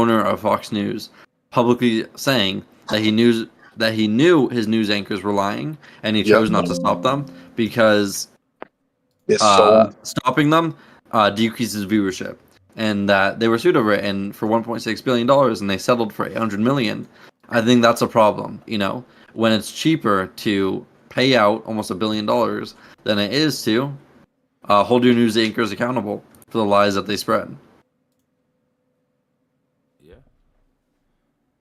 owner of Fox News, publicly saying that he knew his news anchors were lying, and he chose not to stop them because stopping them decreases viewership, and that they were sued over it, and for $1.6 billion, and they settled for $800 million. I think that's a problem. When it's cheaper to pay out almost $1 billion than it is to hold your news anchors accountable for the lies that they spread. Yeah,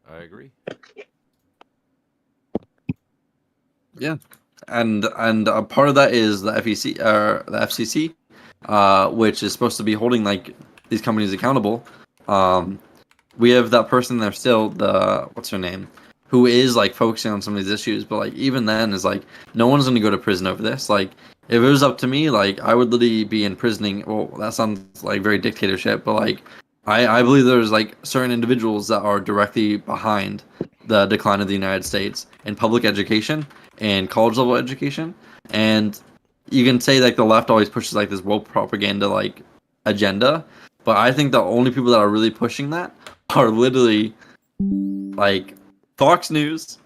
I agree. Yeah, and a part of that is the FCC, which is supposed to be holding like these companies accountable. We have that person there still, what's her name, who is like focusing on some of these issues, but like even then is like no one's gonna go to prison over this. Like if it was up to me, like I would literally be imprisoning. Well, that sounds like very dictatorship, but like I believe there's like certain individuals that are directly behind the decline of the United States in public education and college level education. And you can say like the left always pushes like this woke propaganda like agenda, but I think the only people that are really pushing that are literally like Fox News,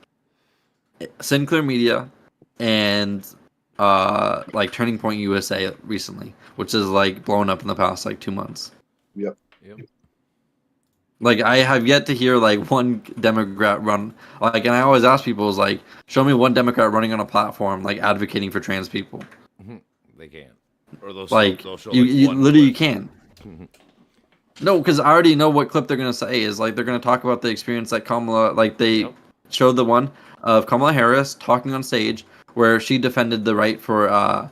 Sinclair Media, and like Turning Point USA recently, which is like blown up in the past like 2 months. Yep. Like I have yet to hear like one Democrat run like, and I always ask people is like, show me one Democrat running on a platform like advocating for trans people. They can't, or they'll like they'll show you one literally you clip. can. No, because I already know what clip they're gonna say is like they're gonna talk about the experience that Kamala like they showed the one of Kamala Harris talking on stage where she defended the right for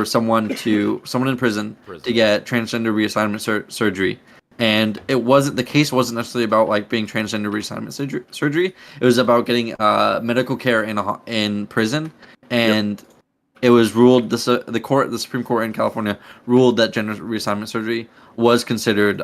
someone in prison to get transgender reassignment surgery. And the case wasn't necessarily about like being transgender reassignment surgery. It was about getting medical care in prison, and it was ruled the Supreme Court in California ruled that gender reassignment surgery was considered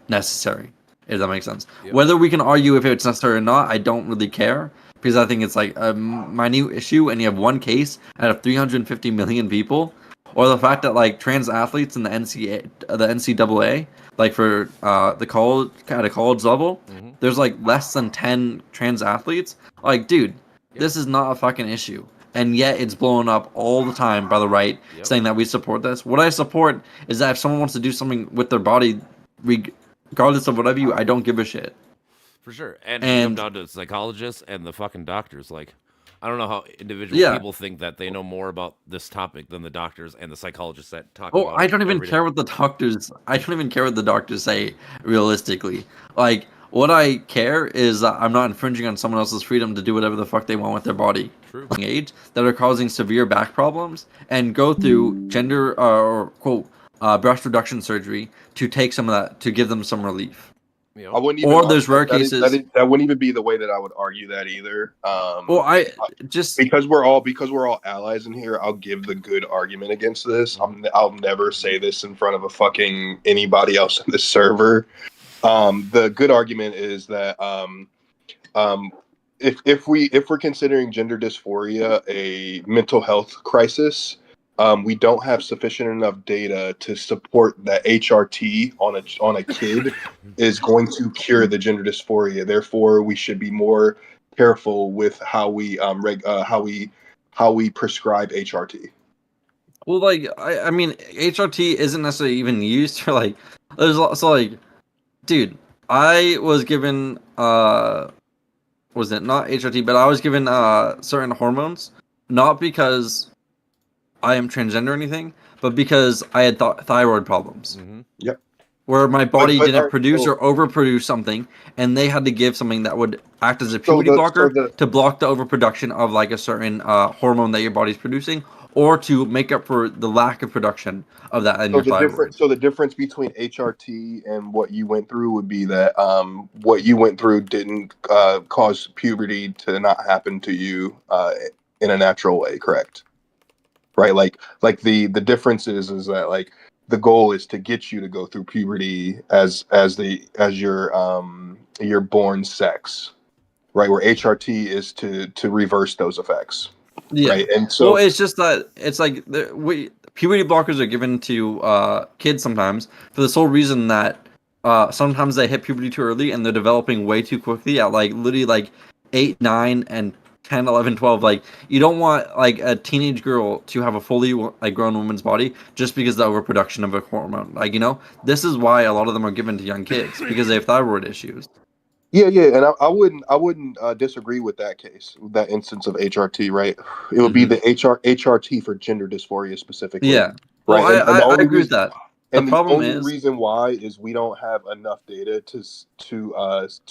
necessary. If that makes sense. Whether we can argue if it's necessary or not, I don't really care because I think it's like a minute issue, and you have one case out of 350 million people. Or the fact that like trans athletes in the NCAA, like for the college at a college level, there's like less than 10 trans athletes. Like, dude, this is not a fucking issue, and yet it's blown up all the time by the right, saying that we support this. What I support is that if someone wants to do something with their body, regardless of whatever I don't give a shit. For sure, and come down to psychologists and the fucking doctors, like. I don't know how individual people think that they know more about this topic than the doctors and the psychologists that talk about it. I don't even care what the doctors. I don't even care what the doctors say. Realistically, like what I care is that I'm not infringing on someone else's freedom to do whatever the fuck they want with their body. True. Age that are causing severe back problems and go through gender or quote breast reduction surgery to take some of that to give them some relief. I wouldn't even or there's rare cases that wouldn't even be the way that I would argue that either. I just because we're all allies in here. I'll give the good argument against this. I'll never say this in front of a fucking anybody else in this server. The good argument is that if we're considering gender dysphoria a mental health crisis. We don't have sufficient enough data to support that HRT on a kid is going to cure the gender dysphoria. Therefore, we should be more careful with how we prescribe HRT. Well, like I mean, HRT isn't necessarily even used for like. There's also like, dude, I was given was it not HRT, but I was given certain hormones, not because I am transgender or anything, but because I had thyroid problems. Yep. Where my body didn't produce or overproduce something, and they had to give something that would act as a puberty blocker to block the overproduction of like a certain hormone that your body's producing, or to make up for the lack of production of that in your thyroid. So the difference between HRT and what you went through would be that what you went through didn't cause puberty to not happen to you in a natural way, correct? Right, like the difference is that like the goal is to get you to go through puberty as your born sex, right? Where HRT is to reverse those effects, right? And so, well, it's just that it's like puberty blockers are given to kids sometimes for the sole reason that sometimes they hit puberty too early and they're developing way too quickly at like literally like 8, 9, and 10, 11, 12. Like you don't want like a teenage girl to have a fully like grown woman's body just because of the overproduction of a hormone. Like, this is why a lot of them are given to young kids because they have thyroid issues. Yeah, and I wouldn't disagree with that case, that instance of HRT, right? It would be the HRT for gender dysphoria specifically. Yeah, right. Well, I agree with that. And the only reason why is we don't have enough data to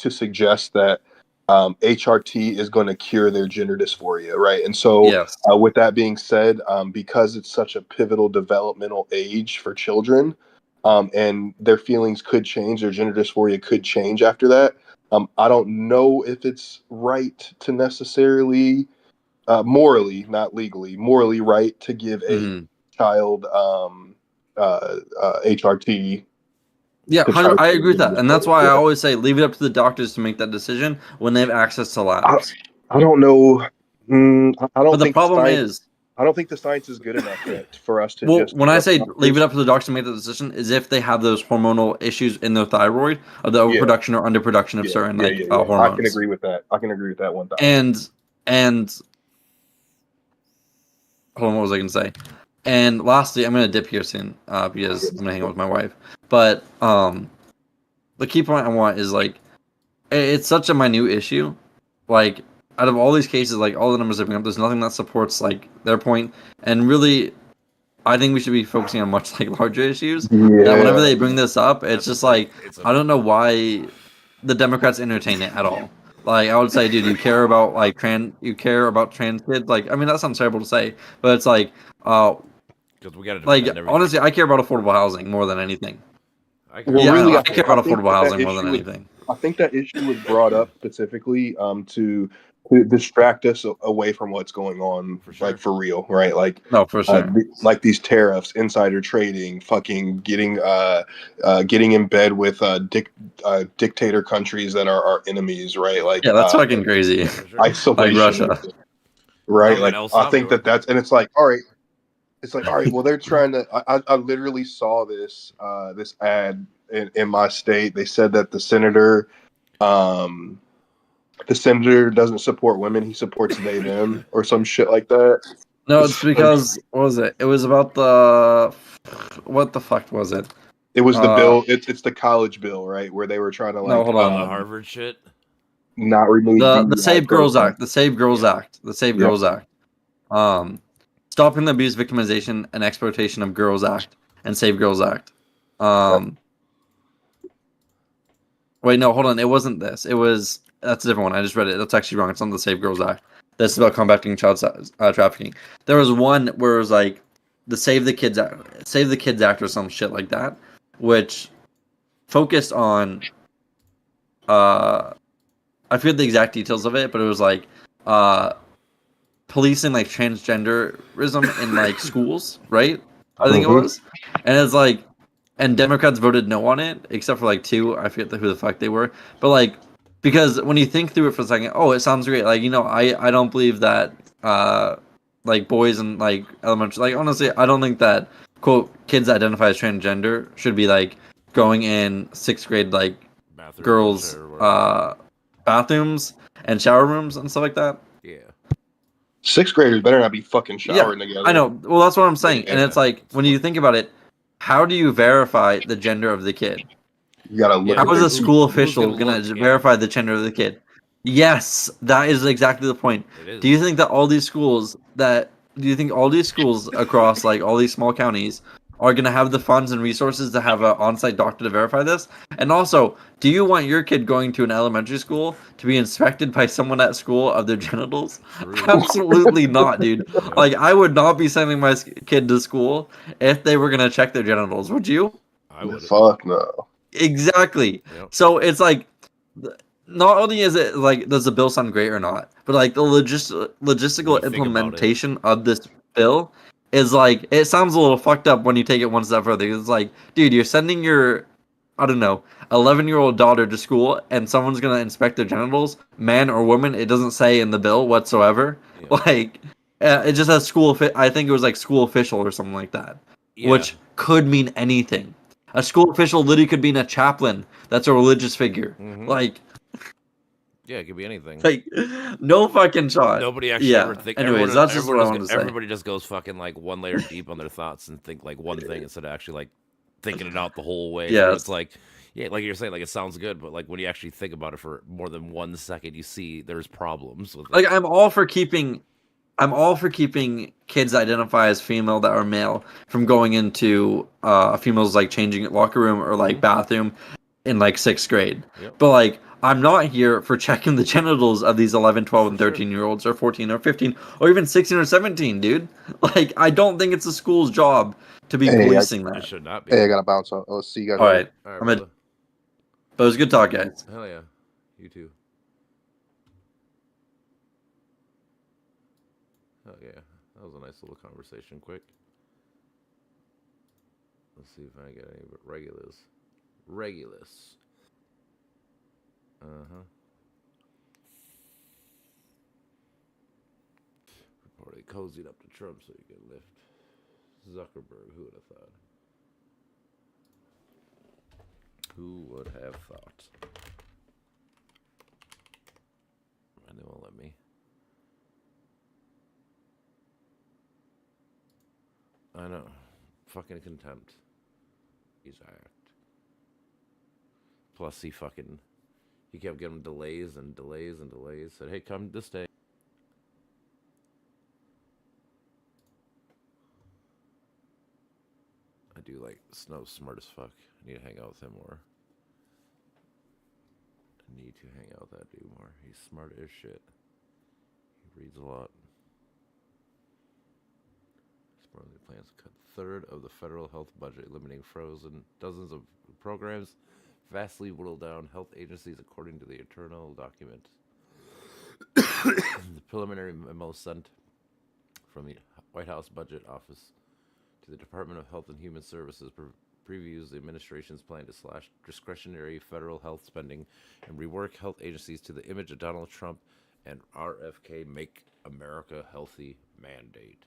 suggest that HRT is going to cure their gender dysphoria, right? And so, with that being said, because it's such a pivotal developmental age for children, and their feelings could change, their gender dysphoria could change after that. I don't know if it's right to necessarily, morally, not legally, morally right to give a child HRT. Yeah, I agree with that, and that's why I always say leave it up to the doctors to make that decision when they have access to labs. I don't know. I don't. But the problem is, I don't think the science is good enough yet for us to. Well, when I say leave it up to the doctor to make the decision, is if they have those hormonal issues in their thyroid, or the overproduction or underproduction of certain hormones. I can agree with that. 1,000. And hold on, what was I going to say? And lastly, I'm going to dip here soon because I'm going to hang out with my wife. But the key point I want is like it's such a minute issue. Like out of all these cases, like all the numbers they bring up, there's nothing that supports like their point. And really, I think we should be focusing on much like larger issues. Yeah. That whenever they bring this up, it's just like I don't know why the Democrats entertain it at all. Like I would say, dude, you care about trans kids. Like I mean, that sounds terrible to say, but it's like because we got to honestly, I care about affordable housing more than anything. I care about affordable housing more than anything. I think that issue was brought up specifically to distract us away from what's going on, like for real, right? Like no, for sure. Like these tariffs, insider trading, fucking getting in bed with dictator countries that are our enemies, right? Like that's fucking crazy. Isolation, like Russia, right? Like I think that's and it's like all right. It's like, all right, well, they're trying to. I literally saw this ad in my state. They said that the senator doesn't support women; he supports they them or some shit like that. No, it's because what was it? It was about what the fuck was it? It was the bill. It's the college bill, right? Where they were trying to hold on, the Harvard shit. Not remove the Save Girls Act. The Save Girls Act. The Save Girls Act. Stopping the Abuse, Victimization, and Exploitation of Girls Act and Save Girls Act. Wait, no, hold on. It wasn't this. That's a different one. I just read it. That's actually wrong. It's on the Save Girls Act. That's about combating child trafficking. There was one where it was like the Save the Kids Act or some shit like that, which focused on I forget the exact details of it, but it was like policing like transgenderism in like schools, right? I think it was. And it's like, and Democrats voted no on it, except for like 2. I forget who the fuck they were. But like, because when you think through it for a second, it sounds great. Like, I don't believe that like boys in like elementary, like honestly, I don't think that quote kids that identify as transgender should be like going in 6th grade like girls bathrooms and shower rooms and stuff like that. Yeah. 6th graders better not be fucking showering together. I know. Well, that's what I'm saying. And it's like, when you think about it, how do you verify the gender of the kid? You gotta look. How is a school official gonna verify the gender of the kid? Yes, that is exactly the point. Do you think all these schools across like all these small counties are going to have the funds and resources to have an on-site doctor to verify this? And also, do you want your kid going to an elementary school to be inspected by someone at school of their genitals? Absolutely not, dude. Like, I would not be sending my kid to school if they were going to check their genitals. Would you? I would. Fuck no. Exactly. Yep. So it's like, not only is it like, does the bill sound great or not, but like the logistical implementation of this bill is like, it sounds a little fucked up when you take it one step further. It's like, dude, you're sending your, I don't know, 11-year-old daughter to school and someone's going to inspect their genitals, man or woman. It doesn't say in the bill whatsoever. Yeah. Like, it just has I think it was like school official or something like that, which could mean anything. A school official literally could be a chaplain. That's a religious figure. Like, yeah, it could be anything. Like, no fucking shot. Nobody actually ever think. Anyways, that's just what I want to say. Everybody just goes fucking like one layer deep on their thoughts and think like one thing instead of actually like thinking it out the whole way. Yeah, it's like, yeah, like you're saying, like it sounds good, but like when you actually think about it for more than 1 second, you see there's problems with it. Like, I'm all for keeping kids that identify as female that are male from going into a female's like changing locker room or like bathroom in like 6th grade. Yep. But like, I'm not here for checking the genitals of these 11, 12, and 13-year-olds or 14 or 15 or even 16 or 17, dude. Like, I don't think it's the school's job to be policing that. It should not be. Hey, I gotta bounce out. Let's see you guys. All right. But it was good talk, guys. Hell yeah. You too. Oh yeah, that was a nice little conversation. Quick. Let's see if I get any Regulus. Already cozied up to Trump so you can lift Zuckerberg. Who would have thought? Who would have thought? And they won't let me. I know. Fucking contempt. He's act. Plus he kept getting delays and delays and delays. Said, hey, come this day. I do like Snow's smart as fuck. I need to hang out with him more. I need to hang out with that dude more. He's smart as shit. He reads a lot. Supposedly plans to cut a third of the federal health budget, eliminating frozen dozens of programs, vastly whittle down health agencies, according to the internal document. The preliminary memo sent from the White House Budget Office to the Department of Health and Human Services previews the administration's plan to slash discretionary federal health spending and rework health agencies to the image of Donald Trump and RFK Make America Healthy mandate.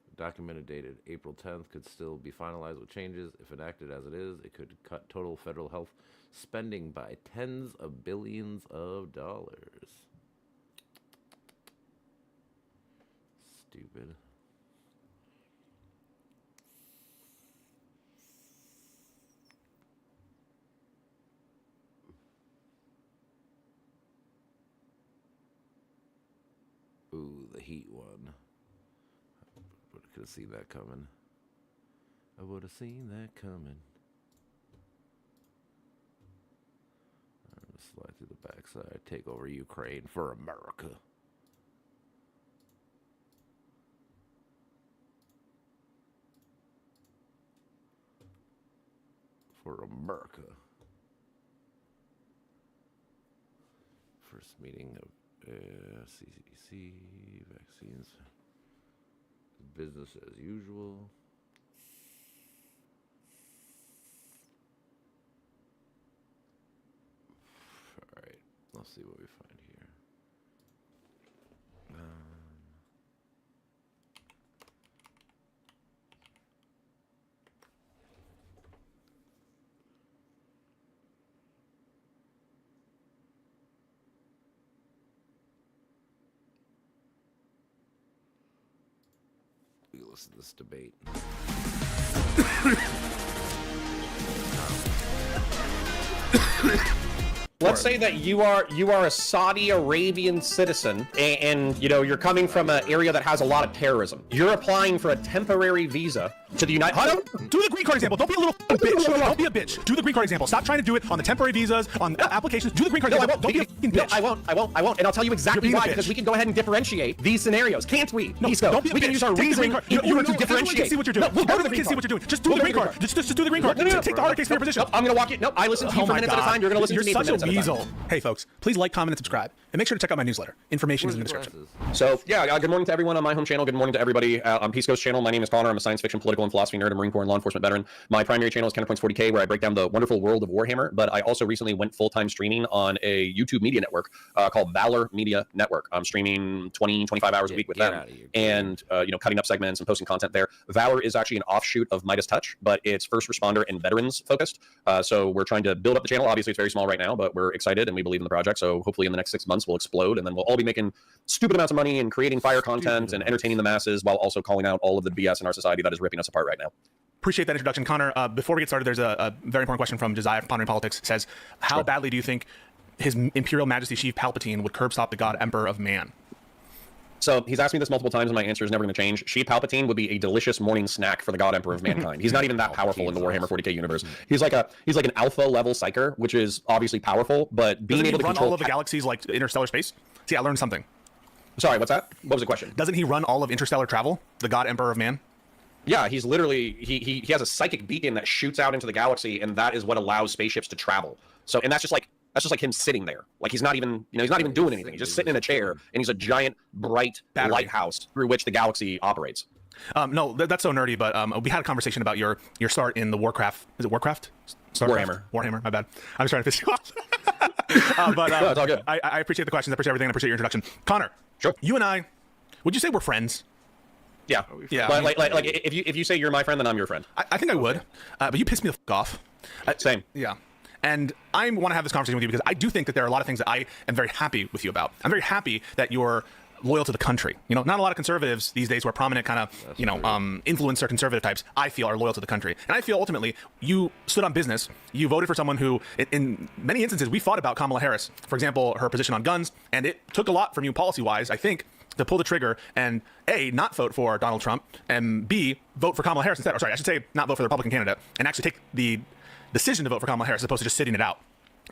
The document dated April 10th could still be finalized with changes. If enacted as it is, it could cut total federal health spending by tens of billions of dollars. Stupid. Ooh, the heat one. I could have seen that coming. I would have seen that coming. I'm gonna slide through the backside. Take over Ukraine for America. For America. First meeting of CDC, vaccines, business as usual. All right, let's see what we find here. We listen to this debate. Let's say that you are a Saudi Arabian citizen, and you know you're coming from an area that has a lot of terrorism. You're applying for a temporary visa to the United. Do the green card example. Don't be a little bitch. Don't be a bitch. Do the green card example. Stop trying to do it on the temporary visas, on applications. Do the green card example. Don't be a fucking bitch. No, I won't. And I'll tell you exactly why. Because we can go ahead and differentiate these scenarios, can't we? No, don't be a bitch. We can use our reasoning in order to differentiate. Can see what you're doing. No, we'll go to the Everyone green can see card. what you're doing. Just do the green card. Just do the green card. Take the harder case for your position. No, I'm gonna walk you. No, I listen to you for minutes at a time. You're gonna listen to me for minutes at a time. You're such a weasel. Hey, folks, please like, comment, and subscribe. And make sure to check out my newsletter. Information is in the description. So, yeah, good morning to everyone on my home channel. Good morning to everybody on Peace Coast channel. My name is Connor. I'm a science fiction political political and philosophy nerd, a Marine Corps and law enforcement veteran. My primary channel is Counterpoints 40K, where I break down the wonderful world of Warhammer. But I also recently went full-time streaming on a YouTube media network called Valor Media Network. I'm streaming 20, 25 hours a week with them, and cutting up segments and posting content there. Valor is actually an offshoot of Midas Touch, but it's first responder and veterans focused. So we're trying to build up the channel. Obviously, it's very small right now, but we're excited and we believe in the project. So hopefully in the next 6 months we'll explode, and then we'll all be making stupid amounts of money and creating fire content and entertaining the masses while also calling out all of the BS in our society that is ripping us apart right now. Appreciate that introduction, Connor. Before we get started, there's a very important question from Josiah from Pondering Politics. It says, how badly do you think His Imperial Majesty Sheev Palpatine would curb stop the God Emperor of Man? So he's asked me this multiple times, and my answer is never going to change. Sheev Palpatine would be a delicious morning snack for the God Emperor of mankind. He's not even that powerful in the Warhammer 40K universe. He's like an alpha level psyker, which is obviously powerful, but being able to run control all of the galaxies like interstellar space. See, I learned something. Sorry, what's that? What was the question? Doesn't he run all of interstellar travel? The God Emperor of Man. Yeah, he's literally he has a psychic beacon that shoots out into the galaxy, and that is what allows spaceships to travel. So, and that's just like him sitting there. Like he's not even doing anything. He's just sitting in a chair, and he's a giant, bright lighthouse through which the galaxy operates. No, that's so nerdy. But we had a conversation about your start in the Warcraft. Is it Warcraft? Warhammer. Warhammer. My bad. I'm just trying to piss you off. No, it's all good. I appreciate the questions. I appreciate everything. I appreciate your introduction, Connor. Sure. You and I, would you say we're friends? Yeah. Yeah. But like if you say you're my friend, then I'm your friend. I think I would. But you pissed me the f off. Same. Yeah. And I want to have this conversation with you because I do think that there are a lot of things that I am very happy with you about. I'm very happy that you're loyal to the country. Not a lot of conservatives these days who are prominent kind of, influencer conservative types, I feel are loyal to the country. And I feel ultimately you stood on business. You voted for someone who, in many instances, we fought about Kamala Harris. For example, her position on guns. And it took a lot from you policy-wise, I think, to pull the trigger and A, not vote for Donald Trump, and B, vote for Kamala Harris instead. Or sorry, I should say not vote for the Republican candidate and actually take the decision to vote for Kamala Harris as opposed to just sitting it out.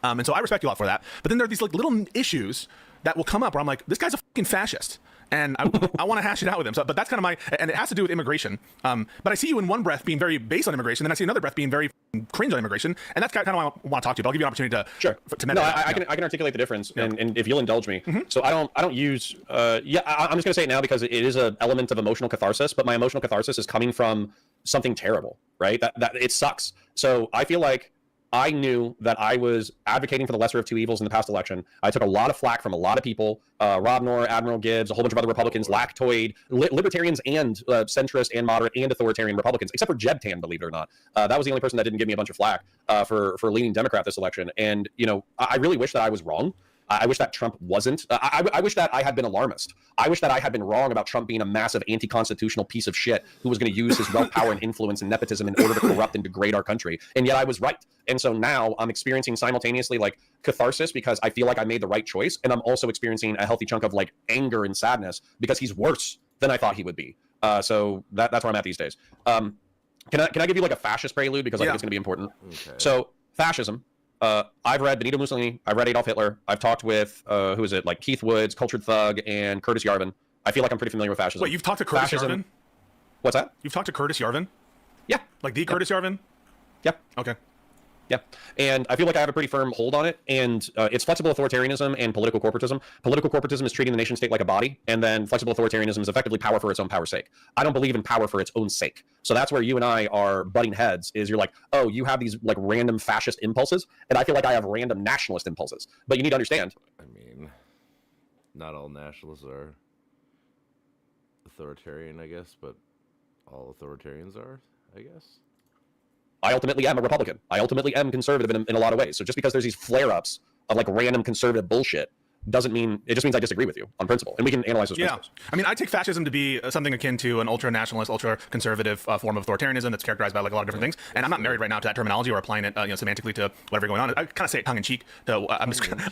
And so I respect you a lot for that. But then there are these like little issues that will come up where I'm like, this guy's a fucking fascist. And I want to hash it out with him. But that's kind of and it has to do with immigration. But I see you in one breath being very based on immigration, then I see another breath being very cringe on immigration. And that's kind of what I want to talk to you about. I'll give you an opportunity to to meditate. No, I can articulate the difference, and if you'll indulge me. So I don't use I'm just gonna say it now because it is an element of emotional catharsis, but my emotional catharsis is coming from something terrible, right? That it sucks. So I feel like I knew that I was advocating for the lesser of two evils in the past election. I took a lot of flack from a lot of people, Rob Knorr, Admiral Gibbs, a whole bunch of other Republicans, lactoid, libertarians and centrist and moderate and authoritarian Republicans, except for Jeb Tan, believe it or not. That was the only person that didn't give me a bunch of flack for leaning Democrat this election. And, I really wish that I was wrong. I wish that Trump wasn't. I wish that I had been alarmist. I wish that I had been wrong about Trump being a massive anti-constitutional piece of shit who was going to use his wealth, power, and influence and nepotism in order to corrupt and degrade our country. And yet I was right. And so now I'm experiencing simultaneously like catharsis because I feel like I made the right choice. And I'm also experiencing a healthy chunk of like anger and sadness because he's worse than I thought he would be. So that's where I'm at these days. Can I give you like a fascist prelude because I think it's going to be important? Okay. So fascism. I've read Benito Mussolini. I've read Adolf Hitler. I've talked with who is it? Like Keith Woods, Cultured Thug, and Curtis Yarvin. I feel like I'm pretty familiar with fascism. Wait, you've talked to Curtis Yarvin? What's that? You've talked to Curtis Yarvin? Yeah. Like the Curtis Yarvin? Yeah. Okay. Yeah, and I feel like I have a pretty firm hold on it, and it's flexible authoritarianism and political corporatism. Political corporatism is treating the nation state like a body, and then flexible authoritarianism is effectively power for its own power's sake. I don't believe in power for its own sake. So that's where you and I are butting heads, is you're like, oh, you have these like random fascist impulses, and I feel like I have random nationalist impulses. But you need to understand. I mean, not all nationalists are authoritarian, I guess, but all authoritarians are, I guess. I ultimately am a Republican. I ultimately am conservative in a lot of ways. So just because there's these flare-ups of like random conservative bullshit doesn't mean, it just means I disagree with you on principle. And we can analyze those principles. I mean, I take fascism to be something akin to an ultra-nationalist, ultra-conservative form of authoritarianism that's characterized by like a lot of different things. And I'm not married right now to that terminology or applying it semantically to whatever going on. I kind of say it tongue-in-cheek to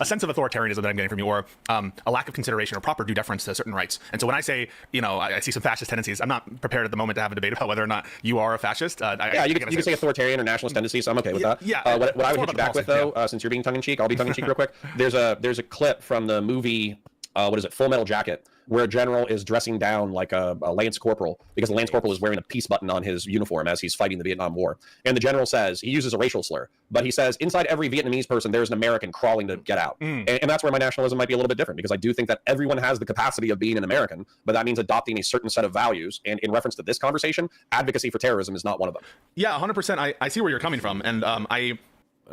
a sense of authoritarianism that I'm getting from you, or a lack of consideration or proper due deference to certain rights. And so when I say, I see some fascist tendencies, I'm not prepared at the moment to have a debate about whether or not you are a fascist. You can say authoritarian or nationalist tendencies, so I'm okay with that. Yeah. What I would hit you back with, though, since you're being tongue-in-cheek, I'll be tongue-in-cheek real quick. There's a clip from the movie, Full Metal Jacket, where a general is dressing down like a lance corporal because the lance corporal is wearing a peace button on his uniform as he's fighting the Vietnam War. And the general says, he uses a racial slur, but he says, inside every Vietnamese person, there's an American crawling to get out. And that's where my nationalism might be a little bit different, because I do think that everyone has the capacity of being an American, but that means adopting a certain set of values. And in reference to this conversation, advocacy for terrorism is not one of them. Yeah, 100%. I see where you're coming from. And But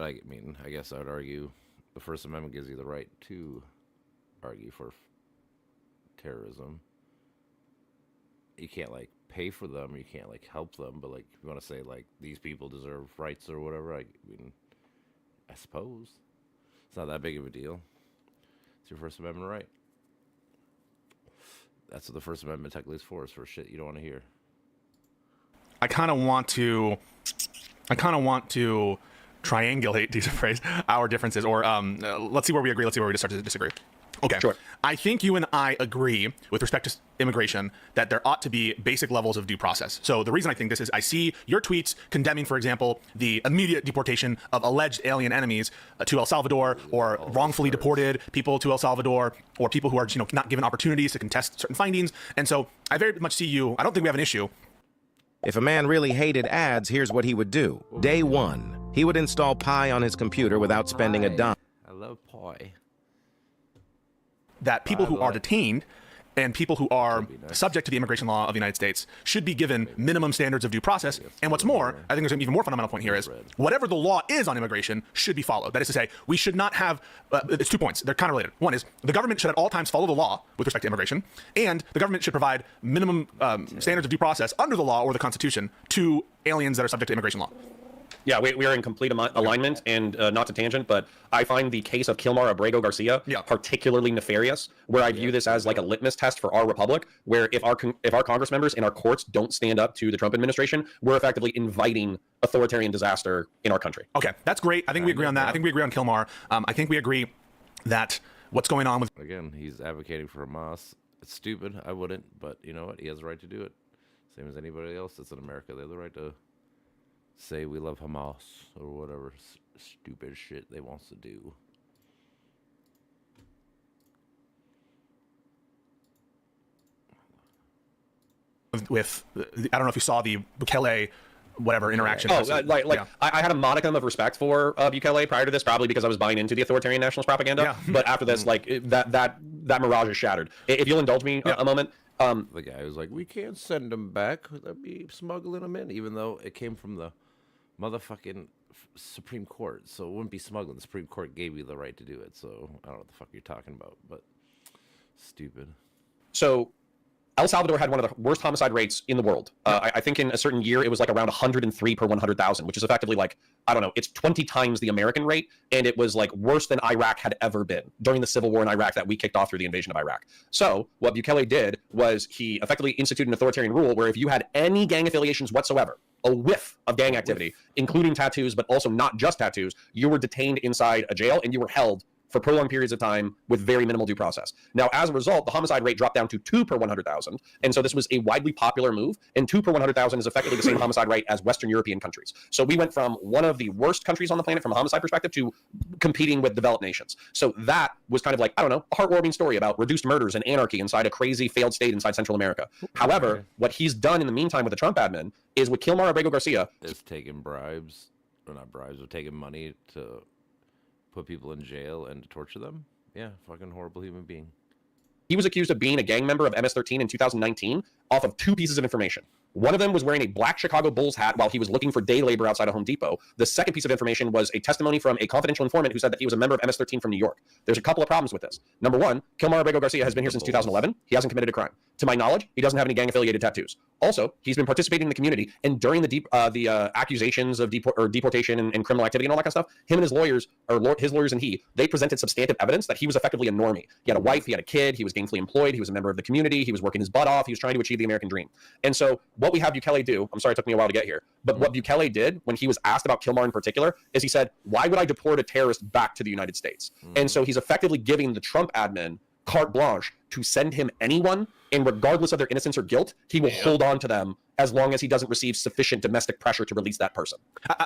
I mean, I guess I would argue the First Amendment gives you the right to argue for terrorism. You can't like pay for them, you can't like help them, but like if you want to say like these people deserve rights or whatever, I mean, I suppose it's not that big of a deal. It's your First Amendment right. That's what the First Amendment technically is for shit you don't want to hear. I kind of want to triangulate, to use a phrase, our differences, or let's see where we agree, let's see where we start to disagree. Okay. Sure. I think you and I agree with respect to immigration that there ought to be basic levels of due process. So the reason I think this is I see your tweets condemning, for example, the immediate deportation of alleged alien enemies to El Salvador, or wrongfully deported people to El Salvador, or people who are, not given opportunities to contest certain findings. And so I very much see you. I don't think we have an issue. If a man really hated ads, here's what he would do. Day one, he would install Pi on his computer without spending a dime. I love Pi. That people who are detained and people who are subject to the immigration law of the United States should be given minimum standards of due process. And what's more, I think there's an even more fundamental point here is whatever the law is on immigration should be followed. That is to say, we should not have, it's 2 points. They're kind of related. One is the government should at all times follow the law with respect to immigration, and the government should provide minimum standards of due process under the law or the Constitution to aliens that are subject to immigration law. Yeah, we are in complete alignment, and not to tangent, but I find the case of Kilmar Abrego Garcia particularly nefarious, where I view this as like a litmus test for our republic, where if our Congress members in our courts don't stand up to the Trump administration, we're effectively inviting authoritarian disaster in our country. Okay, that's great. I think we agree on that. I think we agree on Kilmar. I think we agree that what's going on with... Again, he's advocating for Hamas. It's stupid. I wouldn't, but you know what? He has the right to do it. Same as anybody else that's in America. They have the right to say we love Hamas or whatever stupid shit they wants to do. With I don't know if you saw the Bukele whatever interaction. I had a modicum of respect for Bukele prior to this, probably because I was buying into the authoritarian nationalist propaganda. Yeah. But after this, that mirage is shattered. If you'll indulge me a moment. The guy was like, we can't send them back. That'd be smuggling them in, even though it came from the motherfucking Supreme Court. So it wouldn't be smuggling. The Supreme Court gave you the right to do it. So I don't know what the fuck you're talking about, but stupid. So El Salvador had one of the worst homicide rates in the world. I think in a certain year, it was like around 103 per 100,000, which is effectively like, I don't know, it's 20 times the American rate. And it was like worse than Iraq had ever been during the civil war in Iraq that we kicked off through the invasion of Iraq. So what Bukele did was he effectively instituted an authoritarian rule where if you had any gang affiliations whatsoever, a whiff of gang activity, including tattoos, but also not just tattoos, you were detained inside a jail and you were held for prolonged periods of time with very minimal due process. Now, as a result, the homicide rate dropped down to 2 per 100,000. And so this was a widely popular move. And 2 per 100,000 is effectively the same homicide rate as Western European countries. So we went from one of the worst countries on the planet from a homicide perspective to competing with developed nations. So that was kind of like, I don't know, a heartwarming story about reduced murders and anarchy inside a crazy failed state inside Central America. However, what he's done in the meantime with the Trump admin is with Kilmar Abrego Garcia. Is taking bribes, or not bribes, but taking money to put people in jail and to torture them. Yeah, fucking horrible human being. He was accused of being a gang member of MS-13 in 2019 off of 2 pieces of information. One of them was wearing a black Chicago Bulls hat while he was looking for day labor outside of Home Depot. The second piece of information was a testimony from a confidential informant who said that he was a member of MS-13 from New York. There's a couple of problems with this. Number one, Kilmar Abrego Garcia has been here since 2011. He hasn't committed a crime. To my knowledge, he doesn't have any gang-affiliated tattoos. Also, he's been participating in the community, and during the accusations of deportation and criminal activity and all that kind of stuff, him and his lawyers, his lawyers and they presented substantive evidence that he was effectively a normie. He had a wife, he had a kid, he was gainfully employed, he was a member of the community, he was working his butt off, he was trying to achieve the American dream. And so what we have Bukele do, I'm sorry it took me a while to get here, but what Bukele did when he was asked about Kilmar in particular is he said, why would I deport a terrorist back to the United States? And so he's effectively giving the Trump admin carte blanche to send him anyone, and regardless of their innocence or guilt, he will hold on to them as long as he doesn't receive sufficient domestic pressure to release that person.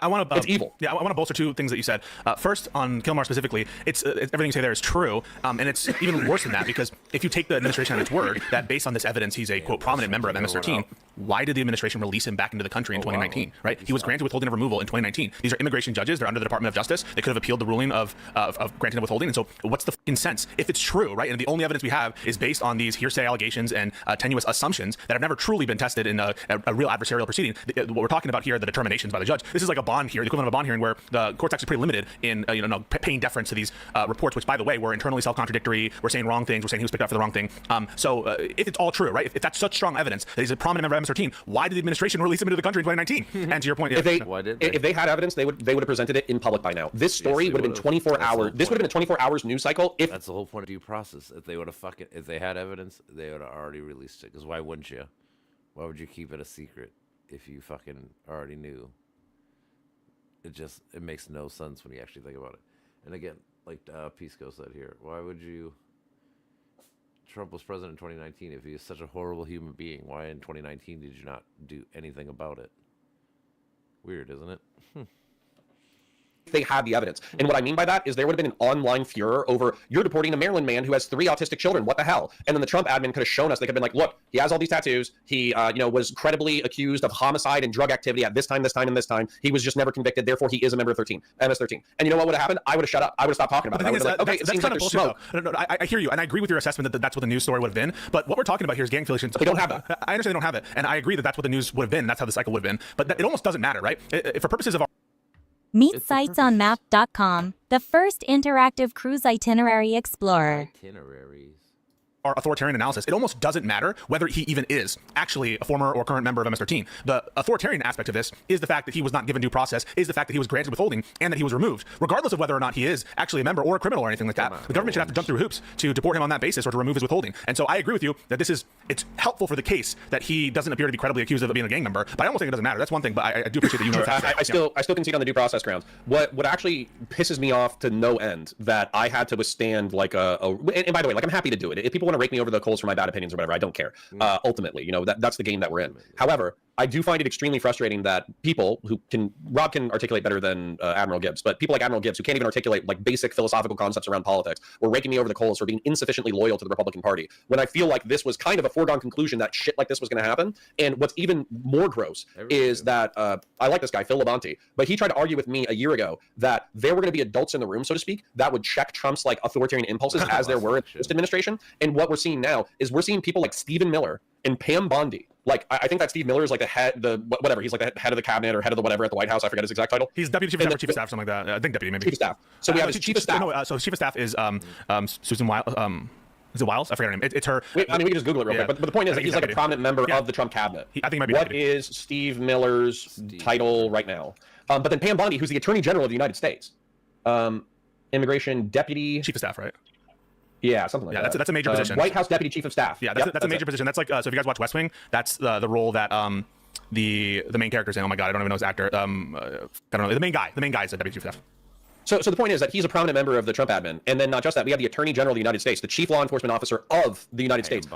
I want to. It's evil. Yeah, I want to bolster two things that you said. First, on Kilmar specifically, it's everything you say there is true, and it's even worse than that because if you take the administration at its word that based on this evidence he's a quote prominent member of MS-13, why did the administration release him back into the country in 2019? Right? He was granted withholding of removal in 2019. These are immigration judges. They're under the Department of Justice. They could have appealed the ruling of granting of withholding. And so, what's the fucking sense if it's true, right? And the only evidence we have is based on these hearsay allegations and tenuous assumptions that have never truly been tested in a real adversarial proceeding. What we're talking about here are the determinations by the judge. This is like a bond hearing, the equivalent of a bond hearing, where the court's actually pretty limited in paying deference to these reports, which, by the way, were internally self-contradictory. We're saying wrong things. We're saying he was picked up for the wrong thing. So if it's all true, right? If that's such strong evidence that he's a prominent member of MS-13, why did the administration release him into the country in 2019? And to your point, if they had evidence, they would have presented it in public by now. This story would have been 24 hours. This would have been a 24 hours news cycle. If that's the whole point of due process. If they would have if they had evidence, they would have already released it. Because why wouldn't you? Why would you keep it a secret if you fucking already knew? It makes no sense when you actually think about it. And again, like Pisco said here, why would you? Trump was president in 2019. If he is such a horrible human being, why in 2019 did you not do anything about it? Weird, isn't it? they had the evidence. And what I mean by that is there would have been an online furor over, you're deporting a Maryland man who has 3 autistic children. What the hell? And then the Trump admin could have shown us, they could have been like, look, he has all these tattoos. He, was credibly accused of homicide and drug activity at this time, and this time. He was just never convicted. Therefore, he is a member of MS-13. And you know what would have happened? I would have shut up. I would have stopped talking about it. I would have been like, okay, it seems like there's smoke. No, I hear you. And I agree with your assessment that that's what the news story would have been. But what we're talking about here is gang affiliations. But they don't have that. I understand they don't have it. And I agree that that's what the news would have been. That's how the cycle would have been. But it almost doesn't matter, right? For purposes of our Meet sitesonmap.com, the first interactive cruise itinerary explorer. Itineraries. Our authoritarian analysis, it almost doesn't matter whether he even is actually a former or current member of MS-13. The authoritarian aspect of this is the fact that he was not given due process, is the fact that he was granted withholding, and that he was removed. Regardless of whether or not he is actually a member or a criminal or anything like that, the government should have to jump through hoops to deport him on that basis or to remove his withholding. And so I agree with you that it's helpful for the case that he doesn't appear to be credibly accused of being a gang member, but I almost think it doesn't matter. That's one thing, but I do appreciate that you know the facts. I still concede on the due process grounds. What actually pisses me off to no end that I had to withstand like and by the way, like I'm happy to do it. If people want to rake me over the coals for my bad opinions or whatever, I don't care. Ultimately, that's the game that we're in. However, I do find it extremely frustrating that people who Rob can articulate better than Admiral Gibbs, but people like Admiral Gibbs who can't even articulate like basic philosophical concepts around politics were raking me over the coals for being insufficiently loyal to the Republican Party when I feel like this was kind of a foregone conclusion that shit like this was going to happen. And what's even more gross is that I like this guy, Phil Labonte, but he tried to argue with me a year ago that there were going to be adults in the room, so to speak, that would check Trump's like authoritarian impulses as there were in this administration. And what we're seeing now is we're seeing people like Stephen Miller and Pam Bondi. Like, I think that Steve Miller is like whatever. He's like the head of the cabinet or head of the whatever at the White House. I forget his exact title. He's deputy chief of staff or chief of staff, something like that. I think deputy, maybe. Chief of staff. So we have his chief of staff. No, so chief of staff is Susan Wiles. Is it Wiles? I forget her name. It's her. We can just Google it real quick. But the point is that he's like a prominent member of the Trump cabinet. I think he might be. What is Steve Miller's title right now? But then Pam Bondi, who's the Attorney General of the United States, immigration deputy. Chief of staff, right? Yeah, something like that. That's a major position. White House Deputy Chief of Staff. Yeah, that's a major position. That's like so if you guys watch West Wing, that's the role that the main character's in. Oh my god, I don't even know his actor. I don't know. The main guy is the Deputy Chief of Staff. So the point is that he's a prominent member of the Trump admin, and then not just that, we have the Attorney General of the United States, the Chief Law Enforcement Officer of the United States,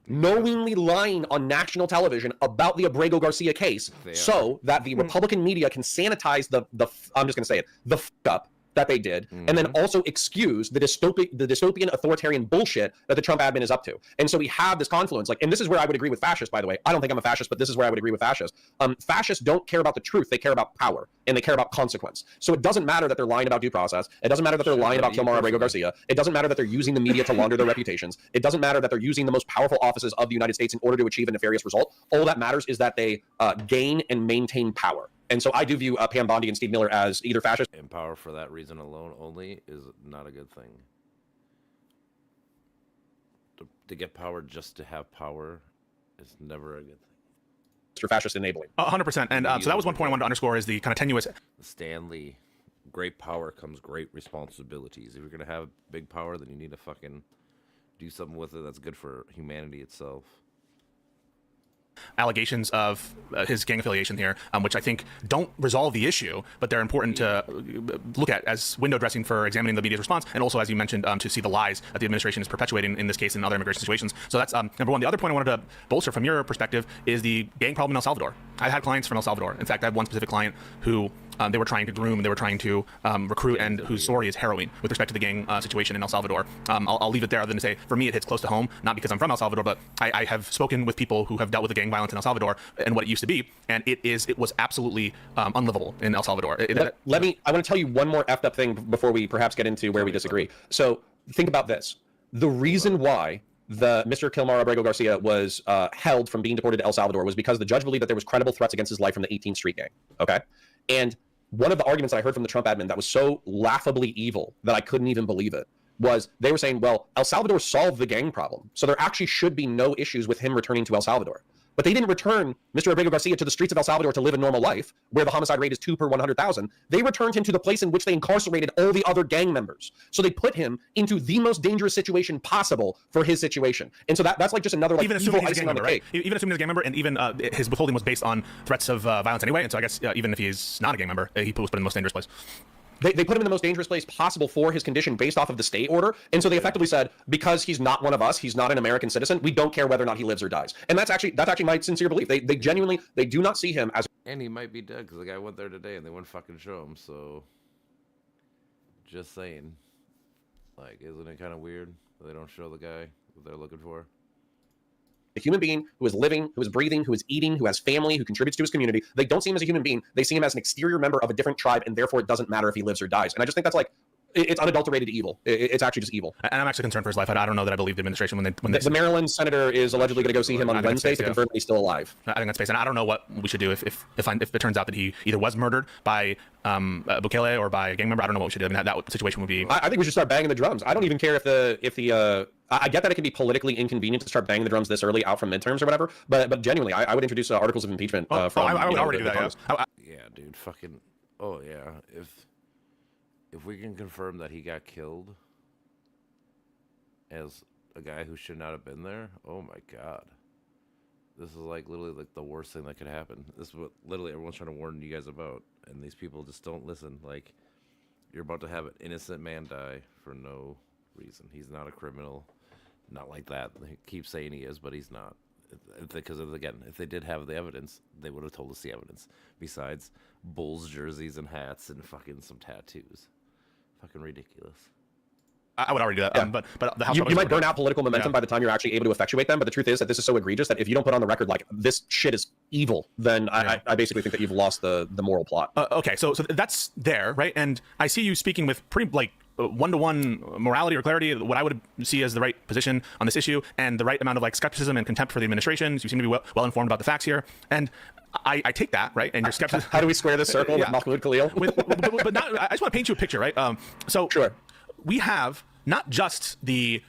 knowingly lying on national television about the Abrego Garcia case, so that the Republican media can sanitize the I'm just going to say it, the f up that they did, and then also excuse the dystopian authoritarian bullshit that the Trump admin is up to. And so we have this confluence, and this is where I would agree with fascists, by the way. I don't think I'm a fascist, but this is where I would agree with fascists. Fascists don't care about the truth, they care about power, and they care about consequence. So it doesn't matter that they're lying about due process, it doesn't matter that they're lying about Kilmar Abrego Garcia, it doesn't matter that they're using the media to launder their reputations, it doesn't matter that they're using the most powerful offices of the United States in order to achieve a nefarious result. All that matters is that they gain and maintain power. And so I do view Pam Bondi and Steve Miller as either fascist. And power for that reason alone only is not a good thing. To get power just to have power is never a good thing. For fascist enabling. 100%. And so that was one point I wanted to underscore is the kind of tenuous. Stanley, great power comes great responsibilities. If you're going to have big power, then you need to fucking do something with it that's good for humanity itself. allegations of his gang affiliation here, which I think don't resolve the issue, but they're important to look at as window dressing for examining the media's response, and also, as you mentioned, to see the lies that the administration is perpetuating in this case in other immigration situations. So that's number one. The other point I wanted to bolster from your perspective is the gang problem in El Salvador. I've had clients from El Salvador. In fact, I have one specific client who they were trying to groom, they were trying to recruit, and whose story is harrowing with respect to the gang situation in El Salvador. I'll leave it there other than to say, for me, it hits close to home, not because I'm from El Salvador, but I have spoken with people who have dealt with the gang violence in El Salvador and what it used to be, and it was absolutely unlivable in El Salvador. I want to tell you one more effed up thing before we perhaps get into where we disagree. So think about this. The reason why Mr. Kilmar Abrego Garcia was held from being deported to El Salvador was because the judge believed that there was credible threats against his life from the 18th Street Gang. Okay? And one of the arguments that I heard from the Trump admin that was so laughably evil that I couldn't even believe it was they were saying, well, El Salvador solved the gang problem, so there actually should be no issues with him returning to El Salvador. But they didn't return Mr. Abrego Garcia to the streets of El Salvador to live a normal life, where the homicide rate is 2 per 100,000. They returned him to the place in which they incarcerated all the other gang members. So they put him into the most dangerous situation possible for his situation. And so that's like just another like even assuming he's a gang icing on the member, cake. right? Even assuming he's a gang member, and even his withholding was based on threats of violence anyway. And so I guess even if he's not a gang member, he was put in the most dangerous place. They put him in the most dangerous place possible for his condition based off of the state order. And so they effectively said, because he's not one of us, he's not an American citizen, we don't care whether or not he lives or dies. And that's actually my sincere belief. They genuinely, they do not see him as... And he might be dead because the guy went there today and they wouldn't fucking show him. So, just saying. Like, isn't it kind of weird that they don't show the guy that they're looking for? a human being who is living, who is breathing, who is eating, who has family, who contributes to his community. They don't see him as a human being. They see him as an exterior member of a different tribe, and therefore it doesn't matter if he lives or dies. And I just think that's like, it's unadulterated evil. It's actually just evil. And I'm actually concerned for his life. I don't know that I believe the administration when they the Maryland senator is allegedly going to go see him on Wednesday to confirm that he's still alive. I think that's space, and I don't know what we should do if it turns out that he either was murdered by Bukele or by a gang member. I don't know what we should do. I mean, that situation would be. I think we should start banging the drums. I don't even care if the I get that it can be politically inconvenient to start banging the drums this early out from midterms or whatever, but genuinely, I would introduce articles of impeachment. I would already do that. Yeah, dude, fucking. Oh yeah, if we can confirm that he got killed as a guy who should not have been there, oh my god. This is like literally like the worst thing that could happen. This is what literally everyone's trying to warn you guys about, and these people just don't listen. Like, you're about to have an innocent man die for no reason. He's not a criminal, not like that. They keep saying he is, but he's not. Because again, if they did have the evidence, they would have told us the evidence. Besides Bulls jerseys and hats and fucking some tattoos. Fucking ridiculous. I would already do that. Yeah. But the House you might burn out political momentum by the time you're actually able to effectuate them. But the truth is that this is so egregious that if you don't put on the record like this shit is evil, then I basically think that you've lost the moral plot. Okay, so that's there, right? And I see you speaking with pretty like one-to-one morality or clarity, what I would see as the right position on this issue, and the right amount of like skepticism and contempt for the administration. So you seem to be well informed about the facts here, and I take that, right? And your skepticism. How do we square this circle with Mahmoud Khalil? but not, I just want to paint you a picture, right? So sure. We have not just the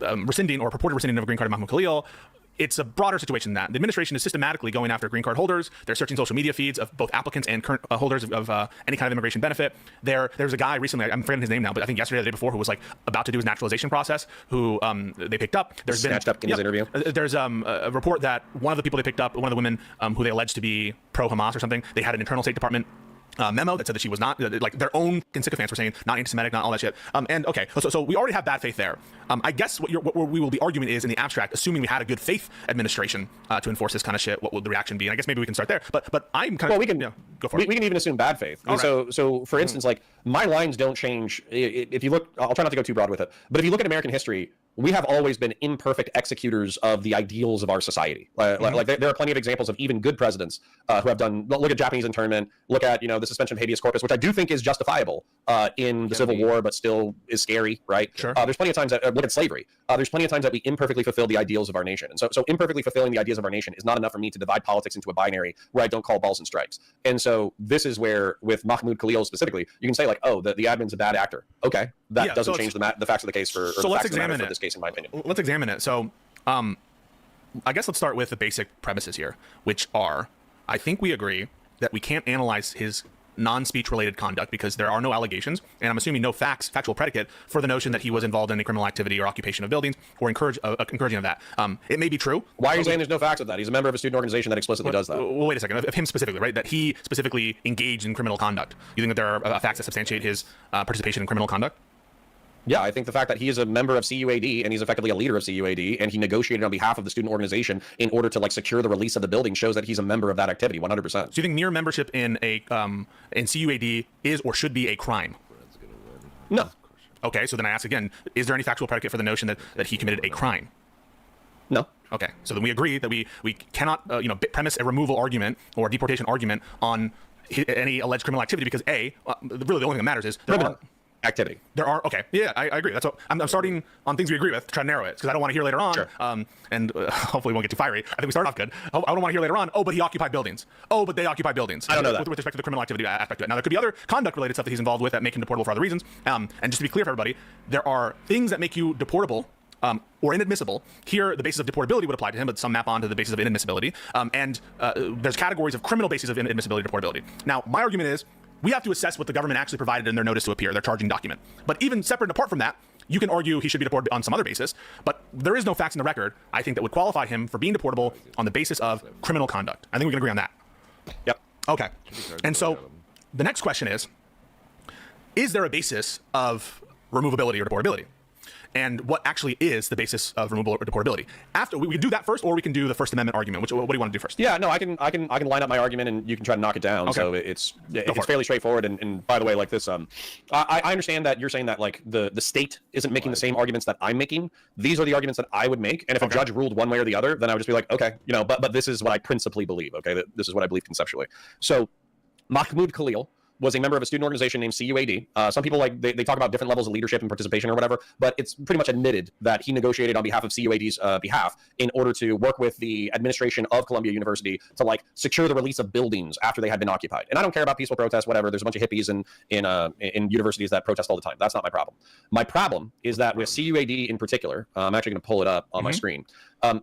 rescinding or purported rescinding of a green card of Mahmoud Khalil. It's a broader situation than that. The administration is systematically going after green card holders. They're searching social media feeds of both applicants and current holders of any kind of immigration benefit. There's a guy recently, I'm forgetting his name now, but I think yesterday or the day before, who was like about to do his naturalization process, who they picked up. There's snatched up in his interview. There's a report that one of the people they picked up, one of the women who they alleged to be pro-Hamas or something, they had an internal State Department memo that said that she was not, like their own sycophants were saying, not anti-Semitic, not all that shit. And okay, so we already have bad faith there. I guess what we will be arguing is in the abstract, assuming we had a good faith administration to enforce this kind of shit, what would the reaction be? And I guess maybe we can start there. But I'm kind of, we can go for it. We can even assume bad faith. Right. So for instance, like my lines don't change. If you look, I'll try not to go too broad with it, but if you look at American history, we have always been imperfect executors of the ideals of our society. Like there are plenty of examples of even good presidents who have done. Look at Japanese internment. Look at the suspension of habeas corpus, which I do think is justifiable in the Civil War, but still is scary, right? Sure. There's plenty of times that look at slavery. There's plenty of times that we imperfectly fulfill the ideals of our nation, and so imperfectly fulfilling the ideas of our nation is not enough for me to divide politics into a binary where I don't call balls and strikes. And so this is where, with Mahmoud Khalil specifically, you can say like, oh, the admin's a bad actor. Okay, that doesn't change the facts of the case for. So let's examine for this case, in my opinion. Let's examine it. So, I guess let's start with the basic premises here, which are, I think we agree that we can't analyze his non-speech related conduct because there are no allegations, and I'm assuming no factual predicate for the notion that he was involved in any criminal activity or occupation of buildings or encouraging of that. It may be true. Why are you saying there's no facts of that? He's a member of a student organization that explicitly does that. Well, wait a second. Of him specifically, right? That he specifically engaged in criminal conduct. You think that there are facts that substantiate his participation in criminal conduct? Yeah, I think the fact that he is a member of CUAD and he's effectively a leader of CUAD and he negotiated on behalf of the student organization in order to like secure the release of the building shows that he's a member of that activity 100%. So you think mere membership in CUAD is or should be a crime? No. Okay, so then I ask again, is there any factual predicate for the notion that he committed a crime? No. Okay, so then we agree that we cannot premise a removal argument or a deportation argument on any alleged criminal activity because really the only thing that matters is activity. There are, okay, yeah, I agree. That's what I'm starting on things we agree with to try to narrow it because I don't want to hear later on, sure. And hopefully we won't get too fiery. I think we started off good. I don't want to hear later on, oh, but he occupied buildings. Oh, but they occupy buildings. I don't know that. With respect to the criminal activity aspect to it. Now, there could be other conduct-related stuff that he's involved with that make him deportable for other reasons. And just to be clear for everybody, there are things that make you deportable or inadmissible. Here, the basis of deportability would apply to him, but some map onto the basis of inadmissibility. There's categories of criminal basis of inadmissibility, deportability. Now, my argument is, we have to assess what the government actually provided in their notice to appear, their charging document. But even separate and apart from that, you can argue he should be deported on some other basis, but there is no facts in the record, I think, that would qualify him for being deportable on the basis of criminal conduct. I think we can agree on that. Yep. Okay. And so the next question is there a basis of removability or deportability? And what actually is the basis of removal or deportability? After we can do that first, or we can do the First Amendment argument. What do you want to do first? Yeah, no, I can line up my argument, and you can try to knock it down. Okay. So it's fairly straightforward. And by the way, like this, I understand that you're saying that like the state isn't making the same arguments that I'm making. These are the arguments that I would make, and if a judge ruled one way or the other, then I would just be like, okay, but this is what I principally believe. Okay, this is what I believe conceptually. So Mahmoud Khalil was a member of a student organization named CUAD. Some people they talk about different levels of leadership and participation or whatever, but it's pretty much admitted that he negotiated on behalf of CUAD's behalf in order to work with the administration of Columbia University to like secure the release of buildings after they had been occupied. And I don't care about peaceful protests, whatever. There's a bunch of hippies in universities that protest all the time. That's not my problem. My problem is that with CUAD in particular, I'm actually going to pull it up on my screen.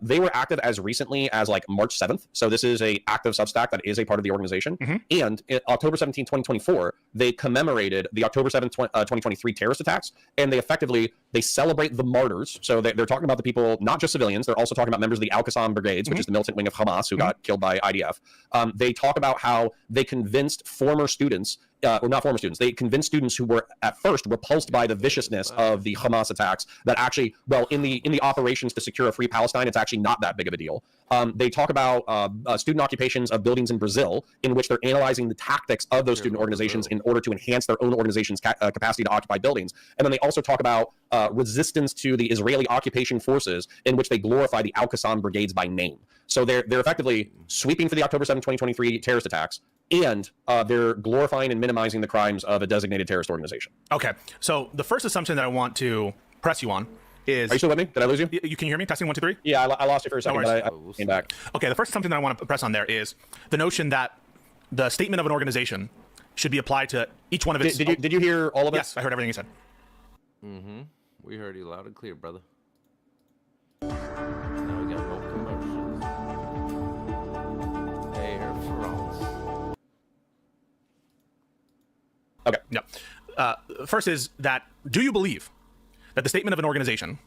They were active as recently as like March 7th. So this is a active Substack that is a part of the organization. And in October 17, 2024, they commemorated the October 7th, 2023 terrorist attacks. And they celebrate the martyrs. So they're talking about the people, not just civilians. They're also talking about members of the Al-Qassam Brigades, which is the militant wing of Hamas who got killed by IDF. They talk about how they convinced former students or not former students, they convinced students who were at first repulsed by the viciousness of the Hamas attacks that actually, in the operations to secure a free Palestine, it's actually not that big of a deal. They talk about student occupations of buildings in Brazil, in which they're analyzing the tactics of those student organizations in order to enhance their own organization's capacity to occupy buildings. And then they also talk about resistance to the Israeli occupation forces, in which they glorify the Al-Qassam brigades by name. So they're effectively sweeping for the October 7, 2023 terrorist attacks, and they're glorifying and minimizing the crimes of a designated terrorist organization. Okay, so the first assumption that I want to press you on is... Are you still with me? Did I lose you? You can hear me? Testing 1, 2, 3? Yeah, I lost you for a second, No but I came back. Okay, the first assumption that I want to press on there is the notion that the statement of an organization should be applied to each one of its... Did you hear all of it? Yes, I heard everything you said. Mm-hmm. We heard you loud and clear, brother. Now we got no commercials. Air France. Okay. Yeah. First is that, do you believe that the statement of an organization...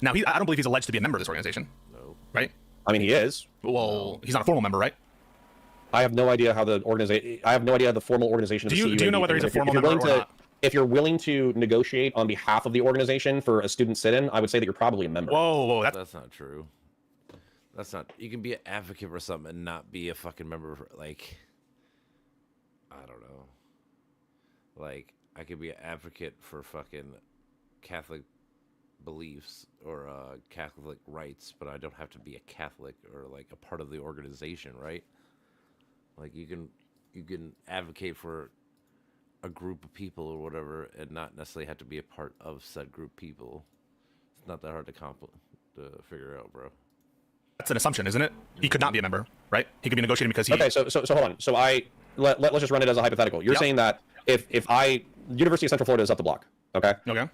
Now, I don't believe he's alleged to be a member of this organization. No. Right? I mean, he is. Well, he's not a formal member, right? I have no idea how the organization... I have no idea the formal organization of the CUAD. Do you know whether he's a formal member or not? If you're willing to negotiate on behalf of the organization for a student sit-in, I would say that you're probably a member. Whoa, that's not true. That's not... You can be an advocate for something and not be a fucking member for, like... I don't know. Like, I could be an advocate for fucking Catholic beliefs or Catholic rights, but I don't have to be a Catholic or like a part of the organization, right? Like you can advocate for a group of people or whatever and not necessarily have to be a part of said group of people. It's not that hard to figure out, bro. That's an assumption, isn't it? He could not be a member, right? He could be negotiating because he... Okay, so hold on. So let's just run it as a hypothetical. You're saying that if University of Central Florida is up the block, okay? Okay.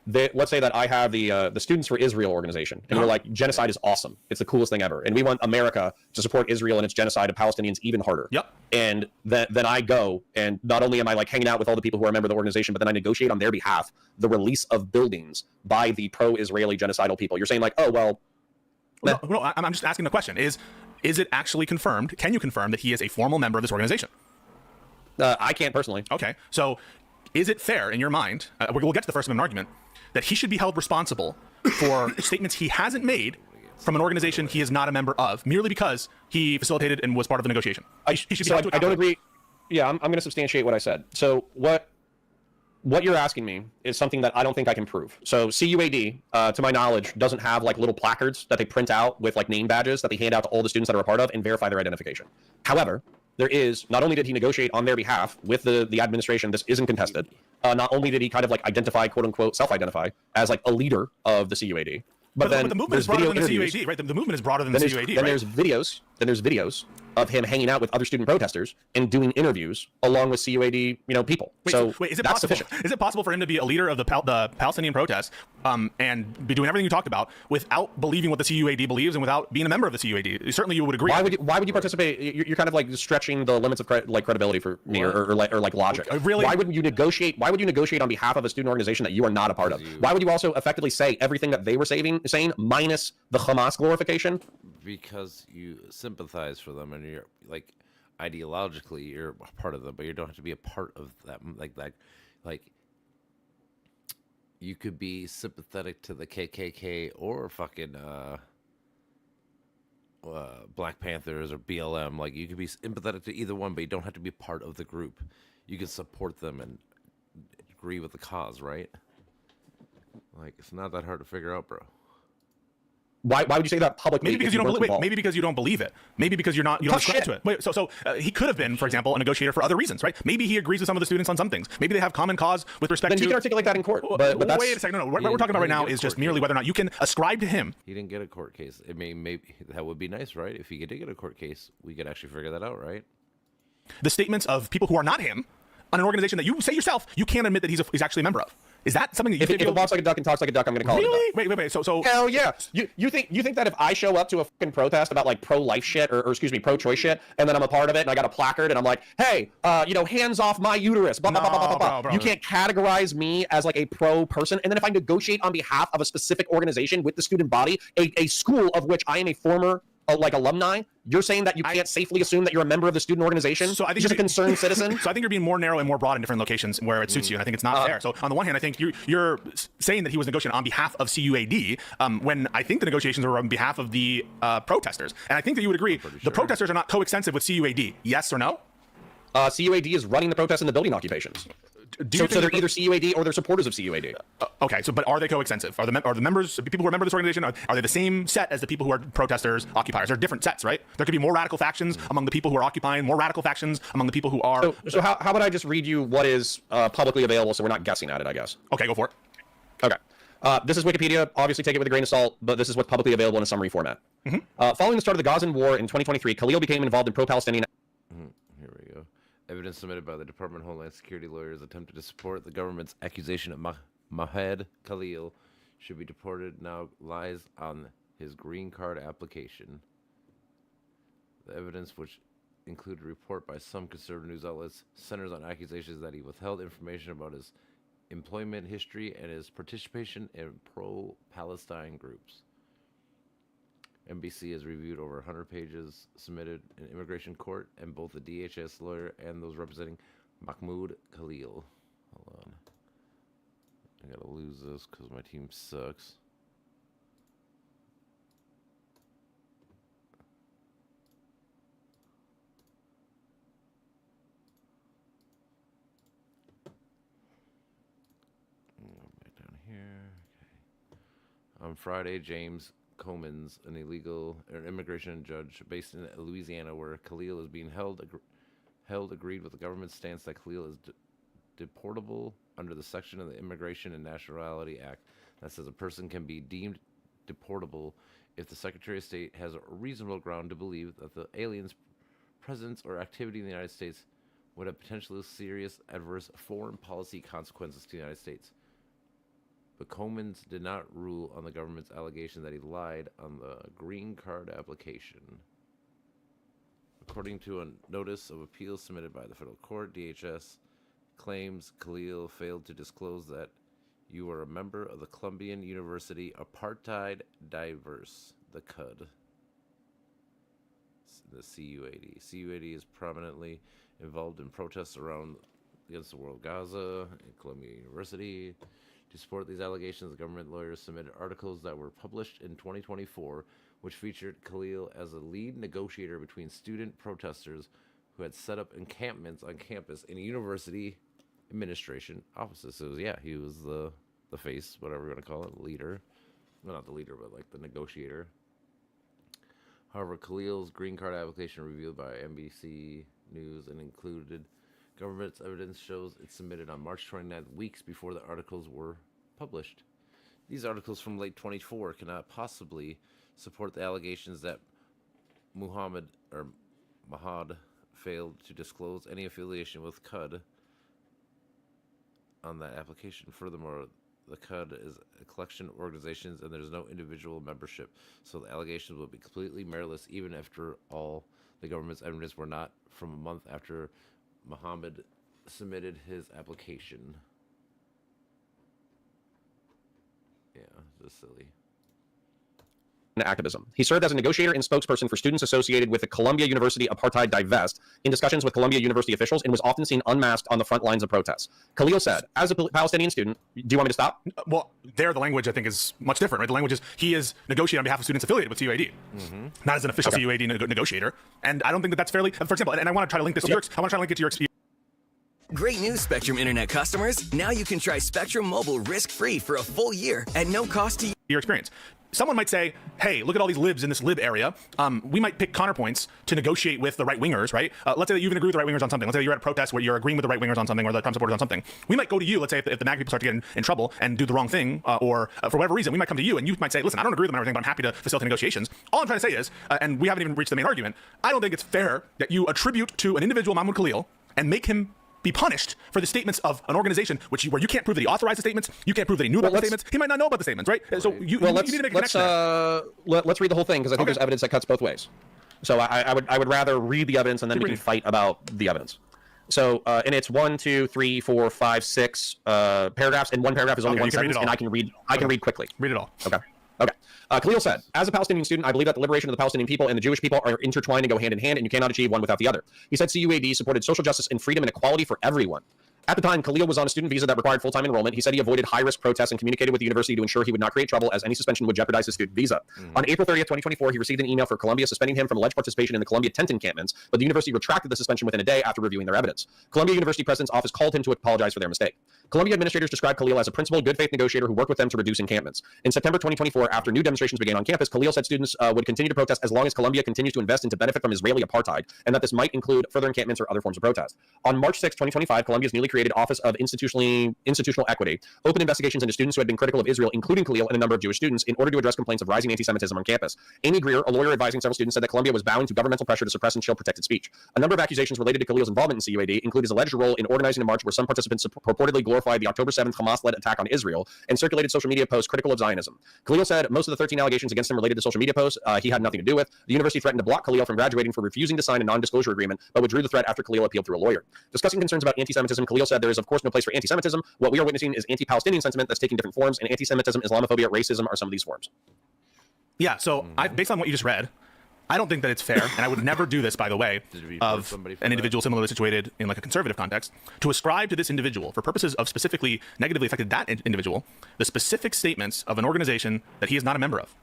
let's say that I have the Students for Israel organization, and we're like, genocide is awesome. It's the coolest thing ever, and we want America to support Israel and its genocide of Palestinians even harder. Yep. And then I go, and not only am I like hanging out with all the people who are a member of the organization, but then I negotiate on their behalf the release of buildings by the pro-Israeli genocidal people. You're saying like, oh well. No, I'm just asking the question: is it actually confirmed? Can you confirm that he is a formal member of this organization? I can't personally. Okay, so is it fair in your mind? We'll get to the First Amendment argument that he should be held responsible for statements he hasn't made from an organization he is not a member of, merely because he facilitated and was part of the negotiation. He should be held to I don't account. agree. Yeah, I'm going to substantiate what I said. So what you're asking me is something that I don't think I can prove. So CUAD, to my knowledge, doesn't have like little placards that they print out with like name badges that they hand out to all the students that are a part of and verify their identification. However, there is, not only did he negotiate on their behalf with the administration, this isn't contested, not only did he kind of like identify, quote unquote, self-identify as like a leader of the CUAD, but then the movement is broader than the CUAD, right? The movement is broader than the CUAD, then right? there's videos of him hanging out with other student protesters and doing interviews along with CUAD, people. Wait, so is it that's possible? sufficient. Is it possible for him to be a leader of the Palestinian protests and be doing everything you talked about without believing what the CUAD believes and without being a member of the CUAD? Certainly, you would agree. Why would you participate? You're kind of like stretching the limits of credibility for me, or like logic. Really? Why wouldn't you negotiate? Why would you negotiate on behalf of a student organization that you are not a part of? Why would you also effectively say everything that they were saying minus the Hamas glorification? Because you sympathize for them and you're like ideologically you're a part of them, but you don't have to be a part of that. Like you could be sympathetic to the KKK or fucking Black Panthers or BLM. Like you could be empathetic to either one, but you don't have to be part of the group. You can support them and agree with the cause, right? Like it's not that hard to figure out, bro. Why would you say that publicly? Maybe because you don't believe. Maybe because you don't believe it. Maybe because you don't subscribe to it. Wait, so he could have been, for example, a negotiator for other reasons, right? Maybe he agrees with some of the students on some things. Maybe they have common cause with respect Then to. he can articulate that in court. But that's, wait a second. No. What we're talking about right now is just merely whether or not you can ascribe to him. He didn't get a court case. Maybe that would be nice, right? If he did get a court case, we could actually figure that out, right? The statements of people who are not him on an organization that you say yourself you can't admit that he's actually a member of. Is that something that you if it walks like a duck and talks like a duck, I'm going to call it a duck. Wait. So hell yeah. You think that if I show up to a fucking protest about like pro-life shit or excuse me, pro-choice shit, and then I'm a part of it and I got a placard and I'm like, hey, hands off my uterus, blah, blah, blah, blah, blah, blah. You can't categorize me as like a pro person. And then if I negotiate on behalf of a specific organization with the student body, a school of which I am a former alumni, you're saying that you can't safely assume that you're a member of the student organization? So I think you're just a concerned citizen. So I think you're being more narrow and more broad in different locations where it suits you, and I think it's not fair. So on the one hand, I think you're saying that he was negotiating on behalf of CUAD, when I think the negotiations were on behalf of the protesters, and I think that you would agree the protesters are not coextensive with CUAD. Yes or no? CUAD is running the protests and the building occupations. So they're either CUAD or they're supporters of CUAD. Okay, but are they coextensive? Are the members, people who are members of this organization, are they the same set as the people who are protesters, occupiers? They're different sets, right? There could be more radical factions among the people who are occupying, more radical factions among the people who are. So how about I just read you what is publicly available so we're not guessing at it, I guess. Okay, go for it. Okay. This is Wikipedia. Obviously, take it with a grain of salt, but this is what's publicly available in a summary format. Following the start of the Gazan war in 2023, Khalil became involved in pro-Palestinian. Here we go. Evidence submitted by the Department of Homeland Security lawyers attempted to support the government's accusation that Mahed Khalil should be deported now lies on his green card application. The evidence, which included a report by some conservative news outlets, centers on accusations that he withheld information about his employment history and his participation in pro-Palestine groups. NBC has reviewed over 100 pages submitted in immigration court, and both the DHS lawyer and those representing Mahmoud Khalil. Hold on. I gotta lose this because my team sucks. Back down here. Okay. On Friday, James Comans, an immigration judge based in Louisiana, where Khalil is being held, agreed with the government's stance that Khalil is deportable under the section of the Immigration and Nationality Act that says a person can be deemed deportable if the Secretary of State has a reasonable ground to believe that the alien's presence or activity in the United States would have potentially serious adverse foreign policy consequences to the United States. but Comans did not rule on the government's allegation that he lied on the green card application. According to a notice of appeal submitted by the federal court, DHS claims Khalil failed to disclose that you are a member of the Columbian University Apartheid Diverse, the CUD. The CUAD. CUAD is prominently involved in protests against the war of Gaza and Columbia University. To support these allegations, the government lawyers submitted articles that were published in 2024, which featured Khalil as a lead negotiator between student protesters who had set up encampments on campus in university administration offices. So yeah, he was the face, whatever you want to call it, leader. Well, not the leader, but like the negotiator. However, Khalil's green card application revealed by NBC News and included government's evidence shows it submitted on March 29th, weeks before the articles were published. These articles from late 24 cannot possibly support the allegations that Mahad failed to disclose any affiliation with CUD on that application. Furthermore, the CUD is a collection of organizations and there's no individual membership, so the allegations would be completely meritless even after all the government's evidence were not from a month after Muhammad submitted his application. Yeah, just silly. Activism. He served as a negotiator and spokesperson for students associated with the Columbia University Apartheid Divest in discussions with Columbia University officials and was often seen unmasked on the front lines of protests. Khalil said, as a Palestinian student, do you want me to stop? Well, there the language I think is much different, right? The language is he is negotiating on behalf of students affiliated with CUAD, not as an official CUAD negotiator. And I don't think that that's fairly, for example, and I want to try to link this to your, I want to try to link it to your experience. Great news, Spectrum Internet customers. Now you can try Spectrum Mobile risk-free for a full year at no cost to you. Your experience. Someone might say, hey, look at all these libs in this lib area. We might pick counterpoints to negotiate with the right-wingers, right? Let's say that you even agree with the right-wingers on something. Let's say you're at a protest where you're agreeing with the right-wingers on something or the Trump supporters on something. We might go to you, let's say if the MAGA people start to get in trouble and do the wrong thing, or for whatever reason, we might come to you and you might say, listen, I don't agree with them and everything, but I'm happy to facilitate negotiations. All I'm trying to say is, and we haven't even reached the main argument, I don't think it's fair that you attribute to an individual, Mahmoud Khalil, and make him be punished for the statements of an organization where you can't prove that he authorized the statements, you can't prove that he knew about the statements. He might not know about the statements, right? So you need to make a connection there. Let's read the whole thing because I think there's evidence that cuts both ways. So I would rather read the evidence and then we can fight about the evidence. So and it's 1, 2, 3, 4, 5, 6 paragraphs, and one paragraph is only one sentence, and I can read quickly. Read it all. Okay. Khalil said, as a Palestinian student, I believe that the liberation of the Palestinian people and the Jewish people are intertwined and go hand in hand, and you cannot achieve one without the other. He said CUAD supported social justice and freedom and equality for everyone. At the time, Khalil was on a student visa that required full-time enrollment. He said he avoided high-risk protests and communicated with the university to ensure he would not create trouble, as any suspension would jeopardize his student visa. On April 30th, 2024, he received an email from Columbia suspending him from alleged participation in the Columbia tent encampments, but the university retracted the suspension within a day after reviewing their evidence. Columbia University President's office called him to apologize for their mistake. Columbia administrators described Khalil as a principled, good-faith negotiator who worked with them to reduce encampments. In September 2024, after new demonstrations began on campus, Khalil said students would continue to protest as long as Columbia continues to invest and to benefit from Israeli apartheid, and that this might include further encampments or other forms of protest. On March 6, 2025, Columbia's newly created Office of Institutional Equity opened investigations into students who had been critical of Israel, including Khalil and a number of Jewish students, in order to address complaints of rising anti-Semitism on campus. Amy Greer, a lawyer advising several students, said that Columbia was bowing to governmental pressure to suppress and shield protected speech. A number of accusations related to Khalil's involvement in CUAD include his alleged role in organizing a march where some participants purportedly glorified the October 7th Hamas-led attack on Israel and circulated social media posts critical of Zionism. Khalil said most of the 13 allegations against him related to social media posts he had nothing to do with. The university threatened to block Khalil from graduating for refusing to sign a non-disclosure agreement, but withdrew the threat after Khalil appealed through a lawyer. Discussing concerns about anti-Semitism, Khalil said there is of course no place for anti-Semitism. What we are witnessing is anti-Palestinian sentiment that's taking different forms, and anti-Semitism, Islamophobia, racism are some of these forms. Yeah, so based on what you just read, I don't think that it's fair, and I would never do this, by the way, of an individual similarly situated in like a conservative context, to ascribe to this individual, for purposes of specifically negatively affected that individual, the specific statements of an organization that he is not a member of.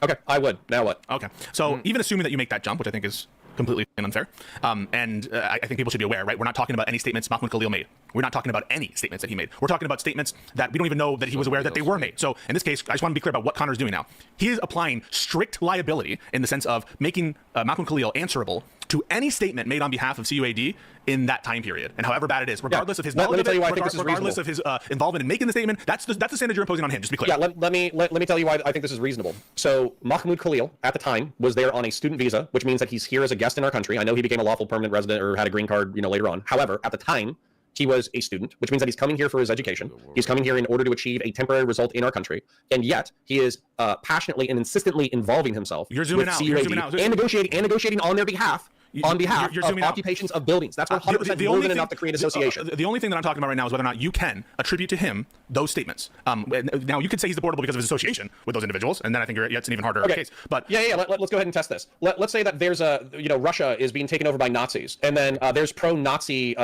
Okay, I would. Now what? Okay, so even assuming that you make that jump, which I think is completely unfair, and I think people should be aware, right? We're not talking about any statements Mahmoud Khalil made. We're not talking about any statements that he made. We're talking about statements that we don't even know that he was aware that they were made. So in this case, I just want to be clear about what Connor's doing now. He is applying strict liability in the sense of making Mahmoud Khalil answerable to any statement made on behalf of CUAD in that time period, and however bad it is, regardless of his knowledge of it, regardless of his involvement in making the statement. That's the standard you're imposing on him. Just to be clear. Yeah, let me tell you why I think this is reasonable. So Mahmoud Khalil at the time was there on a student visa, which means that he's here as a guest in our country. I know he became a lawful permanent resident or had a green card, later on. However, at the time, he was a student, which means that he's coming here for his education. He's coming here in order to achieve a temporary result in our country, and yet he is passionately and insistently involving himself You're zooming with out. CUAD You're zooming out. and negotiating on their behalf. On behalf you're of zooming out. occupations of buildings. That's 100% more than enough to create association. The only thing that I'm talking about right now is whether or not you can attribute to him those statements. Now, you could say he's deportable because of his association with those individuals, and then I think it's an even harder case. But yeah, let's go ahead and test this. Let's say that there's Russia is being taken over by Nazis, and then there's pro-Nazi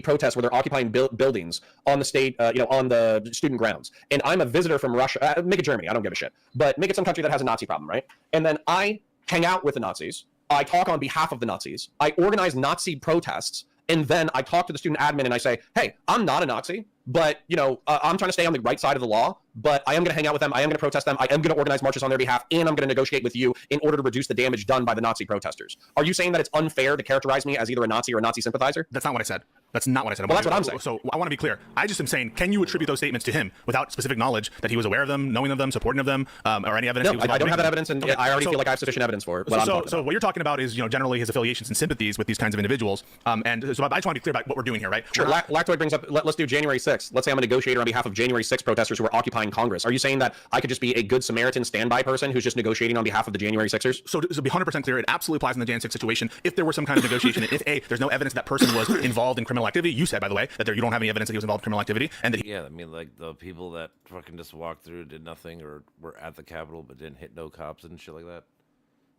protests where they're occupying buildings on the state, on the student grounds. And I'm a visitor from Russia. Make it Germany. I don't give a shit. But make it some country that has a Nazi problem, right? And then I hang out with the Nazis. I talk on behalf of the Nazis. I organize Nazi protests, and then I talk to the student admin and I say, hey, I'm not a Nazi, but I'm trying to stay on the right side of the law, but I am going to hang out with them. I am going to protest them. I am going to organize marches on their behalf, and I'm going to negotiate with you in order to reduce the damage done by the Nazi protesters. Are you saying that it's unfair to characterize me as either a Nazi or a Nazi sympathizer? That's not what I said. That's not what I said. Well, that's what I'm saying. So I want to be clear. I just am saying, can you attribute those statements to him without specific knowledge that he was aware of them, knowing of them, supporting of them, or any evidence? No, I don't have that evidence, and I already feel like I have sufficient evidence for it. So what you're talking about is, generally his affiliations and sympathies with these kinds of individuals. And so I just want to be clear about what we're doing here, right? Sure. Lactoid brings up. Let's do January 6th. Let's say I'm a negotiator on behalf of January 6th protesters who are occupying Congress. Are you saying that I could just be a good Samaritan standby person who's just negotiating on behalf of the January 6ers? So to be 100% clear, it absolutely applies in the Jan 6 situation. If there were some kind of negotiation, and if there's no evidence that person was involved in criminal activity, you said, by the way, that you don't have any evidence that he was involved in criminal activity, and that yeah, I mean, like the people that fucking just walked through, did nothing, or were at the Capitol but didn't hit no cops and shit like that.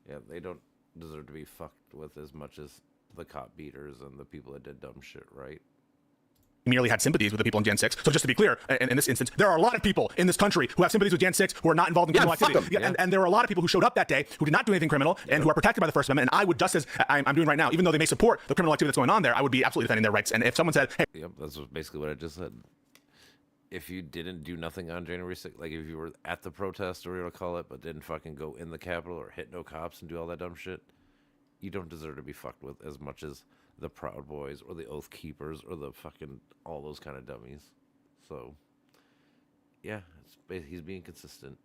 Yeah, they don't deserve to be fucked with as much as the cop beaters and the people that did dumb shit, right? merely had sympathies with the people in Jan 6. So just to be clear, in this instance, there are a lot of people in this country who have sympathies with Jan 6 who are not involved in criminal activity. And there are a lot of people who showed up that day who did not do anything criminal and who are protected by the First Amendment. And I would, just as I'm doing right now, even though they may support the criminal activity that's going on there, I would be absolutely defending their rights. And if someone said, hey... Yep, that's basically what I just said. If you didn't do nothing on January 6th, like if you were at the protest or whatever you call it, but didn't fucking go in the Capitol or hit no cops and do all that dumb shit, you don't deserve to be fucked with as much as the Proud Boys or the Oath Keepers or the fucking all those kind of dummies. So, yeah, he's being consistent.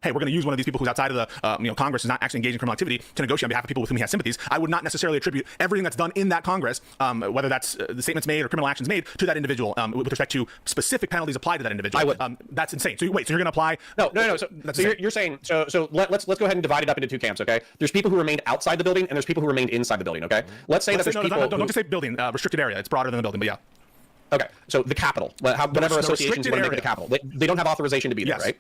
Hey, we're going to use one of these people who's outside of the Congress, is not actually engaged in criminal activity, to negotiate on behalf of people with whom he has sympathies. I would not necessarily attribute everything that's done in that Congress, whether that's the statements made or criminal actions made, to that individual with respect to specific penalties applied to that individual. I would. That's insane. So wait, so you're going to apply? No. So you're saying so let's go ahead and divide it up into two camps. Okay, there's people who remained outside the building and there's people who remained inside the building. Okay, let's say that there's people. Don't just say building, restricted area. It's broader than the building, but yeah. Okay, so the Capitol, whatever associations want to make it the Capitol, they don't have authorization to be there, right?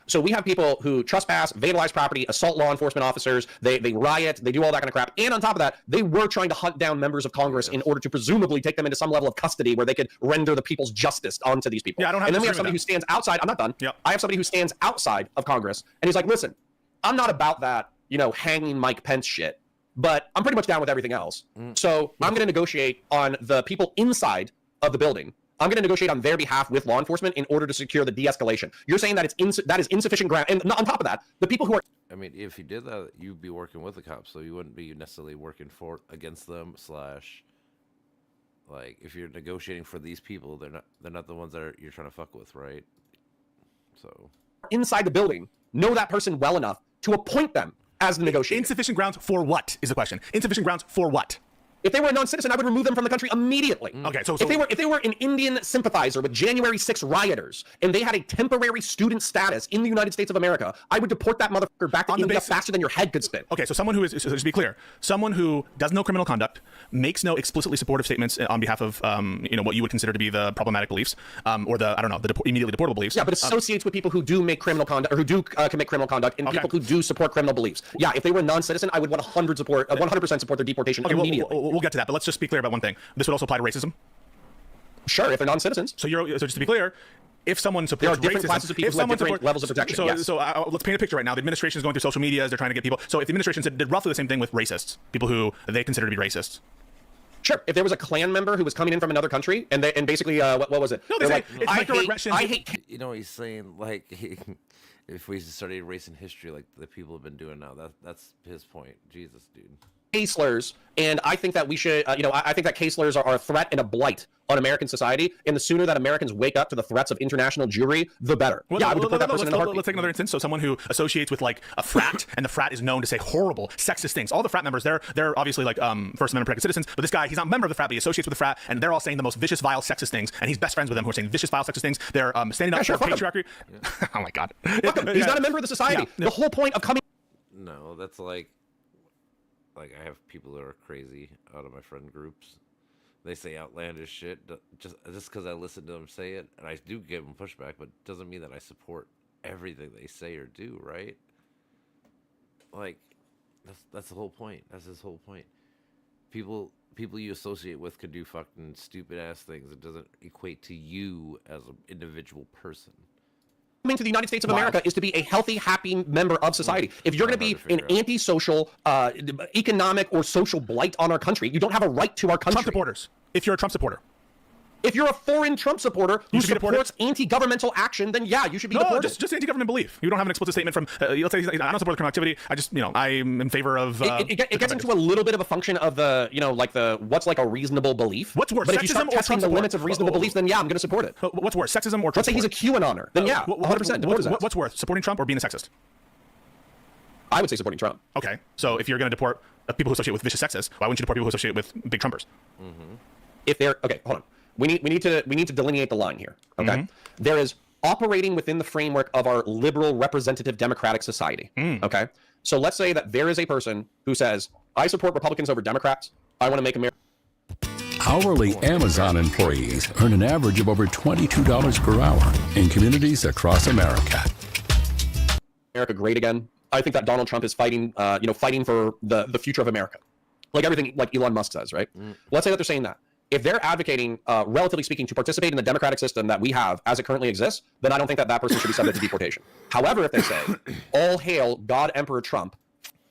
So we have people who trespass, vandalize property, assault law enforcement officers, they riot, they do all that kind of crap, and on top of that, they were trying to hunt down members of Congress in order to presumably take them into some level of custody where they could render the people's justice onto these people. Yeah, I don't have and then we have somebody who stands outside. I'm not done. Yep. I have somebody who stands outside of Congress, and he's like, listen, I'm not about that, hanging Mike Pence shit, but I'm pretty much down with everything else. So I'm going to negotiate on the people inside of the building. I'm going to negotiate on their behalf with law enforcement in order to secure the de-escalation. You're saying that that is insufficient ground, and on top of that, the people who are. I mean, if you did that, you'd be working with the cops, so you wouldn't be necessarily working against them. Like if you're negotiating for these people, they're not the ones that you're trying to fuck with, right? So inside the building, know that person well enough to appoint them as the negotiator. Insufficient grounds for what is the question? Insufficient grounds for what? If they were a non-citizen, I would remove them from the country immediately. Okay, so if they were an Indian sympathizer with January 6 rioters and they had a temporary student status in the United States of America, I would deport that motherfucker back to India faster than your head could spin. Okay, so someone who is, so just to be clear, someone who does no criminal conduct, makes no explicitly supportive statements on behalf of what you would consider to be the problematic beliefs, or the immediately deportable beliefs. Yeah, but associates with people who do make criminal conduct or who do commit criminal conduct and people who do support criminal beliefs. Yeah, if they were non-citizen, I would 100% support their deportation immediately. We'll get to that, but let's just be clear about one thing. This would also apply to racism. Sure, if they're non-citizens. So just to be clear, if someone supports there are different racism, classes of people who have different levels of protection. So let's paint a picture right now. The administration is going through social media. They're trying to get people. So if the administration did roughly the same thing with racists, people who they consider to be racist. Sure. If there was a Klan member who was coming in from another country and basically what was it? No, they're it's microaggressions. I hate. He's saying like if we started erasing history like the people have been doing now, that's his point. Jesus, dude. case slurs, and I think that we should, I think that case slurs are a threat and a blight on American society. And the sooner that Americans wake up to the threats of international Jewry, the better. Well, yeah, I would deport that person in a heartbeat. Let's take another instance. So someone who associates with like a frat, and the frat is known to say horrible, sexist things. All the frat members, they're obviously like First Amendment protected citizens, but this guy, he's not a member of the frat, but he associates with the frat, and they're all saying the most vicious, vile, sexist things, and he's best friends with them who are saying vicious, vile, sexist things. They're standing up for patriarchy. Oh my God. He's not a member of the society. Yeah. The whole point of coming. No, that's like I have people that are crazy out of my friend groups. They say outlandish shit just because I listen to them say it, and I do give them pushback, but it doesn't mean that I support everything they say or do, right? Like, that's the whole point. That's his whole point. People you associate with could do fucking stupid ass things. It doesn't equate to you as an individual person. Coming to the United States of America is to be a healthy, happy member of society. If you're going to be an antisocial, economic, or social blight on our country, you don't have a right to our country. Trump supporters. If you're a Trump supporter. If you're a foreign Trump supporter who supports anti-governmental action, then yeah, you should be deported. Just anti-government belief. You don't have an explicit statement from, let's say, I don't support the criminal activity. I just, I'm in favor of... It gets into a little bit of a function of the, what's like a reasonable belief. What's worse, but if you start testing the limits of reasonable beliefs, then yeah, I'm going to support it. What's worse, sexism or Trump? Let's say he's a QAnoner. Then yeah, 100%. What's worse, supporting Trump or being a sexist? I would say supporting Trump. Okay, so if you're going to deport people who associate with vicious sexists, why wouldn't you deport people who associate with big Trumpers? Mm-hmm. If they're... Okay, hold on. We need to delineate the line here. Okay, there is operating within the framework of our liberal representative democratic society. Okay, so let's say that there is a person who says, "I support Republicans over Democrats. I want to make America." Hourly Amazon employees earn an average of over $22 per hour in communities across America. America great again. I think that Donald Trump is fighting for the future of America, like everything like Elon Musk says, right? Let's say that they're saying that. If they're advocating, relatively speaking, to participate in the democratic system that we have as it currently exists, then I don't think that person should be subject to deportation. However, if they say, all hail God Emperor Trump,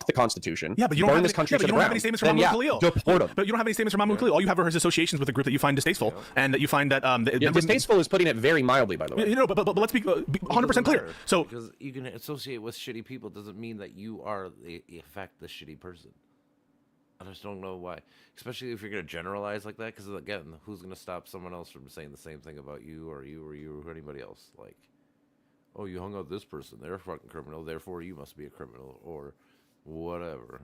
the Constitution, yeah, but you don't have any statements from Mahmoud Khalil. Deport him. But you don't have any statements from Mahmoud Khalil. All you have are his associations with a group that you find distasteful, and that you find that... distasteful is putting it very mildly, by the way. But let's be 100% clear. So, because you can associate with shitty people doesn't mean that you are, in fact, the shitty person. I just don't know why, especially if you're going to generalize like that, because again, who's going to stop someone else from saying the same thing about you or anybody else? Like, oh, you hung out with this person, they're a fucking criminal, therefore you must be a criminal, or whatever.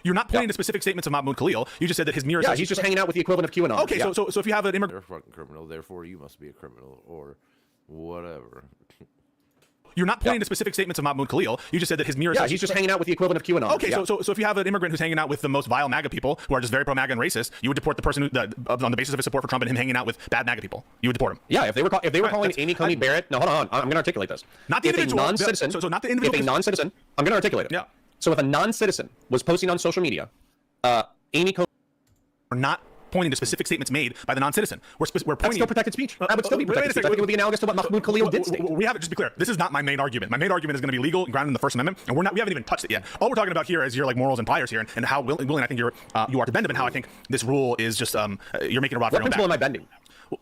You're not pointing to specific statements of Mahmoud Khalil. You just said that his mere... Yeah, he's just hanging out with the equivalent of QAnon. Okay, so if you have an immigrant... They're a fucking criminal, therefore you must be a criminal, or whatever. You're not pointing to specific statements of Mahmoud Khalil. You just said that his mere... Yeah, he's just hanging out with the equivalent of QAnon. Okay, so if you have an immigrant who's hanging out with the most vile MAGA people, who are just very pro-MAGA and racist, you would deport the person on the basis of his support for Trump and him hanging out with bad MAGA people. You would deport him. Yeah, if they were calling Amy Coney Barrett... No, hold on. I'm going to articulaate this. Not the individual. If a non-citizen... So not the individual... If a non-citizen... I'm going to articulate it. Yeah. So if a non-citizen was posting on social media, Amy Coney... We're not pointing to specific statements made by the non-citizen. We're pointing... That's still protected speech. That would still be protected speech. I think it would be analogous to what Mahmoud Khalil did state. We have it, just be clear. This is not my main argument. My main argument is going to be legal and grounded in the First Amendment, and we haven't even touched it yet. All we're talking about here is your like morals and pliers here, and how willing I think you are to bend them, and how I think this rule is just you're making a rod for your own back. What principle am I bending?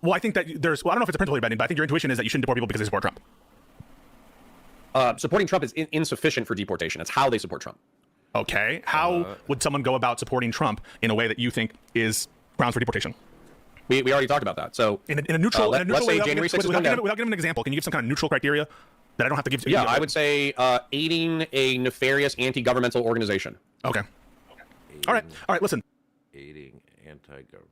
Well, I think that there's... Well, I don't know if it's a principle you're bending, but I think your intuition is that you shouldn't deport people because they support Trump. Supporting Trump is insufficient for deportation. It's how they support Trump. Okay. How would someone go about supporting Trump in a way that you think is grounds for deportation? We already talked about that. So in a neutral, let's say January 6th without giving an example, can you give some kind of neutral criteria that I don't have to give? Yeah, I would say aiding a nefarious anti-governmental organization. Okay. All right. Listen. Aiding anti-government.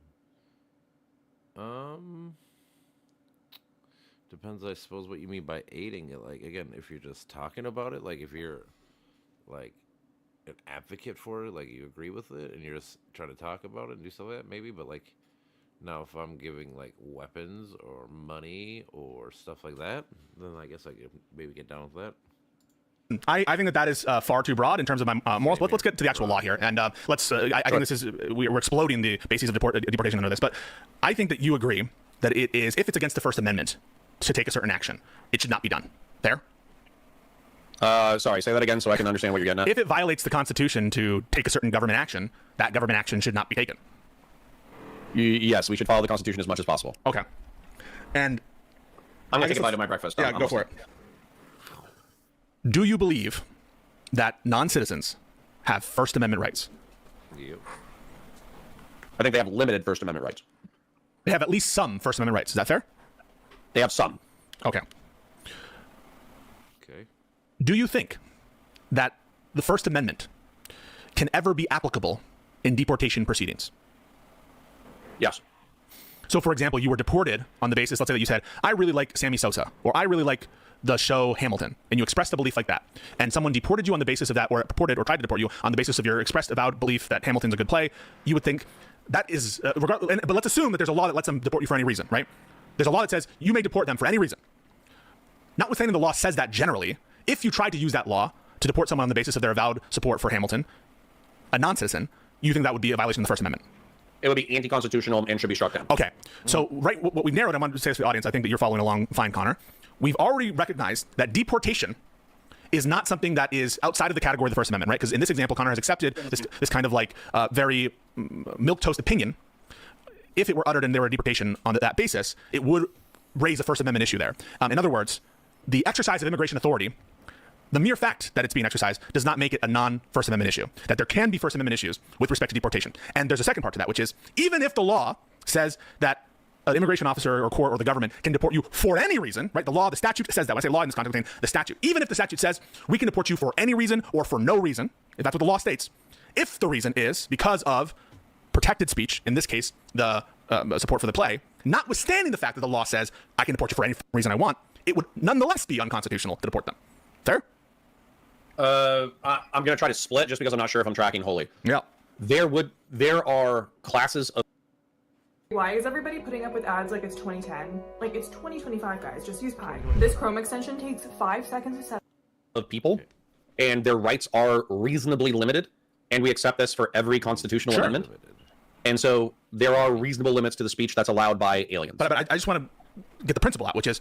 Depends, I suppose, what you mean by aiding it. Like, again, if you're just talking about it, like if you're like an advocate for it, like you agree with it, and you're just trying to talk about it and do stuff like that, maybe. But like, now if I'm giving like weapons or money or stuff like that, then I guess I could maybe get down with that. I think that is far too broad in terms of my morals. But let's get to the actual law here, and I think this is we're exploding the bases of deportation under this. But I think that you agree that it is, if it's against the First Amendment to take a certain action, it should not be done. There. Sorry, say that again so I can understand what you're getting at. If it violates the Constitution to take a certain government action, that government action should not be taken. Yes, we should follow the Constitution as much as possible. Okay. And I'm going to take a bite of my breakfast. Yeah, go for it. Do you believe that non-citizens have First Amendment rights? Yep. I think they have limited First Amendment rights. They have at least some First Amendment rights. Is that fair? They have some. Okay. Okay. Do you think that the First Amendment can ever be applicable in deportation proceedings? Yes. So, for example, you were deported on the basis, let's say that you said, I really like Sammy Sosa, or I really like the show Hamilton, and you expressed a belief like that, and someone deported you on the basis of that, or purported or tried to deport you on the basis of your expressed avowed belief that Hamilton's a good play, you would think that is, but let's assume that there's a law that lets them deport you for any reason, right? There's a law that says you may deport them for any reason. Notwithstanding the law says that generally, if you tried to use that law to deport someone on the basis of their avowed support for Hamilton, a non-citizen, you think that would be a violation of the First Amendment? It would be anti-constitutional and should be struck down. Okay. So, right, what we've narrowed, I want to say this to the audience, I think that you're following along fine, Connor. We've already recognized that deportation is not something that is outside of the category of the First Amendment, right? Because in this example, Connor has accepted this kind of like very milquetoast opinion. If it were uttered and there were a deportation on that basis, it would raise a First Amendment issue there. In other words, the exercise of immigration authority, the mere fact that it's being exercised does not make it a non-First Amendment issue, that there can be First Amendment issues with respect to deportation. And there's a second part to that, which is even if the law says that an immigration officer or court or the government can deport you for any reason, right? The law, the statute says that. When I say law in this context, I mean the statute. Even if the statute says we can deport you for any reason or for no reason, if that's what the law states, if the reason is because of protected speech, in this case, the support for the play, notwithstanding the fact that the law says I can deport you for any reason I want, it would nonetheless be unconstitutional to deport them. Fair? I'm going to try to split just because I'm not sure if I'm tracking wholly. Yeah. There are classes of... Why is everybody putting up with ads like it's 2010? Like, it's 2025, guys. Just use Pi. This Chrome extension takes 5 seconds to set of people, and their rights are reasonably limited, and we accept this for every constitutional amendment. And so there are reasonable limits to the speech that's allowed by aliens. But I just want to get the principle out, which is,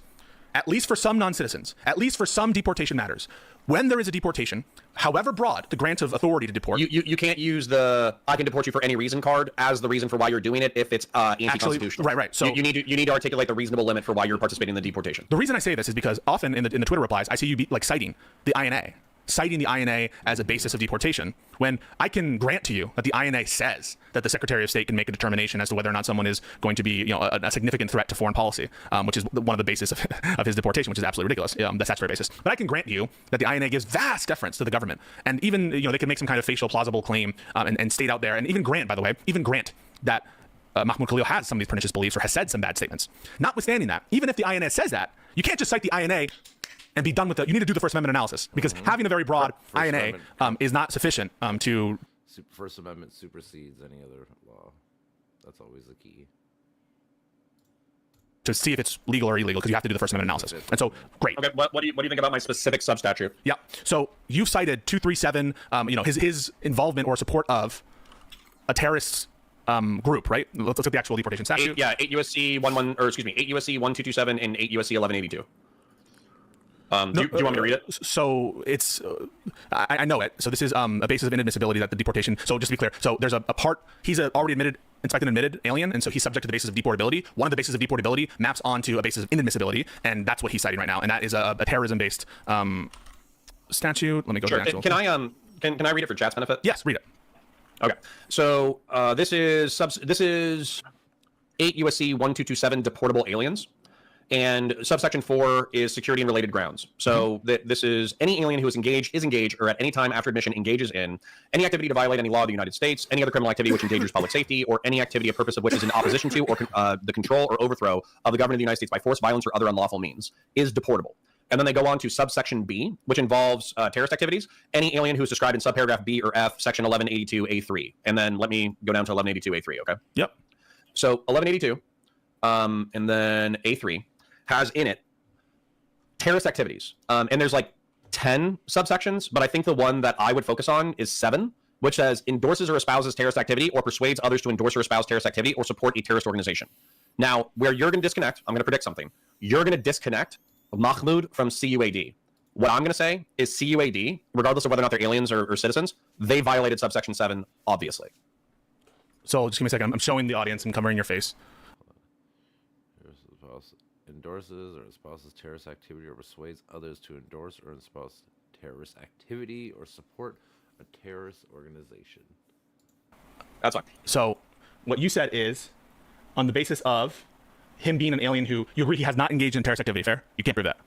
at least for some non-citizens, at least for some deportation matters, when there is a deportation, however broad the grant of authority to deport... You can't use the I can deport you for any reason card as the reason for why you're doing it if it's anti-constitutional. Actually, right. So you need to articulate the reasonable limit for why you're participating in the deportation. The reason I say this is because often in the Twitter replies, I see you citing the INA. Citing the INA as a basis of deportation, when I can grant to you that the INA says that the Secretary of State can make a determination as to whether or not someone is going to be, a significant threat to foreign policy, which is one of the basis of his deportation, which is absolutely ridiculous, the statutory basis. But I can grant you that the INA gives vast deference to the government, and even they can make some kind of facial plausible claim and state out there, and even grant, by the way, that Mahmoud Khalil has some of these pernicious beliefs or has said some bad statements. Notwithstanding that, even if the INA says that, you can't just cite the INA and be done with it. You need to do the First Amendment analysis, because having a very broad INA is not sufficient to... First Amendment supersedes any other law. That's always the key. To see if it's legal or illegal, because you have to do the First Amendment analysis. And so, great. Okay, what do you think about my specific substatute? Yeah. So you've cited 237, his involvement or support of a terrorist group, right? Let's look at the actual deportation statute. 8 USC 8 USC 1227 and 8 USC 1182. Do you want me to read it? So it's, I know it. So this is a basis of inadmissibility that the deportation. So just to be clear, so there's a part, he's a already inspected and admitted alien, and so he's subject to the basis of deportability. One of the bases of deportability maps onto a basis of inadmissibility, and that's what he's citing right now. And that is a terrorism-based statute. Let me go to the actual. Can I read it for chat's benefit? Yes, read it. Okay. So this is 8 USC 1227 deportable aliens. And subsection 4 is security and related grounds. So this is any alien who is engaged, or at any time after admission engages in any activity to violate any law of the United States, any other criminal activity which endangers public safety, or any activity, a purpose of which is in opposition to or the control or overthrow of the government of the United States by force, violence, or other unlawful means, is deportable. And then they go on to subsection B, which involves terrorist activities. Any alien who is described in subparagraph B or F, section 1182A3. And then let me go down to 1182A3, okay? Yep. So 1182, and then A3, has in it terrorist activities. And there's like 10 subsections, but I think the one that I would focus on is 7, which says endorses or espouses terrorist activity or persuades others to endorse or espouse terrorist activity or support a terrorist organization. Now, where you're going to disconnect, I'm going to predict something. You're going to disconnect Mahmoud from CUAD. What I'm going to say is CUAD, regardless of whether or not they're aliens or citizens, they violated subsection 7, obviously. So just give me a second. I'm showing the audience and covering your face. Endorses or espouses terrorist activity or persuades others to endorse or espouse terrorist activity or support a terrorist organization. That's fine. So what you said is, on the basis of him being an alien who you agree he has not engaged in terrorist activity, fair? You can't prove that.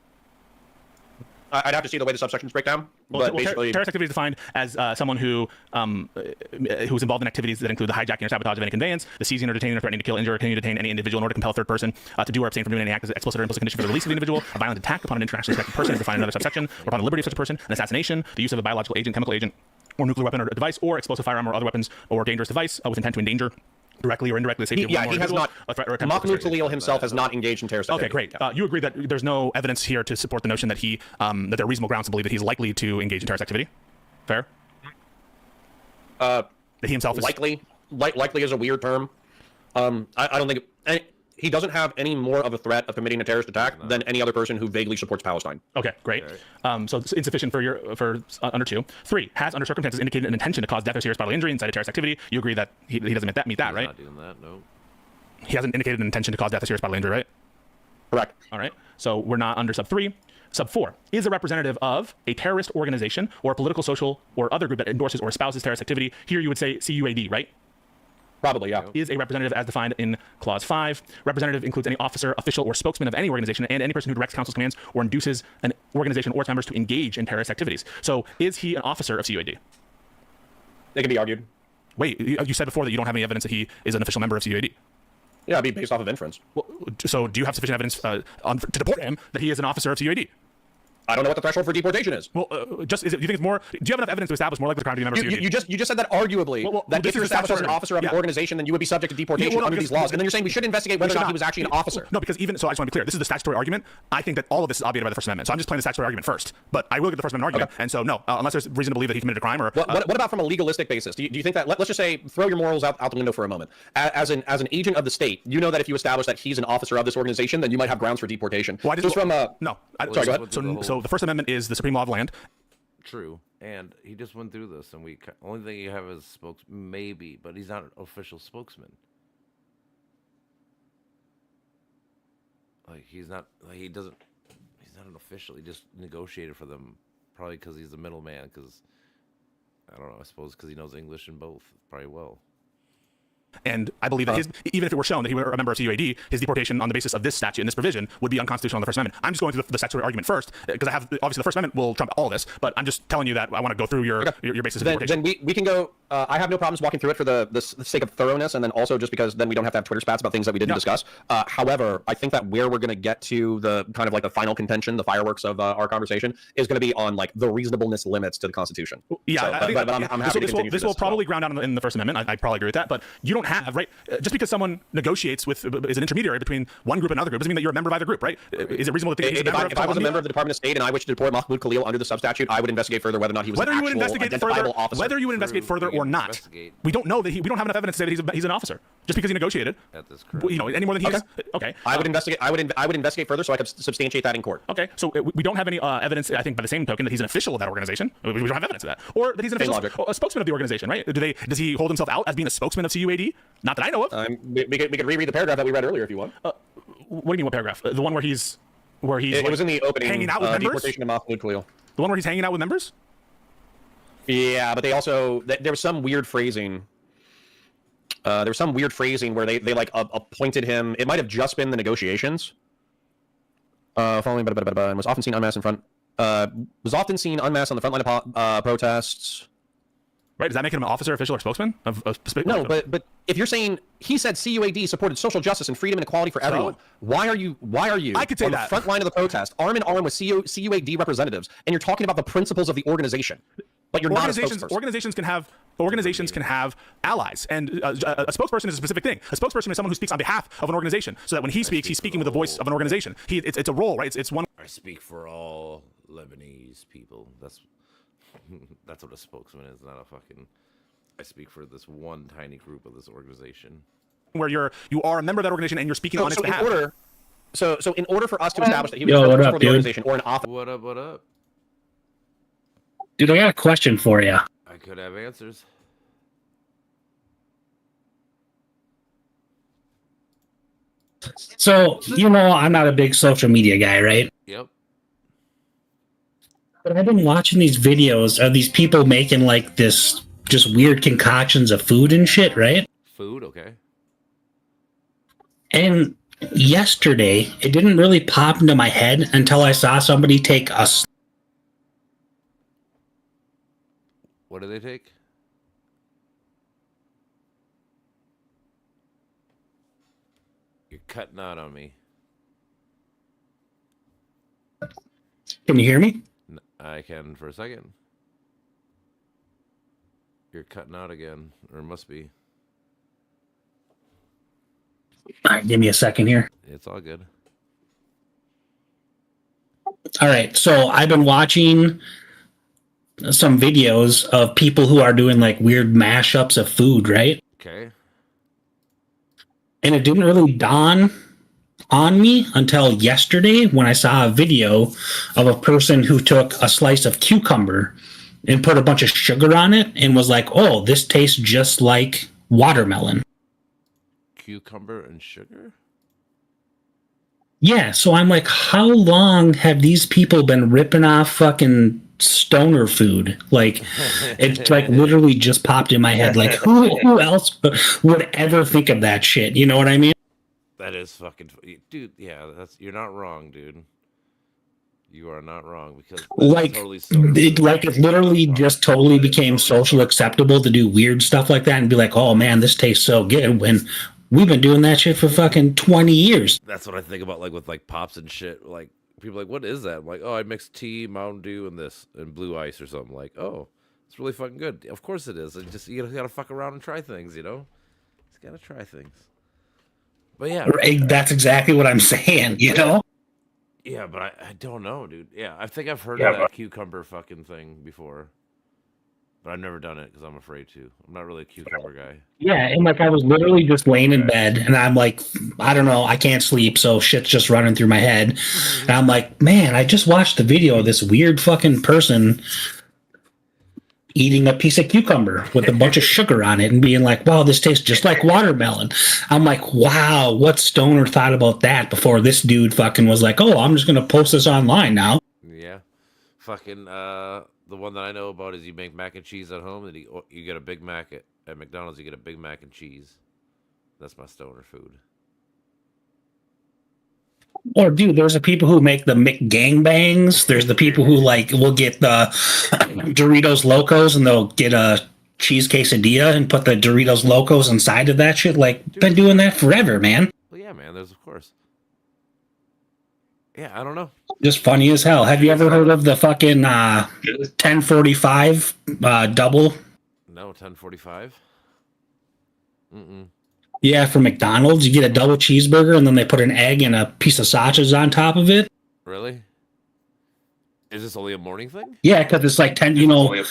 I'd have to see the way the subsections break down. Well, But basically, terrorist activity is defined as someone who's involved in activities that include the hijacking or sabotage of any conveyance, the seizing or detaining or threatening to kill, injure, or continue to detain any individual in order to compel a third person to do or abstain from doing any act as an explicit or implicit condition for the release of the individual, a violent attack upon an internationally respected person as defined in another subsection, or upon the liberty of such a person, an assassination, the use of a biological agent, chemical agent, or nuclear weapon or device, or explosive firearm or other weapons or dangerous device with intent to endanger directly or indirectly the safety of one or he has individual, not. a threat or attempt to Mahmoud Khalil himself has not engaged in terrorist Okay, activity. great. You agree that there's no evidence here to support the notion that that there are reasonable grounds to believe that he's likely to engage in terrorist activity? Fair? That he himself is likely is a weird term. I don't think he doesn't have any more of a threat of committing a terrorist attack than any other person who vaguely supports Palestine. Okay, great. So it's insufficient for under 2. 3, has under circumstances indicated an intention to cause death or serious bodily injury inside a terrorist activity. You agree that he doesn't meet that, right? Not doing that, no. He hasn't indicated an intention to cause death or serious bodily injury, right? Correct. All right. So we're not under sub 3. Sub 4 is a representative of a terrorist organization or a political, social, or other group that endorses or espouses terrorist activity. Here you would say CUAD, right? Probably, yeah. Is a representative as defined in Clause 5. Representative includes any officer, official, or spokesman of any organization and any person who directs, counsels, commands, or induces an organization or its members to engage in terrorist activities. So is he an officer of CUAD? It can be argued. Wait, you said before that you don't have any evidence that he is an official member of CUAD. Yeah, it'd be based off of inference. Well, so do you have sufficient evidence to deport him that he is an officer of CUAD? I don't know what the threshold for deportation is. Well, do you think it's more? Do you have enough evidence to establish more likely the crime to be a member of CUAD? You just said that arguably that if you're established as an officer of an organization, then you would be subject to deportation under these laws. And then you're saying we should investigate whether or not he was actually an officer. No, because even so, I just want to be clear. This is the statutory argument. I think that all of this is obviated by the First Amendment. So I'm just playing the statutory argument first. But I will get the First Amendment argument. And so no, unless there's reason to believe that he committed a crime or. What about from a legalistic basis? Do you think that let's just say throw your morals out the window for a moment. As an agent of the state, you know that if you establish that he's an officer of this organization, then you might have grounds for deportation. Well, just from a no. Sorry, go ahead. So the First Amendment is the supreme law of the land. True, and he just went through this, and only thing you have is spokesman, maybe, but he's not an official spokesman. Like he's not an official. He just negotiated for them, probably because he's the middleman. Because I don't know. I suppose because he knows English in both, probably well. And I believe that even if it were shown that he were a member of CUAD, his deportation on the basis of this statute and this provision would be unconstitutional on the First Amendment. I'm just going through the statutory argument first because I have obviously the First Amendment will trump all this, but I'm just telling you that I want to go through your basis of deportation. Then we can go. I have no problems walking through it for the sake of thoroughness, and then also just because then we don't have to have Twitter spats about things that we didn't discuss. However, I think that where we're going to get to the kind of like the final contention, the fireworks of our conversation, is going to be on like the reasonableness limits to the Constitution. Yeah, so, I'm happy to continue. This will probably ground out in the First Amendment. I probably agree with that, but you don't have right. Just because someone negotiates is an intermediary between one group and another group doesn't mean that you're a member of either group, right? Is it reasonable to think if I was a member of the Department of State and I wished to deport Mahmoud Khalil under the substatute, I would investigate further whether or not he was an actual identifiable officer. Whether you would investigate further or not, we don't know that we don't have enough evidence to say that he's an officer just because he negotiated. That is correct. You know, any more than he is. Okay. I would investigate. I would investigate further so I could substantiate that in court. Okay. So we don't have any evidence. I think by the same token that he's an official of that organization. We don't have evidence of that, or that he's an official, a spokesman of the organization, right? Does he hold himself out as being a spokesman of CUAD? Not that I know of. We could reread the paragraph that we read earlier if you want. What do you mean? What paragraph? The one where he's it was in the opening. Hanging out with members. Deportation of Mahmoud Khalil. The one where he's hanging out with members. Yeah, but they also there was some weird phrasing. There was some weird phrasing where they like appointed him. It might have just been the negotiations. Following and was often seen unmasked in front. Was often seen unmasked on the front line of protests. Right? Does that make him an officer, official, or spokesman? No, but if you're saying he said CUAD supported social justice and freedom and equality for everyone, why are you I could say on the front line of the protest, arm in arm with CUAD representatives, and you're talking about the principles of the organization, but you're not a spokesperson? Organizations can have allies, and a spokesperson is a specific thing. A spokesperson is someone who speaks on behalf of an organization, so that when he speaks, he's speaking with the voice of an organization. It's a role, right? It's one. I speak for all Lebanese people. That's what a spokesman is, not a fucking. I speak for this one tiny group of this organization. Where you are a member of that organization and you're speaking on its behalf. So in order for us to establish that he was a spokesman for the organization or an officer. What up? Dude, I got a question for you. I could have answers. So, I'm not a big social media guy, right? Yep. But I've been watching these videos of these people making like this just weird concoctions of food and shit, right? Food, okay. And yesterday, it didn't really pop into my head until I saw somebody take a. What do they take? You're cutting out on me. Can you hear me? I can for a second. You're cutting out again, or it must be. All right, give me a second here. It's all good. All right, so I've been watching some videos of people who are doing like weird mashups of food, right? Okay. And it didn't really dawn on me until yesterday when I saw a video of a person who took a slice of cucumber and put a bunch of sugar on it and was like, oh, this tastes just like watermelon. Cucumber and sugar? Yeah, so I'm like, how long have these people been ripping off fucking stoner food? Like, it's like literally just popped in my head. Like, who else would ever think of that shit? You know what I mean? That is fucking, dude. Yeah, you're not wrong, dude. You are not wrong because like, totally it literally just totally became social acceptable to do weird stuff like that and be like, oh man, this tastes so good when we've been doing that shit for fucking 20 years. That's what I think about, like with like pops and shit. Like people are like, what is that? I'm like, oh, I mixed tea, Mountain Dew, and this and blue ice or something. Like, oh, it's really fucking good. Of course it is. You gotta fuck around and try things, you know. Just gotta try things. But yeah, that's exactly what I'm saying. You know. Yeah, but I don't know, dude. Yeah, I think I've heard of that cucumber fucking thing before, but I've never done it because I'm afraid to. I'm not really a cucumber guy. Yeah, and like I was literally just laying in bed, and I'm like, I don't know, I can't sleep, so shit's just running through my head. And I'm like, man, I just watched the video of this weird fucking person eating a piece of cucumber with a bunch of sugar on it and being like, wow, this tastes just like watermelon. I'm like, wow, what stoner thought about that before this dude fucking was like, oh, I'm just going to post this online now. Yeah. Fucking, the one that I know about is you make mac and cheese at home and you get a Big Mac at McDonald's, you get a Big Mac and cheese. That's my stoner food. Or dude, there's the people who make the McGangbangs. There's the people who like will get the Doritos Locos and they'll get a cheese quesadilla and put the Doritos Locos inside of that shit. Like, dude, been doing that forever, man. Well, yeah, man. There's of course. Yeah, I don't know. Just funny as hell. Have you ever heard of the fucking 1045 double? No, 1045. Mm-mm. Yeah, from McDonald's, you get a double cheeseburger and then they put an egg and a piece of sausage on top of it. Really? Is this only a morning thing? Yeah, because it's like 10, you know.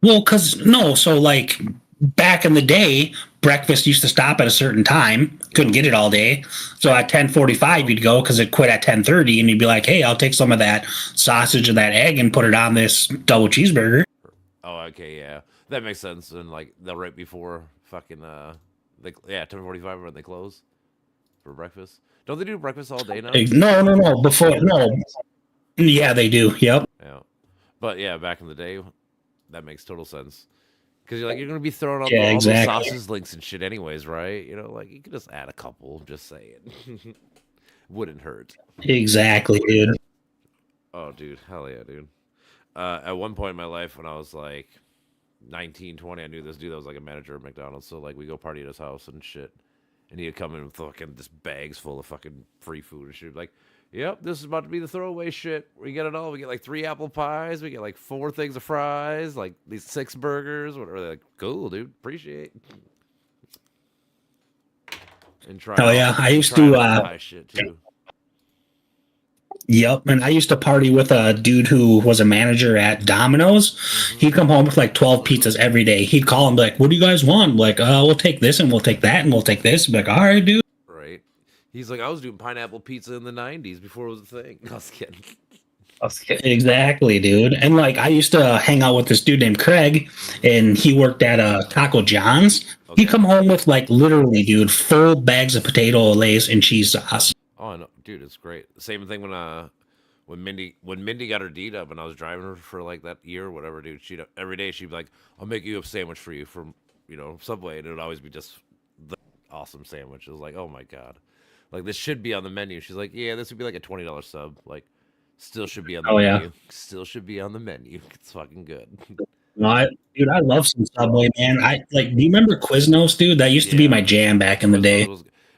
Well, because, no, so like back in the day, breakfast used to stop at a certain time. Couldn't get it all day. So at 10:45, you'd go because it quit at 10:30 and you'd be like, hey, I'll take some of that sausage and that egg and put it on this double cheeseburger. Oh, okay, yeah. That makes sense. And like the right before fucking 10:45 when they close for breakfast. Don't they do breakfast all day now? No. Before, no. Yeah, they do. Yep. Yeah, but yeah, back in the day, that makes total sense. Because you're going to be throwing out all the sauces links and shit, anyways, right? You know, like you could just add a couple. Just saying, wouldn't hurt. Exactly, dude. Oh, dude, hell yeah, dude. At one point in my life, when I was like 19, 20, I knew this dude that was like a manager at McDonald's. So like we go party at his house and shit, and he'd come in with fucking just bags full of fucking free food and shit. Like, yep, this is about to be the throwaway shit. We get it all. We get like 3 apple pies. We get like 4 things of fries. Like these 6 burgers. Whatever. Like, cool, dude. Appreciate. And try. Oh yeah, I used to. Shit too. Yep, and I used to party with a dude who was a manager at Domino's. Mm-hmm. He'd come home with like 12 pizzas every day. He'd call him like, "What do you guys want?" I'm like, we'll take this and we'll take that and we'll take this. I'd be like, all right, dude. Right. He's like, I was doing pineapple pizza in the 90s before it was a thing. I was kidding. Exactly, dude. And like, I used to hang out with this dude named Craig, and he worked at Taco John's. Okay. He'd come home with like literally, dude, full bags of potato Lay's and cheese sauce. Oh, I know. Dude, it's great. Same thing when when Mindy got her D dub and I was driving her for like that year or whatever, dude, every day she'd be like, I'll make you a sandwich for you from, Subway, and it would always be just the awesome sandwich. It was like, oh my God. Like, this should be on the menu. She's like, yeah, this would be like a $20 sub. Like, still should be on the menu. Still should be on the menu. It's fucking good. No, dude, I love some Subway, man. Do you remember Quiznos, dude? That used to be my jam back in the day.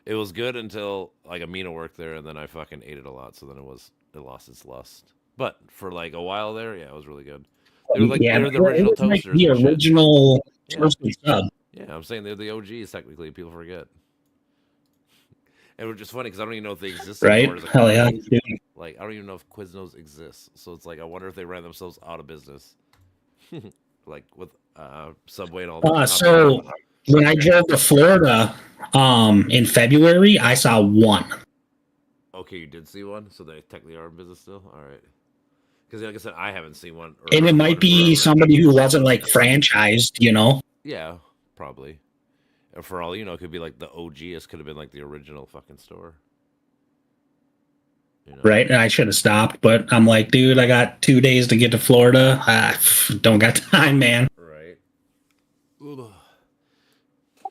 It was good until like Amina worked there, and then I fucking ate it a lot. So then it lost its lust. But for like a while there, yeah, it was really good. They were they were the original toasters. The original toasted sub. Yeah, I'm saying they're the OGs technically. People forget. And it was just funny because I don't even know if they exist anymore. Right? Hell yeah. Like, I don't even know if Quiznos exists. So it's like, I wonder if they ran themselves out of business. Like with Subway and all that. So when I drove to Florida in February, I saw one. Okay, you did see one? So they technically are in business still? All right. Because like I said, I haven't seen one. And it might be somebody who wasn't like franchised, Yeah, probably. Or for all you know, it could be like the OG. This could have been like the original fucking store. Right? And I should have stopped, but I'm like, dude, I got 2 days to get to Florida. Don't got time, man. Right.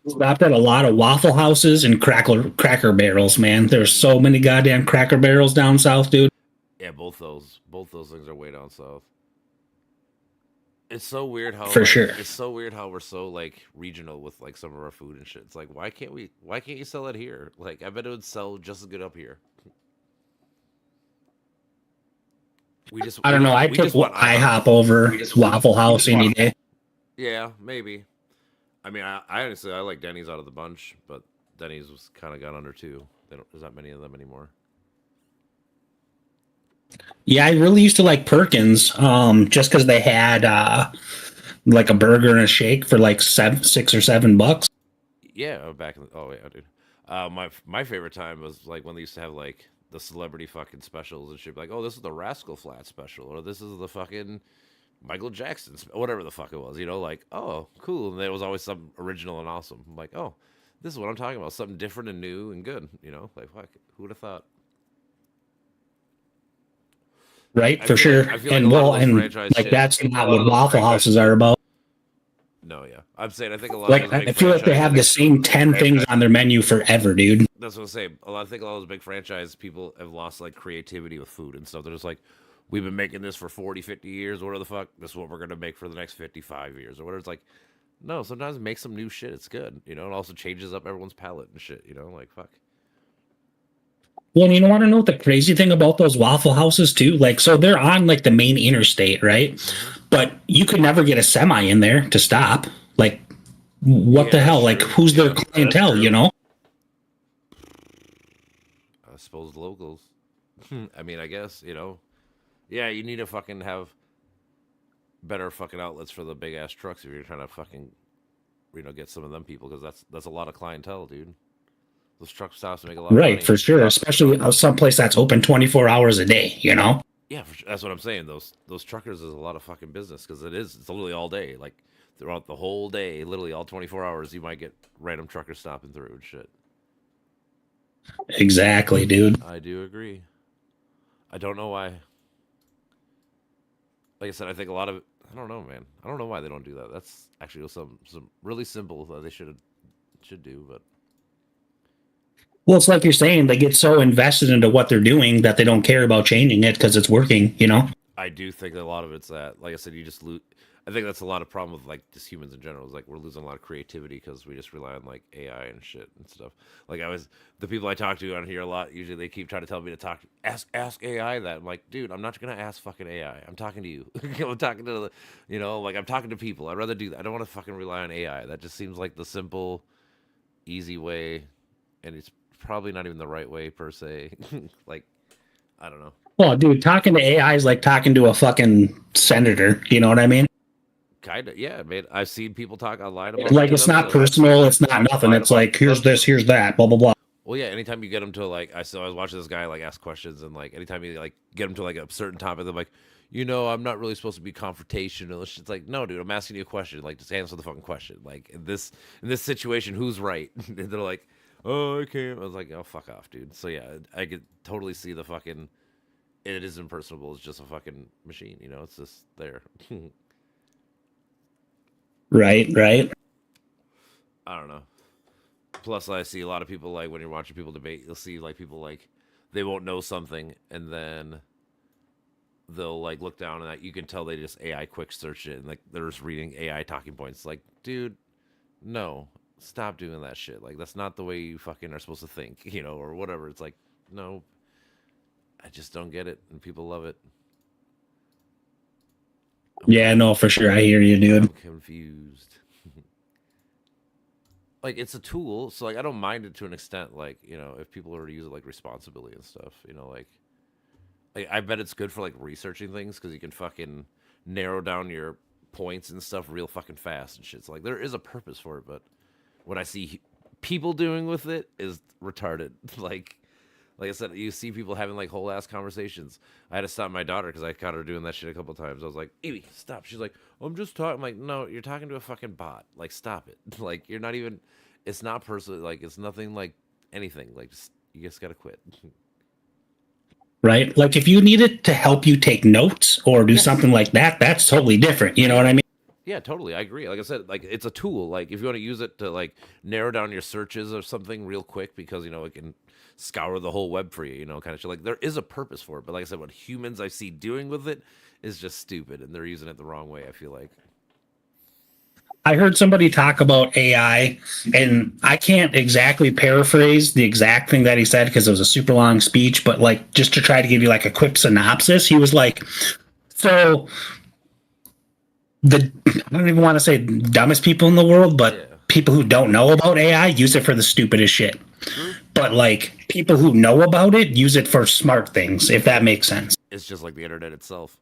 Stopped at a lot of Waffle Houses and Cracker Barrels, man. There's so many goddamn Cracker Barrels down south, dude. Yeah, both those things are way down south. It's so weird how sure. It's so weird how we're so like regional with like some of our food and shit. It's like why can't you sell it here? Like I bet it would sell just as good up here. I don't know. I pick IHOP over Waffle House any day. Yeah, maybe. I mean, I honestly I like Denny's out of the bunch, but Denny's was kind of got under too. There's not many of them anymore. Yeah, I really used to like Perkins, just because they had like a burger and a shake for like $6 or $7. Yeah, back in dude. My favorite time was like when they used to have like the celebrity fucking specials and shit. Like, oh, this is the Rascal Flatts special, or this is the fucking Michael Jackson, whatever the fuck it was. Like, oh, cool. And there was always something original and awesome. I'm like, oh, this is what I'm talking about. Something different and new and good. Like, fuck, who would have thought? Right, for sure. And that's not what Waffle Houses are about. No, yeah. I'm saying I think a lot of I feel like they have the same 10 things on their menu forever, dude. That's what I'm saying. I think a lot of those big franchise people have lost like creativity with food and stuff. They're just like, we've been making this for 40, 50 years, whatever the fuck. This is what we're going to make for the next 55 years or whatever. It's like, no, sometimes make some new shit. It's good. It also changes up everyone's palate and shit, like, fuck. Well, you want to know what the crazy thing about those Waffle Houses too? Like, so they're on like the main interstate, right? But you could never get a semi in there to stop. Like, what the hell? Like, who's their clientele? I suppose locals. I mean, I guess Yeah, you need to fucking have better fucking outlets for the big ass trucks if you're trying to fucking, get some of them people because that's a lot of clientele, dude. Those truck stops make a lot of money. Right, for sure. Especially someplace that's open 24 hours a day, Yeah, that's what I'm saying. Those truckers is a lot of fucking business because it's literally all day. Like, throughout the whole day, literally all 24 hours, you might get random truckers stopping through and shit. Exactly, dude. I do agree. I don't know why. Like I said, I think a lot of it, I don't know, man. I don't know why they don't do that. That's actually some really simple that they should do, but... Well, it's like you're saying, they get so invested into what they're doing that they don't care about changing it because it's working, I do think that a lot of it's that, like I said, you just lose. I think that's a lot of problem with like just humans in general. Is like we're losing a lot of creativity because we just rely on like AI and shit and stuff. Like the people I talk to on here a lot, usually they keep trying to tell me to ask AI that. I'm like, dude, I'm not gonna ask fucking AI. I'm talking to you. I'm talking to I'm talking to people. I'd rather do that. I don't want to fucking rely on AI. That just seems like the simple, easy way, and it's probably not even the right way per se. Like, I don't know. Well, dude, talking to AI is like talking to a fucking senator. You know what I mean? Kind of, yeah, man. I've seen people talk online about like it's not personal. It's not nothing. It's like here's this, here's that, blah blah blah. Well, yeah. Anytime you get them to like, I was watching this guy like ask questions, and like anytime you like get them to like a certain topic, they're like, I'm not really supposed to be confrontational. It's like, no, dude, I'm asking you a question. Like, just answer the fucking question. Like in this situation, who's right? And they're like, oh, I can't. I was like, oh, fuck off, dude. So yeah, I could totally see the fucking it isn't personable. It's just a fucking machine. You know, it's just there. Right. I don't know. Plus, I see a lot of people, like, when you're watching people debate, you'll see, like, people, like, they won't know something, and then they'll, like, look down, and you can tell they just AI quick search it, and, like, they're just reading AI talking points. Like, dude, no, stop doing that shit. Like, that's not the way you fucking are supposed to think, you know, or whatever. It's like, no, I just don't get it, and people love it. Yeah, no, for sure. I hear you, dude. I'm confused. Like, it's a tool, so, like, I don't mind it to an extent, like, you know, if people are to use it, like, responsibly and stuff, you know, like I bet it's good for, like, researching things, because you can fucking narrow down your points and stuff real fucking fast and shit. So, like, there is a purpose for it, but what I see people doing with it is retarded. Like I said, you see people having, like, whole ass conversations. I had to stop my daughter because I caught her doing that shit a couple times. I was like, Evie, stop. She's like, I'm just talking. I'm like, no, you're talking to a fucking bot. Like, stop it. Like, you're not even, it's not personal. Like, it's nothing like anything. Like, you just got to quit. Right. Like if you need it to help you take notes or do something like that, that's totally different. You know what I mean? Yeah, totally. I agree. Like I said, like, it's a tool. Like, if you want to use it to, like, narrow down your searches or something real quick, because, you know, it can scour the whole web for you, you know, kind of shit. Like, there is a purpose for it. But like I said, what humans I see doing with it is just stupid, and they're using it the wrong way, I feel like. I heard somebody talk about AI, and I can't exactly paraphrase the exact thing that he said because it was a super long speech, but like just to try to give you like a quick synopsis, he was like, so I don't even want to say dumbest people in the world, but people who don't know about AI use it for the stupidest shit. But like people who know about it use it for smart things, if that makes sense. It's just like the internet itself.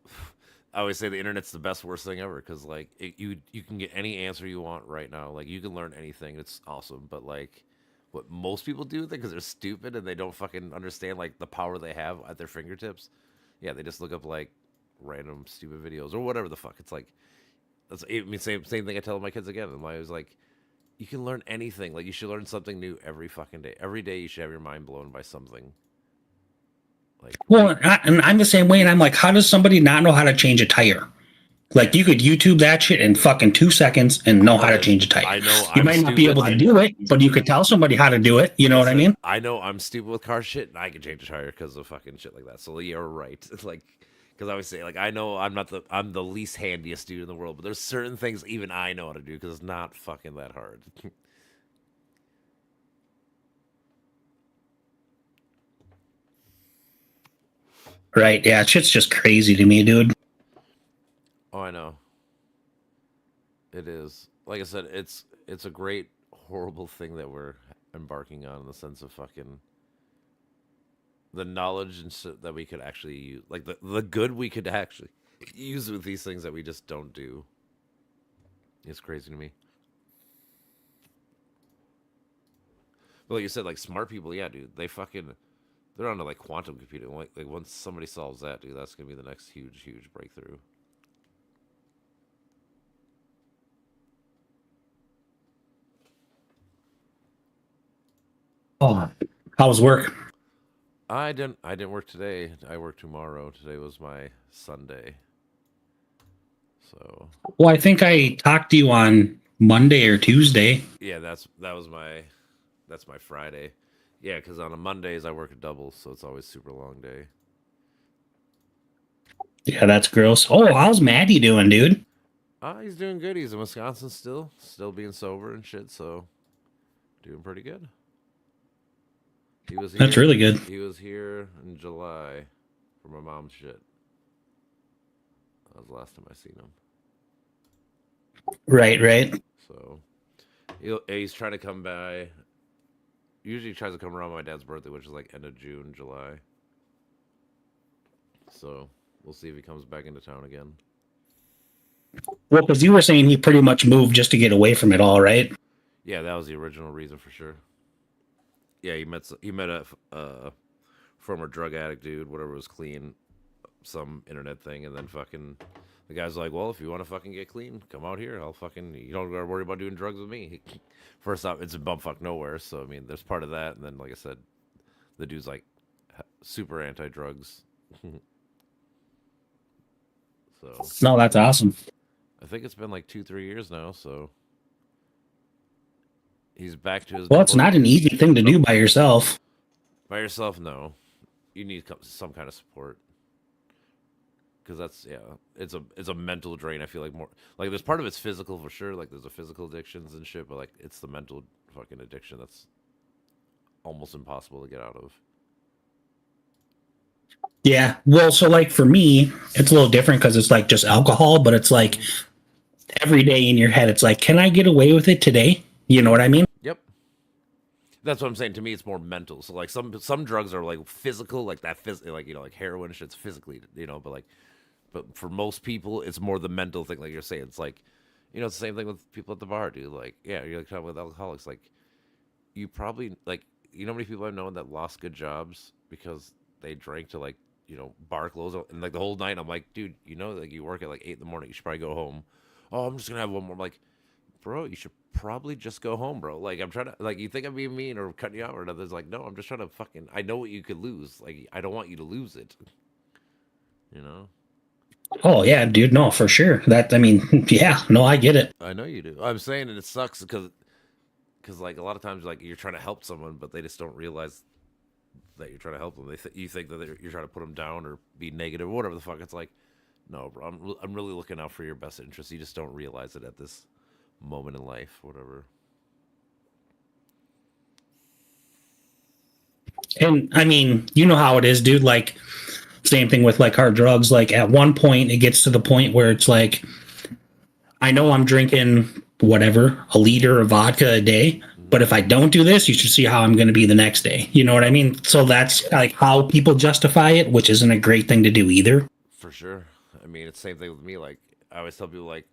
I always say the internet's the best, worst thing ever, because like you can get any answer you want right now. Like, you can learn anything. It's awesome. But like what most people do with it, because they're stupid and they don't fucking understand like the power they have at their fingertips. Yeah, they just look up like random stupid videos or whatever the fuck. It's like, same thing I tell my kids again. I was like, you can learn anything. Like, you should learn something new every fucking day. Every day you should have your mind blown by something. Like, well, and I'm the same way, and I'm like, how does somebody not know how to change a tire? Like, you could YouTube that shit in fucking 2 seconds and know how to change a tire. I know you might not be able to do it, but you could tell somebody how to do it. You know what I mean? I know I'm stupid with car shit, and I can change a tire because of fucking shit like that. So you're right. It's like, because I always say, like, I know I'm the least handiest dude in the world, but there's certain things even I know how to do because it's not fucking that hard. Right. Yeah. Shit's just crazy to me, dude. Oh, I know. It is. Like I said, it's a great, horrible thing that we're embarking on, in the sense of fucking the knowledge and shit that we could actually use. Like, the good we could actually use with these things that we just don't do. It's crazy to me. But like you said, like, smart people, yeah, dude, they're onto like quantum computing. Like once somebody solves that, dude, that's gonna be the next huge breakthrough. Oh, how was work? I didn't work today. I work tomorrow. Today was my Sunday. So. Well, I think I talked to you on Monday or Tuesday. Yeah, that's my Friday. Yeah, because on a Mondays I work a double, so it's always super long day. Yeah, that's gross. Oh, how's Maddie doing, dude? He's doing good. He's in Wisconsin still being sober and shit, so doing pretty good. He was here, that's really good. He was here in July for my mom's shit. That was the last time I seen him. Right. So he's trying to come by. Usually he tries to come around my dad's birthday, which is like end of June, July. So we'll see if he comes back into town again. Well, because you were saying he pretty much moved just to get away from it all, right? Yeah, that was the original reason for sure. Yeah, he met a former drug addict dude, whatever was clean, some internet thing, and then fucking the guy's like, well, if you want to fucking get clean, come out here. You don't gotta worry about doing drugs with me. First off, it's in bumfuck nowhere, so I mean, there's part of that, and then like I said, the dude's like super anti-drugs. So No, that's awesome. I think it's been like 2-3 years now. So he's back to his. Well, it's not an easy thing to do by yourself. By yourself, no. You need some kind of support. Because that's it's a mental drain. I feel like more like there's part of it's physical for sure. Like there's a physical addictions and shit, but like it's the mental fucking addiction that's almost impossible to get out of. Yeah. Well, so like for me, it's a little different because it's like just alcohol, but it's like every day in your head, it's like, can I get away with it today? You know what I mean? Yep. That's what I'm saying. To me, it's more mental. So like some drugs are like physical, like that like like heroin shit's physically, but for most people, it's more the mental thing. Like you're saying, it's like, it's the same thing with people at the bar, dude. Like, yeah, you're like talking with alcoholics. Like, you probably like, how many people I've known that lost good jobs because they drank to like, bar close and like the whole night. I'm like, dude, like you work at like 8 a.m. You should probably go home. Oh, I'm just gonna have one more. I'm like, bro, you should probably just go home, bro. Like, I'm trying to, like, you think I'm being mean or cutting you out or another. It's like, no, I'm just trying to I know what you could lose. Like, I don't want you to lose it. Oh yeah, dude. No, for sure. Yeah, no, I get it. I know you do. I'm saying, and it sucks because like a lot of times, like you're trying to help someone, but they just don't realize that you're trying to help them. You think that you're trying to put them down or be negative or whatever the fuck. It's like, no, bro. I'm really looking out for your best interest. You just don't realize it at this moment in life, whatever. And I mean, you know how it is, dude. Like, same thing with like hard drugs. Like, at one point, it gets to the point where it's like, I know I'm drinking whatever, a liter of vodka a day, but if I don't do this, you should see how I'm going to be the next day. You know what I mean? So that's like how people justify it, which isn't a great thing to do either. For sure. I mean, it's the same thing with me. Like, I always tell people, like,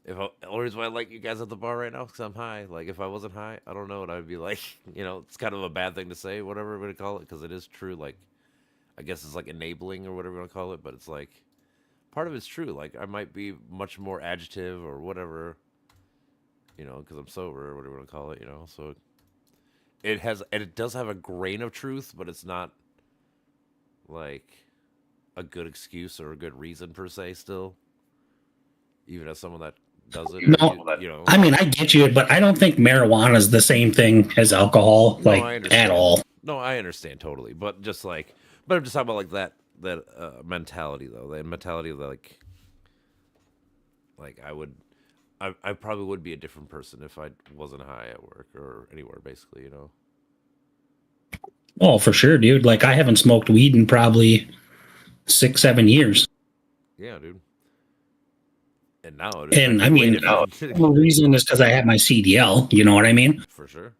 the only reason why I like you guys at the bar right now is because I'm high. Like, if I wasn't high, I don't know what I'd be like. It's kind of a bad thing to say, whatever we're going to call it, because it is true. Like, I guess it's like enabling or whatever you want to call it, but it's like, part of it's true. Like, I might be much more agitative or whatever, because I'm sober or whatever you want to call it, So it does have a grain of truth, but it's not like a good excuse or a good reason per se still. Even as someone that does it. No, I mean, I get you, but I don't think marijuana is the same thing as alcohol, at all. No, I understand totally, but I'm just talking about like that mentality though. The mentality of like I probably would be a different person if I wasn't high at work or anywhere, basically, Oh, for sure, dude. Like, I haven't smoked weed in probably 6-7 years. Yeah, dude. And now it is. And I mean, the reason is because I have my CDL. You know what I mean? For sure.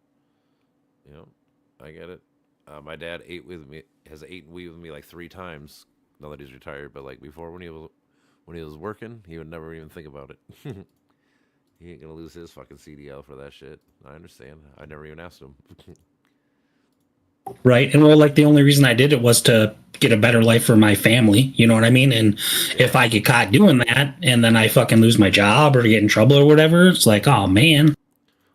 I get it. My dad has eaten weed with me like 3 times now that he's retired. But like before, when he was working, he would never even think about it. He ain't gonna lose his fucking CDL for that shit. I understand. I never even asked him. Right. And well, like the only reason I did it was to get a better life for my family. You know what I mean? And if I get caught doing that and then I fucking lose my job or get in trouble or whatever, it's like, oh man.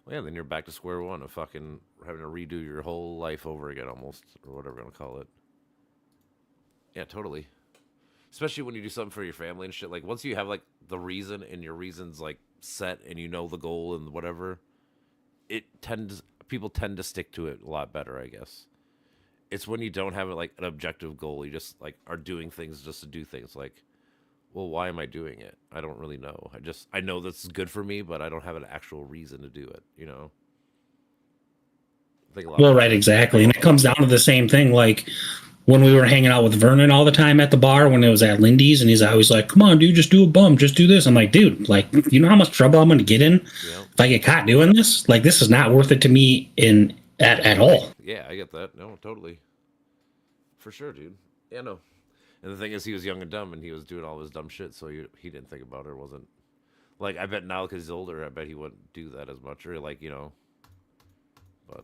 Well, yeah, then you're back to square one of fucking having to redo your whole life over again almost, or whatever you want to call it. Yeah, totally. Especially when you do something for your family and shit. Like once you have like the reason and your reason's like set and the goal and whatever, people tend to stick to it a lot better, I guess. It's when you don't have like an objective goal, you just like are doing things just to do things. Like, well, why am I doing it? I don't really know. I know this is good for me, but I don't have an actual reason to do it. Well, right, exactly, and it comes down to the same thing. Like when we were hanging out with Vernon all the time at the bar when it was at Lindy's, and he's always like, "Come on, dude, just do a bum, just do this." I'm like, dude, like, you know how much trouble I'm going to get in if I get caught doing this? Like, this is not worth it to me at all. Yeah, I get that. No, totally. For sure, dude. Yeah, no. And the thing is, he was young and dumb, and he was doing all this dumb shit, so he didn't think about it. It wasn't like, I bet now because he's older, I bet he wouldn't do that as much, or like, but.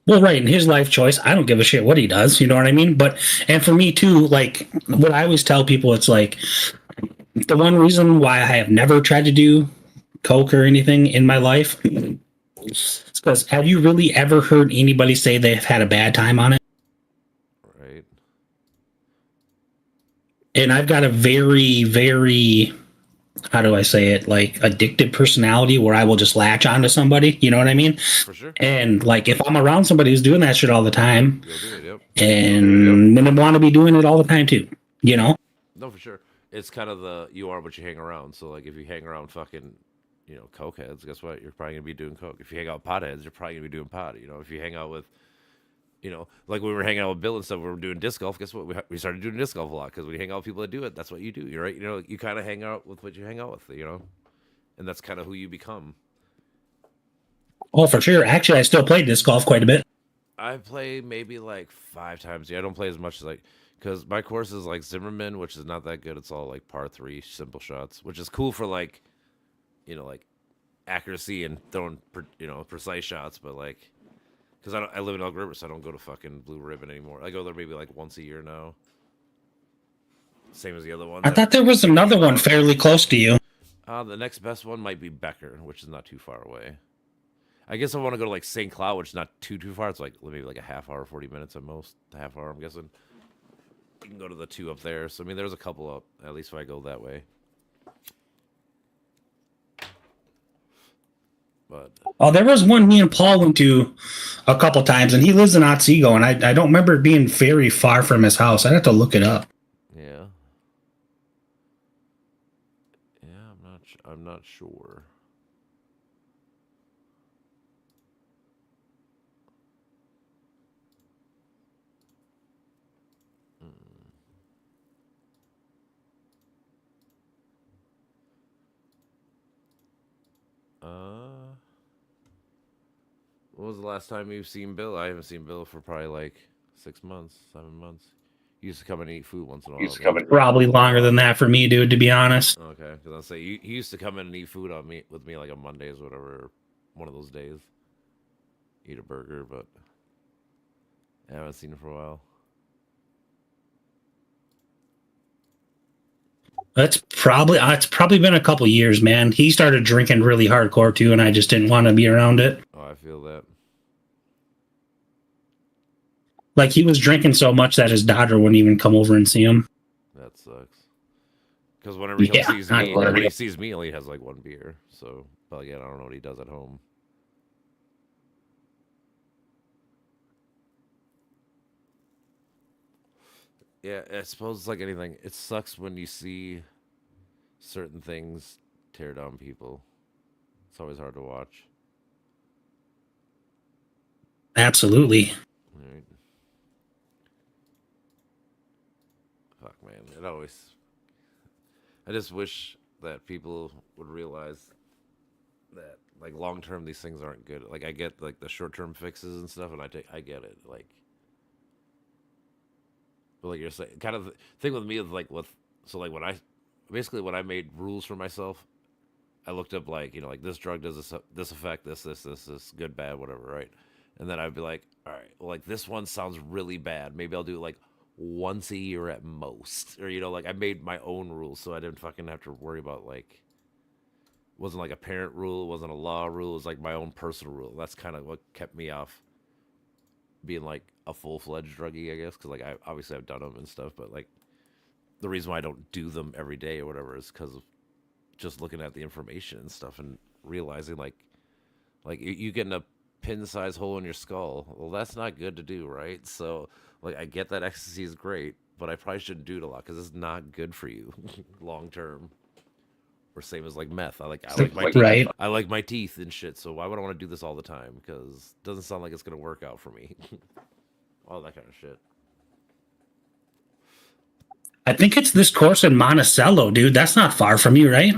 Well, right, in his life choice, I don't give a shit what he does, you know what I mean? But, and for me too, like, what I always tell people, it's like, the one reason why I have never tried to do coke or anything in my life, it's because, have you really ever heard anybody say they've had a bad time on it? Right. and I've got a very, very, how do I say it, like addicted personality where I will just latch onto somebody. You know what I mean? For sure. And like if I'm around somebody who's doing that shit all the time, You'll do it, yep. and then I want to be doing it all the time too. You know? No, for sure. It's kind of the you are what you hang around. So like if you hang around fucking, you know, cokeheads, guess what? You're probably gonna be doing coke. If you hang out with potheads, you're probably gonna be doing pot. You know, if you hang out with, you know, like when we were hanging out with Bill and stuff, we were doing disc golf. Guess what? We started doing disc golf a lot because we hang out with people that do it. That's what you do. You're right. You know, you kind of hang out with what you hang out with. You know, and that's kind of who you become. Oh, for sure. Actually, I still play disc golf quite a bit. I play maybe like 5 times. Yeah, I don't play as much as like because my course is like Zimmerman, which is not that good. It's all like par 3 simple shots, which is cool for like, you know, like accuracy and throwing, you know, precise shots. But like, because I live in Elk River, so I don't go to fucking Blue Ribbon anymore. I go there maybe like once a year now. Same as the other one. I thought there was another one fairly close to you. The next best one might be Becker, which is not too far away. I guess I want to go to like St. Cloud, which is not too far. It's like maybe like a half hour, 40 minutes at most. A half hour, I'm guessing. You can go to the 2 up there. So I mean, there's a couple up. At least if I go that way. But oh, there was one me and Paul went to a couple times, and he lives in Otsego, and I don't remember it being very far from his house. I'd have to look it up. yeah, I'm not sure. When was the last time you've seen Bill? I haven't seen Bill for probably like 6 months, 7 months. He used to come and eat food once in a while. Probably longer than that for me, dude, to be honest. Okay, because I'll say he used to come in and eat food with me like on Mondays or whatever, one of those days. Eat a burger, but I haven't seen him for a while. It's probably been a couple years, man. He started drinking really hardcore too, and I just didn't want to be around it. Oh, I feel that. Like he was drinking so much that his daughter wouldn't even come over and see him. That sucks. Because whenever he sees me, when he sees me, he only has like 1 beer. So, but again, I don't know what he does at home. Yeah, I suppose it's like anything. It sucks when you see certain things tear down people. It's always hard to watch. Absolutely. Right. Fuck, man. It always... I just wish that people would realize that, like, long-term, these things aren't good. Like, I get, like, the short-term fixes and stuff, and I get it. Like... But like you're saying, kind of the thing with me is like when I made rules for myself, I looked up like, you know, like this drug does this effect, this, good, bad, whatever, right? And then I'd be like, all right, well, like this one sounds really bad. Maybe I'll do it like once a year at most, or you know, like I made my own rules, so I didn't fucking have to worry about like, it wasn't like a parent rule, it wasn't a law rule, it was like my own personal rule. That's kind of what kept me off being like a full-fledged druggie, I guess, because like I've done them and stuff, but like the reason why I don't do them every day or whatever is because of just looking at the information and stuff and realizing like you getting a pin-sized hole in your skull. Well, that's not good to do, right? So like I get that ecstasy is great, but I probably shouldn't do it a lot because it's not good for you long term. Or same as like meth. I like my teeth. Right. I like my teeth and shit. So why would I want to do this all the time? Because it doesn't sound like it's gonna work out for me. All that kind of shit. I think it's this course in Monticello, dude. That's not far from you, right?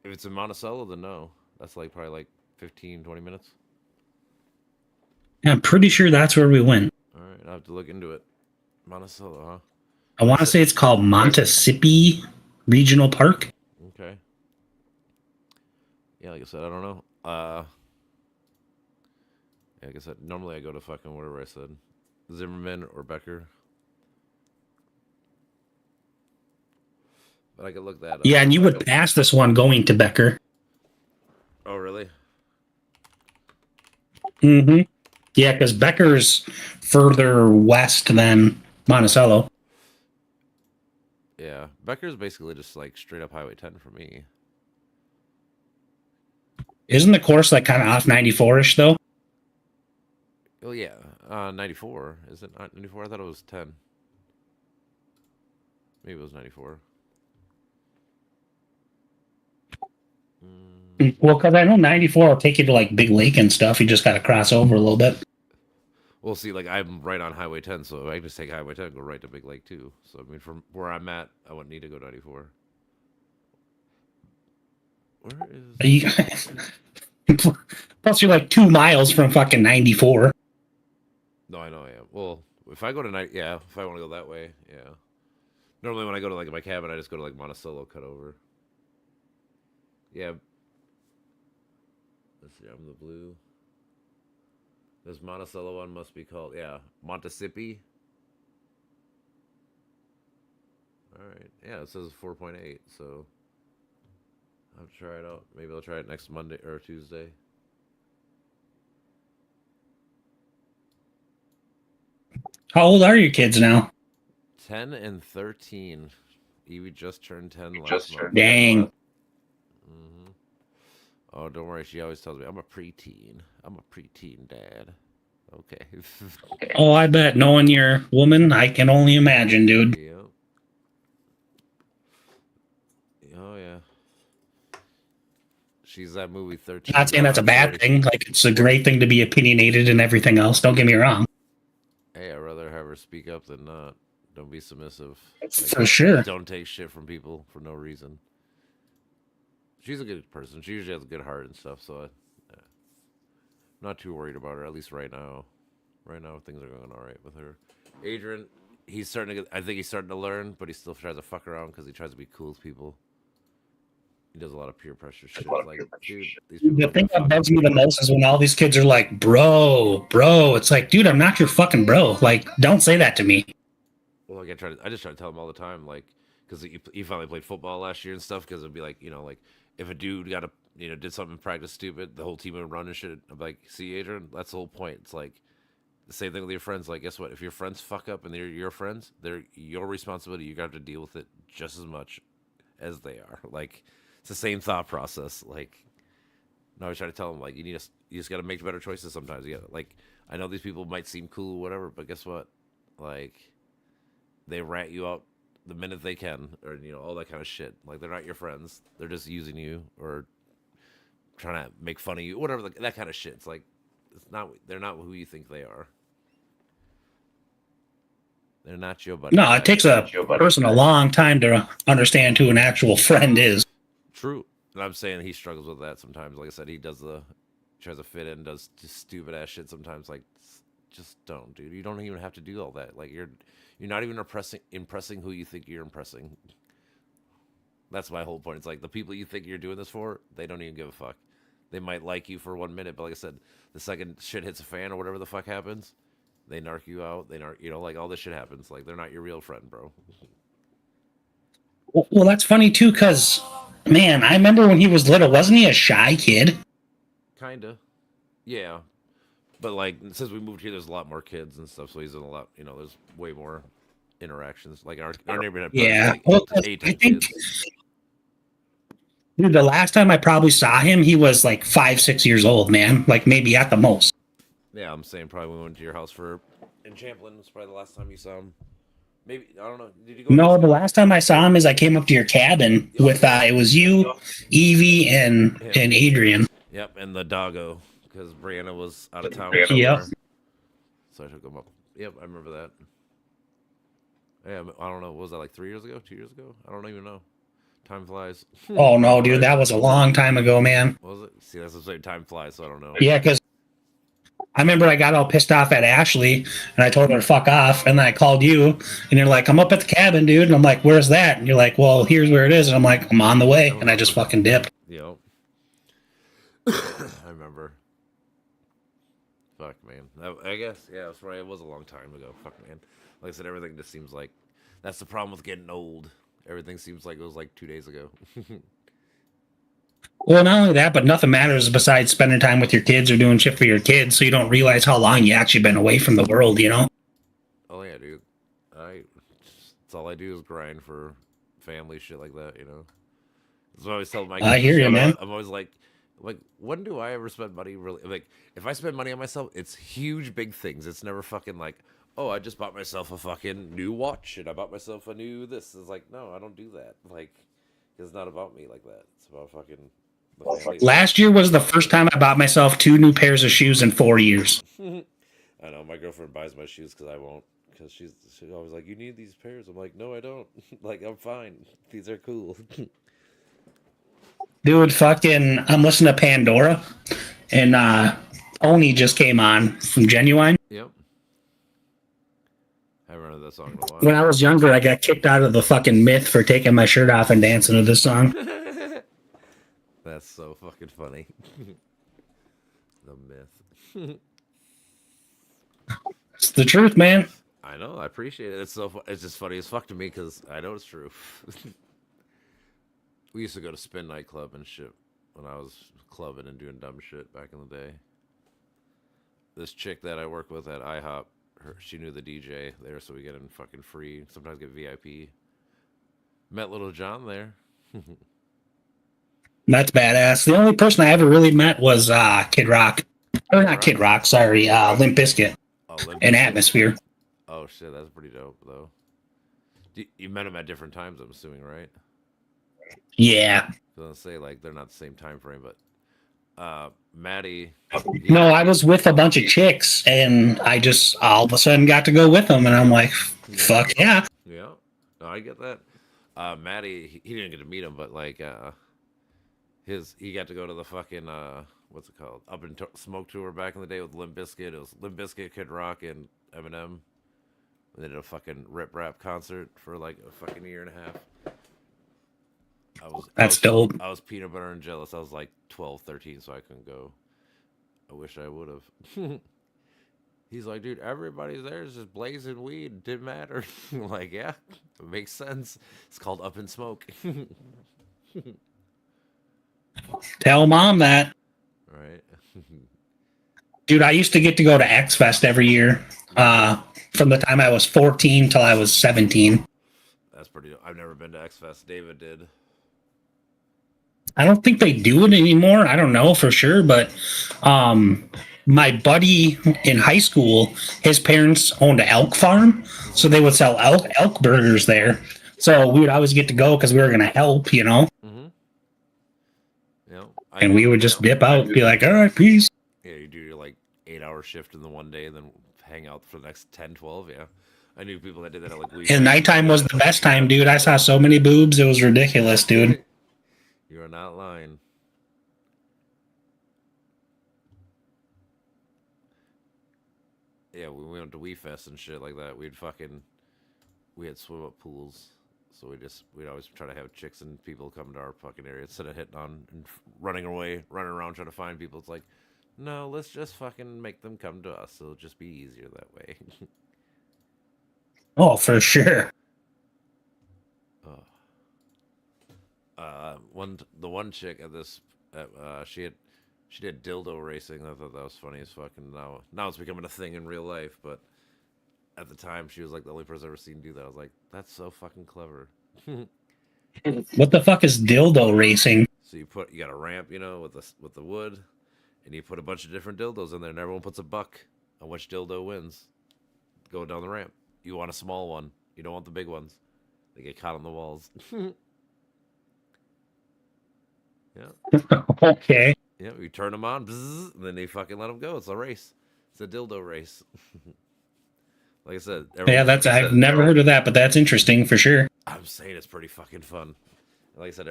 If it's in Monticello, then no. That's like probably like 15, 20 minutes. Yeah, I'm pretty sure that's where we went. All right, I'll have to look into it. Monticello, huh? I want to say it's called Montissippi Regional Park. Okay. Yeah, like I said, I don't know. Yeah, like I said, normally I go to fucking whatever I said. Zimmerman or Becker. But I could look that up. Yeah, and you would pass this one going to Becker. Oh, really? Mm-hmm. Yeah, because Becker's further west than Monticello. Yeah, Becker's basically just like straight up Highway 10 for me. Isn't the course like kind of off 94ish though? Oh yeah, 94. Is it not 94? I thought it was 10. Maybe it was 94. Well, because I know 94 will take you to like Big Lake and stuff. You just got to cross over a little bit. Well, see, like I'm right on Highway 10, so I can just take Highway 10 and go right to Big Lake too. So I mean, from where I'm at, I wouldn't need to go 94. Where is? Plus, you're like 2 miles from fucking 94. No, I know I am. Well, if I go to night, yeah. If I want to go that way, yeah. Normally, when I go to like my cabin, I just go to like Monticello, cut over. Yeah. Let's see. I'm the blue. This Monticello one must be called, yeah, Montesipi. All right. Yeah, it says 4.8. So I'll try it out. Maybe I'll try it next Monday or Tuesday. How old are your kids now? 10 and 13. Evie just turned 10 last month. Dang. Mm-hmm. Oh, don't worry. She always tells me, I'm a preteen. I'm a preteen dad. Okay. Oh, I bet. Knowing your woman, I can only imagine, dude. Yep. Oh, yeah. She's that movie 13. Not saying that's a bad thing. Like, it's a great thing to be opinionated and everything else. Don't get me wrong. Hey, I'd rather have her speak up than not. Don't be submissive. For sure. Don't take shit from people for no reason. She's a good person. She usually has a good heart and stuff, so I'm not too worried about her, at least right now. Right now, things are going all right with her. Adrian, he's starting to get, I think he's starting to learn, but he still tries to fuck around because he tries to be cool with people. He does a lot of peer pressure shit. Like, dude, these people The thing that bugs me the most is when all these kids are like, bro. It's like, dude, I'm not your fucking bro. Like, don't say that to me. Well, like I just try to tell him all the time, like, because he finally played football last year and stuff. Because it'd be like, like if a dude got did something in practice stupid, the whole team would run and shit. I'm like, see, Adrian, that's the whole point. It's like the same thing with your friends. Like, guess what? If your friends fuck up and they're your friends, they're your responsibility. You got to deal with it just as much as they are. Like, it's the same thought process. Like, I always try to tell them, like, you just got to make better choices sometimes. You got like, I know these people might seem cool or whatever, but guess what? Like, they rat you out the minute they can, or all that kind of shit. Like, they're not your friends; they're just using you or trying to make fun of you, whatever. That kind of shit. It's like they're not who you think they are. They're not your buddy. No, it takes a person a long time to understand who an actual friend is. True, and I'm saying he struggles with that sometimes. Like I said, he tries to fit in, does just stupid ass shit sometimes. Like, just don't, dude. You don't even have to do all that. Like, you're not even impressing who you think you're impressing. That's my whole point. It's like the people you think you're doing this for, they don't even give a fuck. They might like you for 1 minute, but like I said, the second shit hits a fan or whatever the fuck happens, they narc you out. They like all this shit happens. Like, they're not your real friend, bro. Well, that's funny too, because man, I remember when he was little, wasn't he a shy kid? Kinda, yeah. But like, since we moved here, there's a lot more kids and stuff, so he's in a lot. There's way more interactions. Like our neighborhood. Yeah, like well, 8 I think, kids. dude, the last time I probably saw him, he was like 5-6 years old, man. Like maybe at the most. Yeah, I'm saying probably when we went to your house in Champlin. Was probably the last time you saw him. Maybe, I don't know. Did you go? No, the last time I saw him is I came up to your cabin with it was you, Evie, and Adrian. Yep, and the doggo, because Brianna was out of town. Yep. So I took him up. Yep, I remember that. Yeah, I don't know. What was that, like 3 years ago? 2 years ago? I don't even know. Time flies. Oh no, dude, that was a long time ago, man. Was it? See, that's the same. Time flies, so I don't know. Yeah, because I remember I got all pissed off at Ashley and I told her to fuck off, and then I called you and you're like, I'm up at the cabin, dude. And I'm like, where's that? And you're like, well, here's where it is. And I'm like, I'm on the way. And I just fucking dipped. Yep. I remember. Fuck, man. I guess, yeah, that's right. It was a long time ago. Fuck, man. Like I said, everything just seems like that's the problem with getting old. Everything seems like it was like 2 days ago. Well, not only that, but nothing matters besides spending time with your kids or doing shit for your kids, so you don't realize how long you actually been away from the world, Oh yeah, dude. That's all I do is grind for family shit like that. You know, that's what I always tell my. I hear you, man. I'm always like, when do I ever spend money really? Like, if I spend money on myself, it's huge, big things. It's never fucking like, oh, I just bought myself a fucking new watch and I bought myself a new this. It's like, no, I don't do that. Like, it's not about me like that. It's about fucking. Last year was the first time I bought myself 2 new pairs of shoes in 4 years. I know my girlfriend buys my shoes because I won't. Because she's always like, you need these pairs. I'm like, no, I don't. Like, I'm fine. These are cool. Dude, fucking, I'm listening to Pandora, and Oni just came on from Genuine. Yep. I haven't heard that song in a while. When I was younger, I got kicked out of the fucking Myth for taking my shirt off and dancing to this song. That's so fucking funny. The Myth. It's the truth, man. I know. I appreciate it. It's just funny as fuck to me because I know it's true. We used to go to Spin Nightclub and shit when I was clubbing and doing dumb shit back in the day. This chick that I work with at IHOP, she knew the DJ there, so we get in fucking free. Sometimes get VIP. Met Little John there. That's badass. The only person I ever really met was Kid Rock. Or not Kid Rock, sorry, Limp Bizkit. And Atmosphere. Oh shit, that's pretty dope though. You met him at different times, I'm assuming, right? Yeah. I was gonna say like they're not the same time frame, but Maddie. No, I was with a bunch of chicks, and I just all of a sudden got to go with them, and I'm like, fuck yeah. Yeah, no, I get that. Maddie, he didn't get to meet him, but like, he got to go to the fucking what's it called? Up and Smoke tour back in the day with Limp Bizkit. It was Limp Bizkit, Kid Rock, and Eminem. They did a fucking rip rap concert for like a fucking year and a half. That's dope. I was peanut butter and jealous. I was like 12, 13, so I couldn't go. I wish I would have. He's like, dude, everybody's there is just blazing weed. Didn't matter. I'm like, yeah, it makes sense. It's called Up in Smoke. Tell mom that. Right. Dude, I used to get to go to X Fest every year. From the time I was 14 till I was 17. That's pretty. I've never been to X Fest. David did. I don't think they do it anymore. I don't know for sure, but my buddy in high school, his parents owned an elk farm, so they would sell elk burgers there. So we would always get to go because we were gonna help, you know. Mm-hmm. Yeah. And we would just dip out, and be like, "All right, peace." Yeah, you do your like 8-hour shift in the one day, and then hang out for the next 10, 12. Yeah. I knew people that did that at like weekends. And nighttime was the best time, dude. I saw so many boobs, it was ridiculous, dude. You are not lying. Yeah, when we went to Wii Fest and shit like that, we had swim up pools, so we'd always try to have chicks and people come to our fucking area instead of hitting on and running around trying to find people. It's like, no, let's just fucking make them come to us. It'll just be easier that way. Oh, for sure. The one chick at this, she did dildo racing. I thought that was funny as fucking. Now it's becoming a thing in real life, but at the time she was like the only person I've ever seen do that. I was like, that's so fucking clever. What the fuck is dildo racing? So you got a ramp, you know, with the wood, and you put a bunch of different dildos in there, and everyone puts a buck on which dildo wins. Going down the ramp. You want a small one. You don't want the big ones. They get caught on the walls. Yeah. Okay. Yeah, you turn them on, bzzz, and then they fucking let them go. It's a race. It's a dildo race. Like I said. Yeah, I've never heard of that, but that's interesting for sure. I'm saying it's pretty fucking fun. Like I said,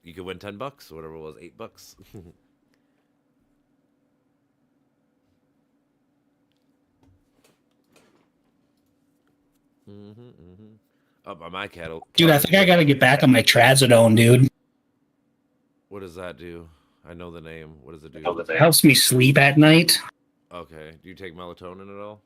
you could win $10 or whatever it was, $8. Up by my cattle. Dude, I think I gotta get back on my trazodone, dude. What does that do? I know the name. What does it do? It helps me sleep at night. Okay. Do you take melatonin at all?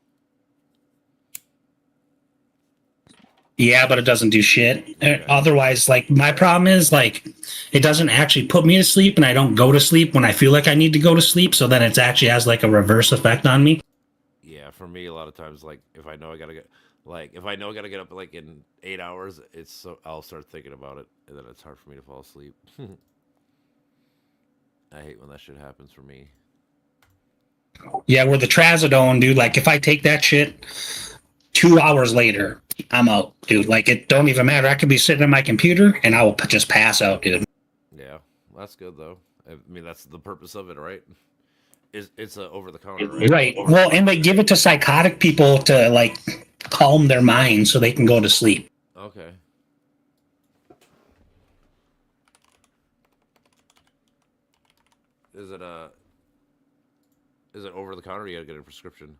Yeah, but it doesn't do shit. Otherwise, like, my problem is, like, it doesn't actually put me to sleep, and I don't go to sleep when I feel like I need to go to sleep, so then it actually has, like, a reverse effect on me. Yeah, for me, a lot of times, like, if I know I gotta get... Like if I know I gotta get up like in 8 hours, I'll start thinking about it, and then it's hard for me to fall asleep. I hate when that shit happens for me. Yeah, where the trazodone, dude. Like if I take that shit, 2 hours later, I'm out, dude. Like it don't even matter. I could be sitting at my computer and I will just pass out, dude. Yeah, that's good though. I mean, that's the purpose of it, right? It's a over the counter, right? Right. Well, and they give it to psychotic people to like calm their mind so they can go to sleep. Okay. Is it over the counter? Or you gotta get a prescription.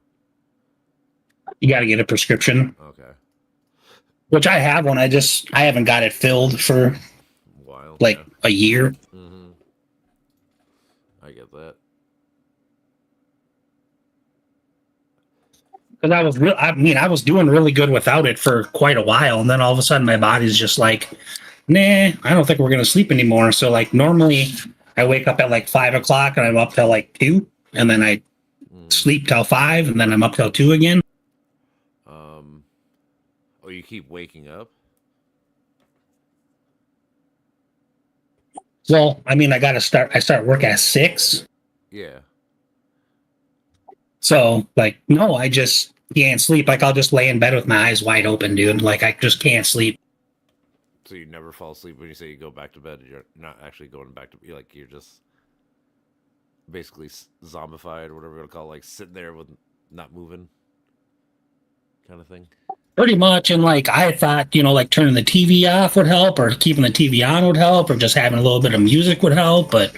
You got to get a prescription. Okay. Which I have one. I haven't got it filled for A while. like a year. Mm-hmm. I get that. Because I was doing really good without it for quite a while, and then all of a sudden my body's just like, nah, I don't think we're gonna sleep anymore. So like normally I wake up at like 5 o'clock and I'm up till like 2, and then I sleep till 5, and then I'm up till 2 again. Oh, you keep waking up? Well, I mean, I start work at 6. Yeah. So like, no, I just can't sleep. Like I'll just lay in bed with my eyes wide open, dude. Like I just can't sleep. So you never fall asleep when you say you go back to bed. You're not actually going back to you're just basically zombified or whatever you want to call it, like sitting there with not moving kind of thing. Pretty much. And like I thought, like turning the TV off would help, or keeping the TV on would help, or just having a little bit of music would help, but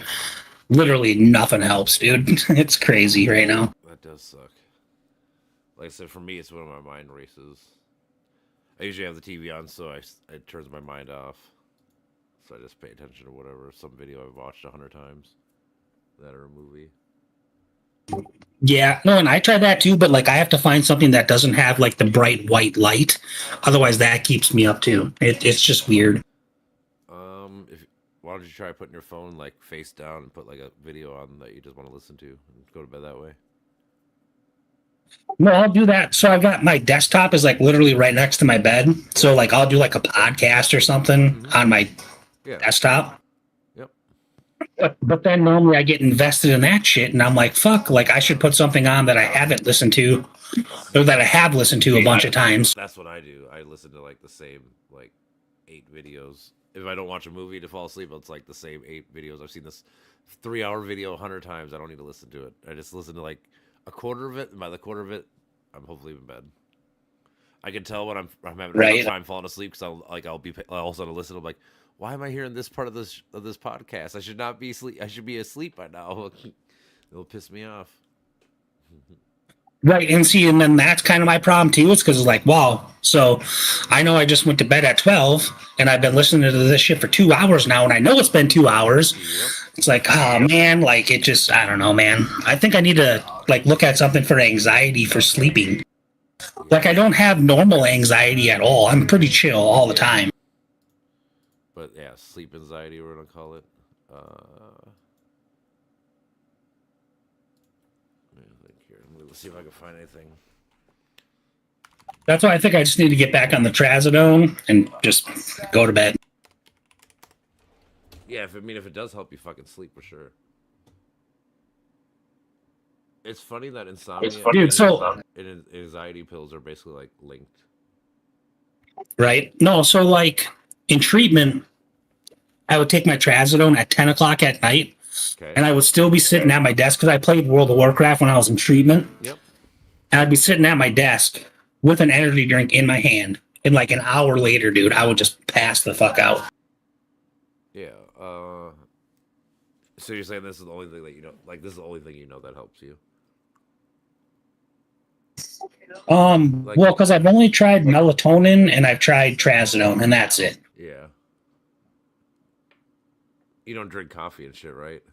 literally nothing helps, dude. It's crazy right now. That does suck. Like I said, for me, it's when my mind races. I usually have the TV on, so it turns my mind off. So I just pay attention to whatever, some video I've watched 100 times, that or a movie. Yeah, no, and I tried that too, but like I have to find something that doesn't have like the bright white light. Otherwise, that keeps me up too. It's just weird. Why don't you try putting your phone like face down and put like a video on that you just want to listen to and go to bed that way? No, I'll do that. So I've got my desktop is like literally right next to my bed. So like I'll do like a podcast or something on my desktop. Yep. But then normally I get invested in that shit, and I'm like, fuck, like I should put something on that I haven't listened to, or that I have listened to a bunch of times. That's what I do. I listen to like the same like 8 videos. If I don't watch a movie to fall asleep, it's like the same 8 videos. I've seen this 3-hour video 100 times. I don't need to listen to it. I just listen to like a quarter of it, and by the quarter of it, I'm hopefully in bed. I can tell when I'm having a hard time falling asleep because I'll be also to listen. I'm like, why am I hearing this part of this podcast? I should not be asleep. I should be asleep by now. It'll piss me off. Right, and see, and then that's kind of my problem too. It's because it's like, wow. So I know I just went to bed at 12, and I've been listening to this shit for 2 hours now, and I know it's been 2 hours. Yep. It's like, oh man, like it just, I don't know, man. I think I need to like look at something for anxiety for sleeping. Like I don't have normal anxiety at all. I'm pretty chill all the time. But yeah, sleep anxiety, we're gonna call it. Let's see if I can find anything. That's why I think I just need to get back on the trazodone and just go to bed. Yeah, if it does help you fucking sleep for sure. It's funny that insomnia and anxiety pills are basically like linked. Right? No, so like in treatment, I would take my trazodone at 10 o'clock at night, and I would still be sitting at my desk because I played World of Warcraft when I was in treatment. Yep. And I'd be sitting at my desk with an energy drink in my hand, and like an hour later, dude, I would just pass the fuck out. Yeah. So you're saying this is the only thing that you know, like this is the only thing you know that helps you? Well, because I've only tried melatonin and I've tried trazodone, and that's it. Yeah. You don't drink coffee and shit, right?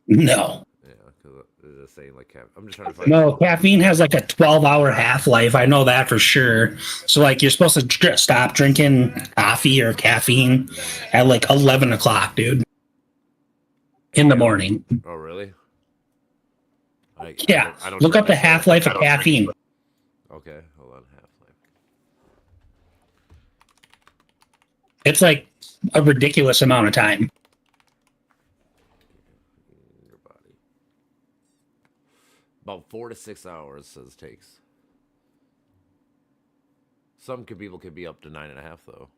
No. Yeah, because they're saying like I'm just trying to find. No, caffeine has like a 12-hour half-life. I know that for sure. So like you're supposed to stop drinking coffee or caffeine at like 11 o'clock, dude, in the morning. Oh, really? Yeah. Look up the half-life of caffeine. Okay, hold on. It's like a ridiculous amount of time. Your body. About 4 to 6 hours says takes. Some people could be up to 9.5 though.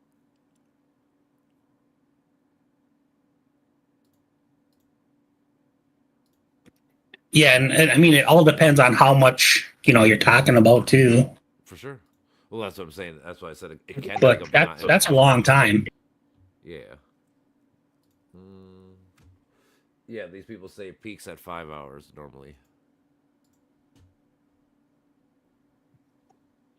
Yeah, and I mean, it all depends on how much you're talking about too. For sure. Well, that's what I'm saying. That's why I said it can. But take up to that's a long time. Yeah. Yeah, these people say peaks at 5 hours normally.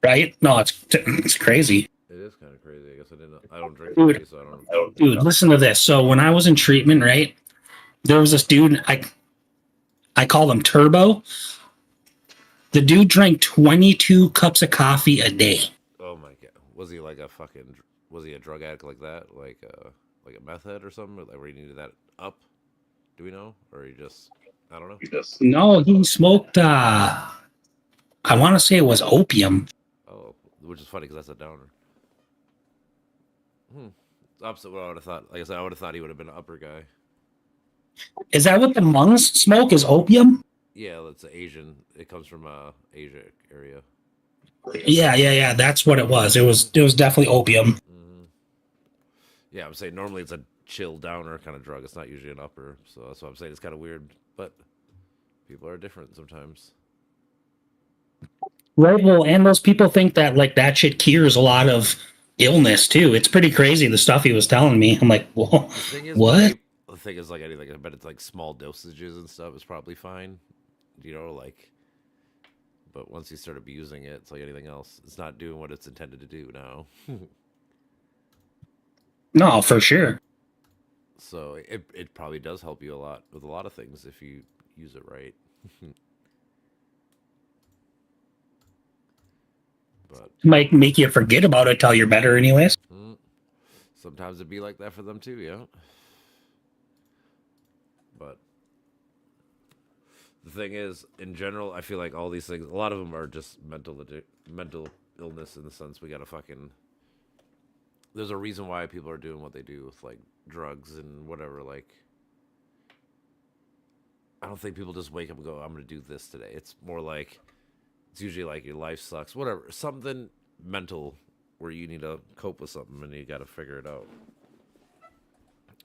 Right? No, it's crazy. It is kind of crazy. I guess I don't drink Dude, coffee, so I don't. Dude, listen to this. So when I was in treatment, right, there was this dude. I call him Turbo. The dude drank 22 cups of coffee a day. Oh my god, was he like a fucking? Was he a drug addict like that? Like a meth head or something? Like where he needed that up? Do we know, or he just? I don't know. No, he smoked. I want to say it was opium. Oh, which is funny because that's a downer. Opposite what I would have thought. Like I said, I would have thought he would have been an upper guy. Is that what the Hmong's smoke is? Opium? Yeah, that's Asian. It comes from Asia area. Yeah. That's what it was. It was definitely opium. Yeah, I'm saying normally it's a chill downer kind of drug. It's not usually an upper. So that's what I'm saying. It's kind of weird, but people are different sometimes. Right. Well, and those people think that like that shit cures a lot of illness too. It's pretty crazy the stuff he was telling me. I'm like, whoa, what? The thing is, like anything, I bet it's like small dosages and stuff is probably fine. Like. But once you start abusing it, it's like anything else. It's not doing what it's intended to do now. No, for sure. So it probably does help you a lot with a lot of things if you use it right. But might make you forget about it till you're better anyways. Sometimes it'd be like that for them too, yeah. But the thing is, in general, I feel like all these things, a lot of them are just mental illness in the sense we gotta fucking. There's a reason why people are doing what they do with like drugs and whatever. Like, I don't think people just wake up and go, "I'm gonna do this today." It's more like it's usually like your life sucks, whatever, something mental where you need to cope with something and you got to figure it out.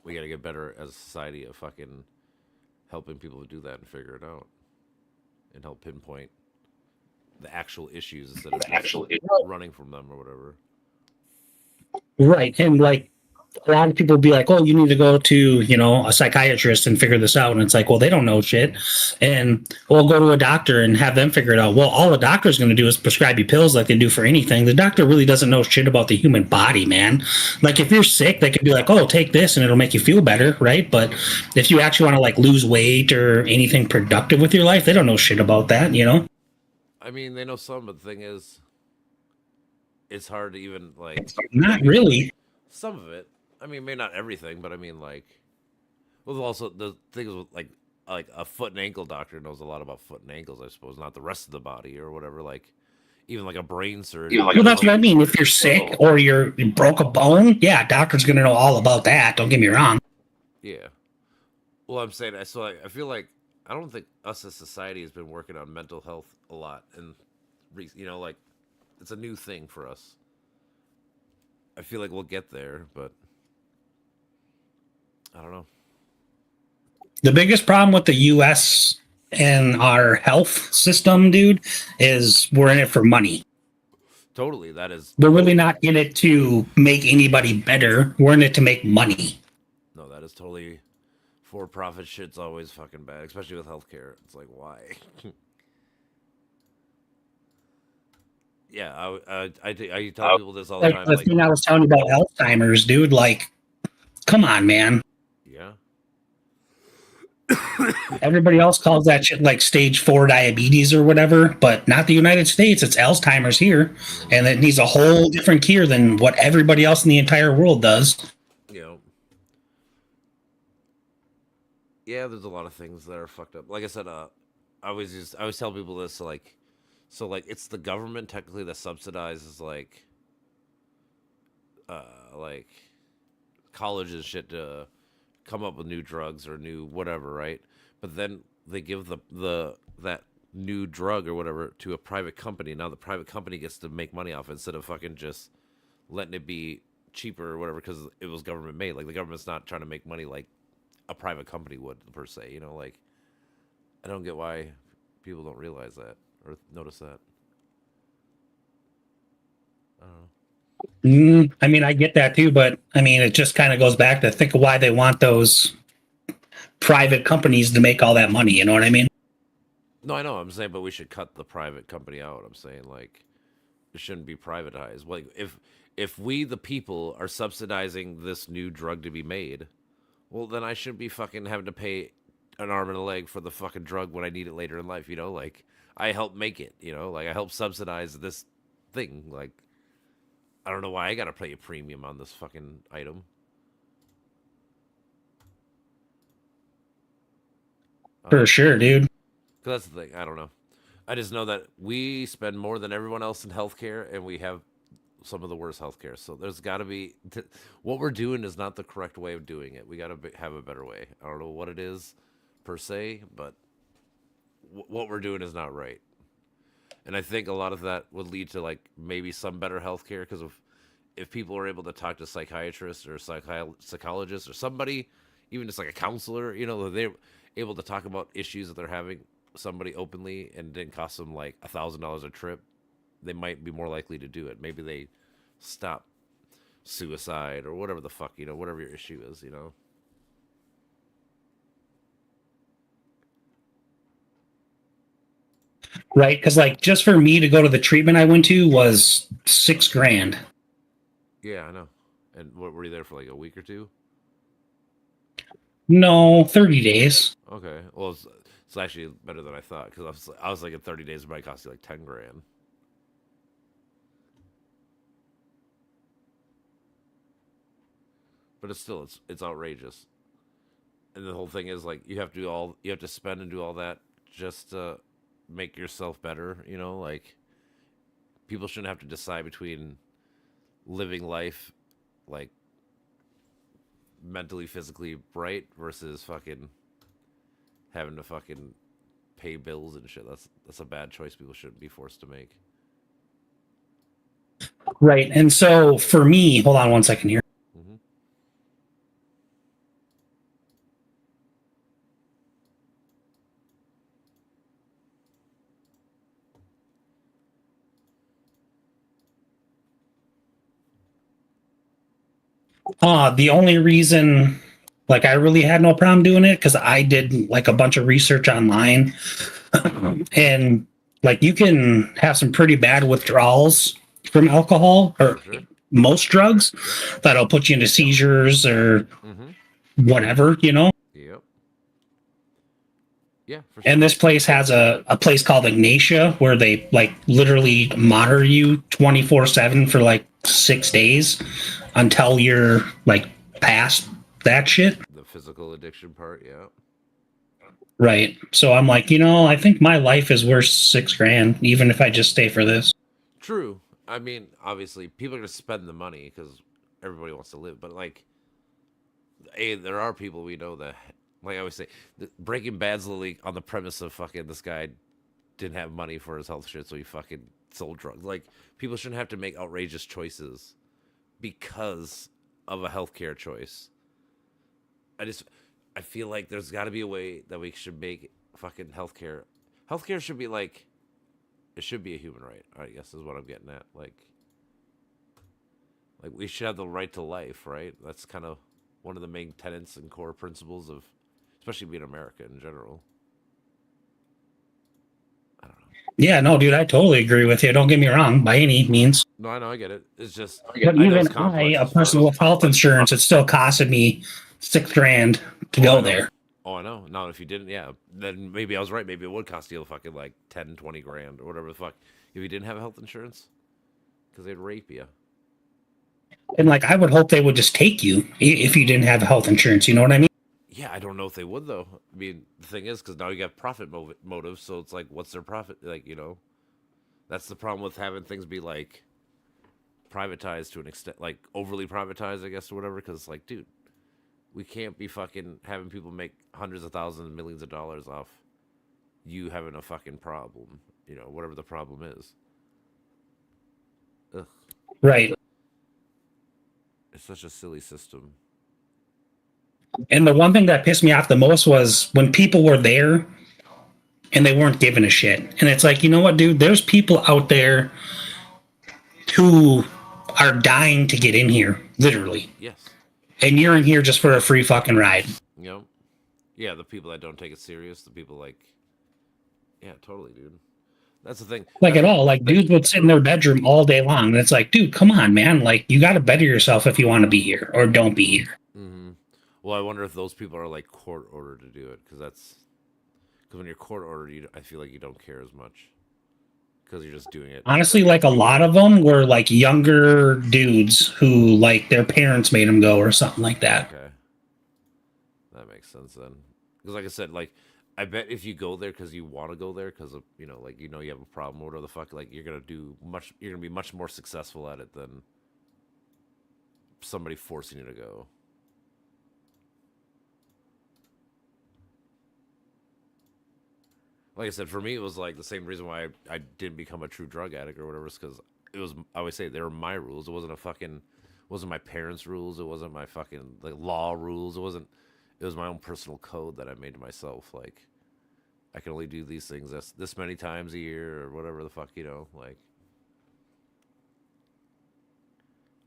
We got to get better as a society of fucking helping people do that and figure it out and help pinpoint the actual issues instead of just running from them or whatever. Right. And like a lot of people be like, oh, you need to go to, a psychiatrist and figure this out. And it's like, well, they don't know shit. And we'll go to a doctor and have them figure it out. Well, all a doctor's going to do is prescribe you pills like they do for anything. The doctor really doesn't know shit about the human body, man. Like if you're sick, they could be like, oh, take this and it'll make you feel better. Right. But if you actually want to like lose weight or anything productive with your life, they don't know shit about that, I mean, they know some, but the thing is, it's hard to even like. Not really. Some of it. I mean, maybe not everything, but I mean, like, well, also the thing is with like a foot and ankle doctor knows a lot about foot and ankles, I suppose, not the rest of the body or whatever. Like, even like a brain surgeon. Well, that's what I mean. If you're sick or you broke a bone, yeah, doctor's gonna know all about that. Don't get me wrong. Yeah. Well, I'm saying I feel like I don't think us as society has been working on mental health a lot, and like it's a new thing for us. I feel like we'll get there, but I don't know. The biggest problem with the U.S. and our health system, dude, is we're in it for money. Totally, that is. We're really not in it to make anybody better. We're in it to make money. No, that is totally. For-profit shit's always fucking bad, especially with healthcare. It's like, why? Yeah, I tell people this all the time. The thing I was telling you about Alzheimer's, dude. Like, come on, man. Yeah. Everybody else calls that shit like stage 4 diabetes or whatever, but not the United States. It's Alzheimer's here, and it needs a whole different cure than what everybody else in the entire world does. Yeah, there's a lot of things that are fucked up. Like I said, I always tell people this, so it's the government technically that subsidizes like college and shit to come up with new drugs or new whatever, right? But then they give that new drug or whatever to a private company. Now the private company gets to make money off it instead of fucking just letting it be cheaper or whatever because it was government made. Like the government's not trying to make money like a private company would per se. You know, like I don't get why people don't realize that or notice that. I don't know. I mean, I get that too, but I mean, it just kind of goes back to think of why they want those private companies to make all that money. You know what I mean? No, I know. I'm saying, but we should cut the private company out. I'm saying, like, it shouldn't be privatized. Like, if we, the people, are subsidizing this new drug to be made, well, then I shouldn't be fucking having to pay an arm and a leg for the fucking drug when I need it later in life. You know, like, I help make it. You know, like, I help subsidize this thing. Like, I don't know why I gotta pay a premium on this fucking item. For sure, dude. That's the thing. I don't know. I just know that we spend more than everyone else in healthcare, and we have some of the worst healthcare. So there's got to be what we're doing is not the correct way of doing it. We got to have a better way. I don't know what it is per se, but what we're doing is not right. And I think a lot of that would lead to like maybe some better healthcare because if people are able to talk to psychiatrists or psychologists or somebody, even just like a counselor, you know, they're able to talk about issues that they're having somebody openly and didn't cost them like $1,000 a trip, they might be more likely to do it. Maybe they stop suicide or whatever the fuck, you know, whatever your issue is, you know. Right? Because like just for me to go to the treatment I went to was $6,000. Yeah, I know. And what, were you there for like a week or two? No, 30 days. Okay. Well, it's actually better than I thought because I was like in 30 days it might cost you like $10,000. But it's still it's outrageous. And the whole thing is like you have to spend and do all that just to make yourself better, you know, like people shouldn't have to decide between living life like mentally, physically bright versus fucking having to fucking pay bills and shit. That's a bad choice people shouldn't be forced to make. Right. And so for me, hold on one second here. Mm-hmm. The only reason like I really had no problem doing it because I did like a bunch of research online and like you can have some pretty bad withdrawals from alcohol or most drugs that'll put you into seizures or whatever, you know? Yep. Yeah. For sure. And this place has a place called Ignatia where they like literally monitor you 24/7 for like 6 days until you're like past that shit. The physical addiction part, yeah. Right. So I'm like, you know, I think my life is worth $6,000, even if I just stay for this. True. I mean, obviously, people are going to spend the money because everybody wants to live. But, like, there are people we know that, like I always say, Breaking Bad's literally on the premise of fucking this guy didn't have money for his health shit, so he fucking sold drugs. Like, people shouldn't have to make outrageous choices because of a healthcare choice. I feel like there's got to be a way that we should make fucking healthcare. Healthcare should be like, it should be a human right, I guess is what I'm getting at. Like we should have the right to life, right? That's kind of one of the main tenets and core principles of, especially being America in general. I don't know. Yeah, no, dude, I totally agree with you. Don't get me wrong, by any means. No, I know, I get it. It's just, But even a person with health insurance, it still costed me $6,000 to go there. Oh, I know. Now, if you didn't, yeah, then maybe I was right. Maybe it would cost you fucking like 10, 20 grand or whatever the fuck if you didn't have health insurance because they'd rape you. And like, I would hope they would just take you if you didn't have health insurance. You know what I mean? Yeah, I don't know if they would though. I mean, the thing is, because now you got profit motive, so it's like, what's their profit? Like, you know, that's the problem with having things be like privatized to an extent, like overly privatized, I guess, or whatever. Because like, dude, we can't be fucking having people make hundreds of thousands, millions of dollars off you having a fucking problem. You know, whatever the problem is. Ugh. Right. It's such a silly system. And the one thing that pissed me off the most was when people were there and they weren't giving a shit. And it's like, you know what, dude? There's people out there who are dying to get in here, literally. Yes. And you're in here just for a free fucking ride. You know? Yeah, the people that don't take it serious, the people like, yeah, totally, dude. That's the thing. Like at all. Like dudes would sit in their bedroom all day long. And it's like, dude, come on, man. Like you got to better yourself if you want to be here or don't be here. Mm-hmm. Well, I wonder if those people are like court ordered to do it. Because when you're court ordered, I feel like you don't care as much. Because you're just doing it. Honestly, like a lot of them were like younger dudes who like their parents made them go or something like that. Okay. That makes sense then. Because like I said, like, I bet if you go there because you want to go there because of, you know, like, you know, you have a problem or whatever the fuck, like, you're going to be much more successful at it than somebody forcing you to go. Like I said, for me, it was like the same reason why I didn't become a true drug addict or whatever, is because it was, I always say they were my rules. It wasn't my parents' rules. It wasn't my fucking like law rules. It was my own personal code that I made to myself. Like, I can only do these things this many times a year or whatever the fuck, you know, like.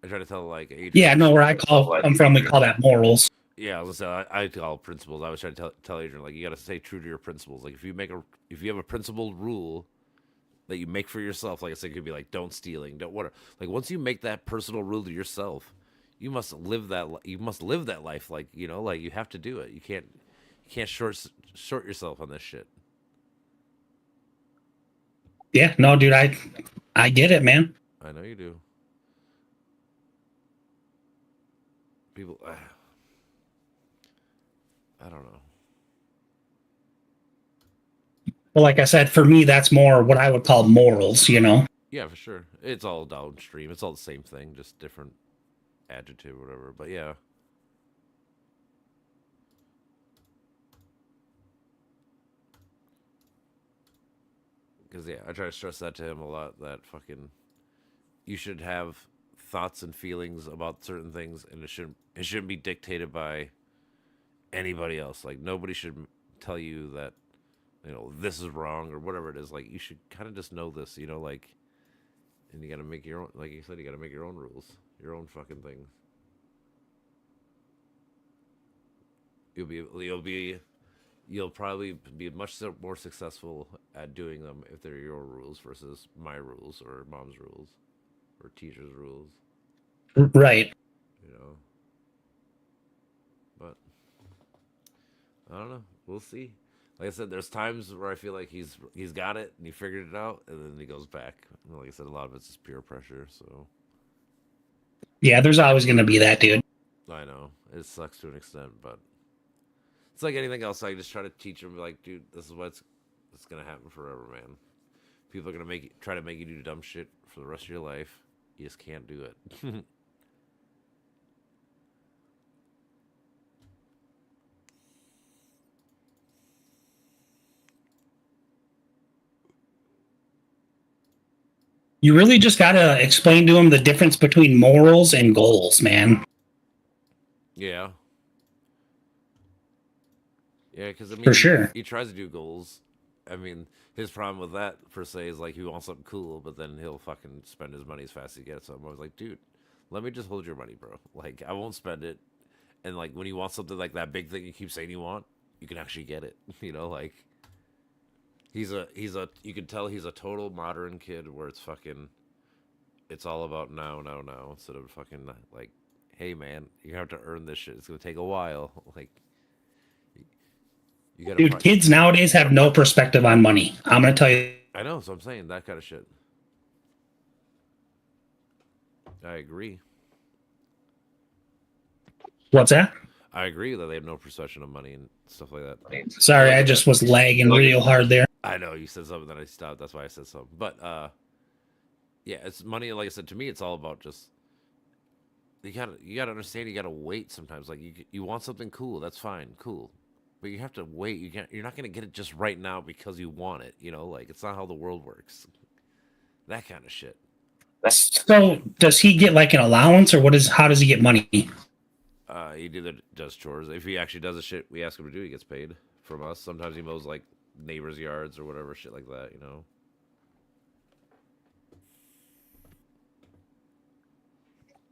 I try to tell like Adrian. Yeah, no, where I'm from, we call that morals. Yeah, I was I call principles. I was trying to tell Adrian, like, you got to stay true to your principles. Like, if you have a principled rule that you make for yourself, like I said, it could be like don't stealing, don't whatever. Like, once you make that personal rule to yourself, you must live that life. Like, you know, like you have to do it. You can't short yourself on this shit. Yeah, no, dude, I get it, man. I know you do. People, I don't know. Well, like I said, for me, that's more what I would call morals, you know? Yeah, for sure. It's all downstream. It's all the same thing, just different adjective or whatever. But yeah. Because, yeah, I try to stress that to him a lot, that fucking, you should have thoughts and feelings about certain things, and it shouldn't be dictated by anybody else. Like, nobody should tell you that, you know, this is wrong or whatever it is. Like, you should kind of just know this, you know, like, and you got to make your own, like you said, you got to make your own rules, your own fucking things. You'll probably be much more successful at doing them if they're your rules versus my rules or mom's rules or teacher's rules. Right. You know. But I don't know. We'll see. Like I said, there's times where I feel like he's got it and he figured it out, and then he goes back. And like I said, a lot of it's just peer pressure. So yeah, there's always going to be that, dude. I know it sucks to an extent, but it's like anything else. I just try to teach him, like, dude, this is what's gonna happen forever, man. People are gonna try to make you do dumb shit for the rest of your life. You just can't do it. You really just got to explain to him the difference between morals and goals, man. Yeah. Yeah, because I mean, for sure, he tries to do goals. I mean, his problem with that per se is like he wants something cool, but then he'll fucking spend his money as fast as he gets. So I was like, dude, let me just hold your money, bro. Like, I won't spend it. And like when you want something like that big thing you keep saying you want, you can actually get it. You know, like he's a you can tell he's a total modern kid where it's all about now instead of fucking like, hey man, you have to earn this shit. It's gonna take a while. Like, you gotta. Dude, kids nowadays have no perspective on money. I'm gonna tell you. I know, so I'm saying that kind of shit. I agree. What's that? I agree that they have no perception of money and stuff like that. Sorry, I just was lagging real hard there. I know, you said something that I stopped. That's why I said something. But Yeah, it's money. Like I said, to me, it's all about just you gotta understand. You gotta wait sometimes. Like you want something cool, that's fine, cool, but you have to wait. You're not gonna get it just right now because you want it. You know, like it's not how the world works. That kind of shit. So does he get like an allowance, or what is? How does he get money? He either does chores. If he actually does the shit we ask him to do, he gets paid from us. Sometimes he mows like neighbors' yards or whatever shit like that. You know.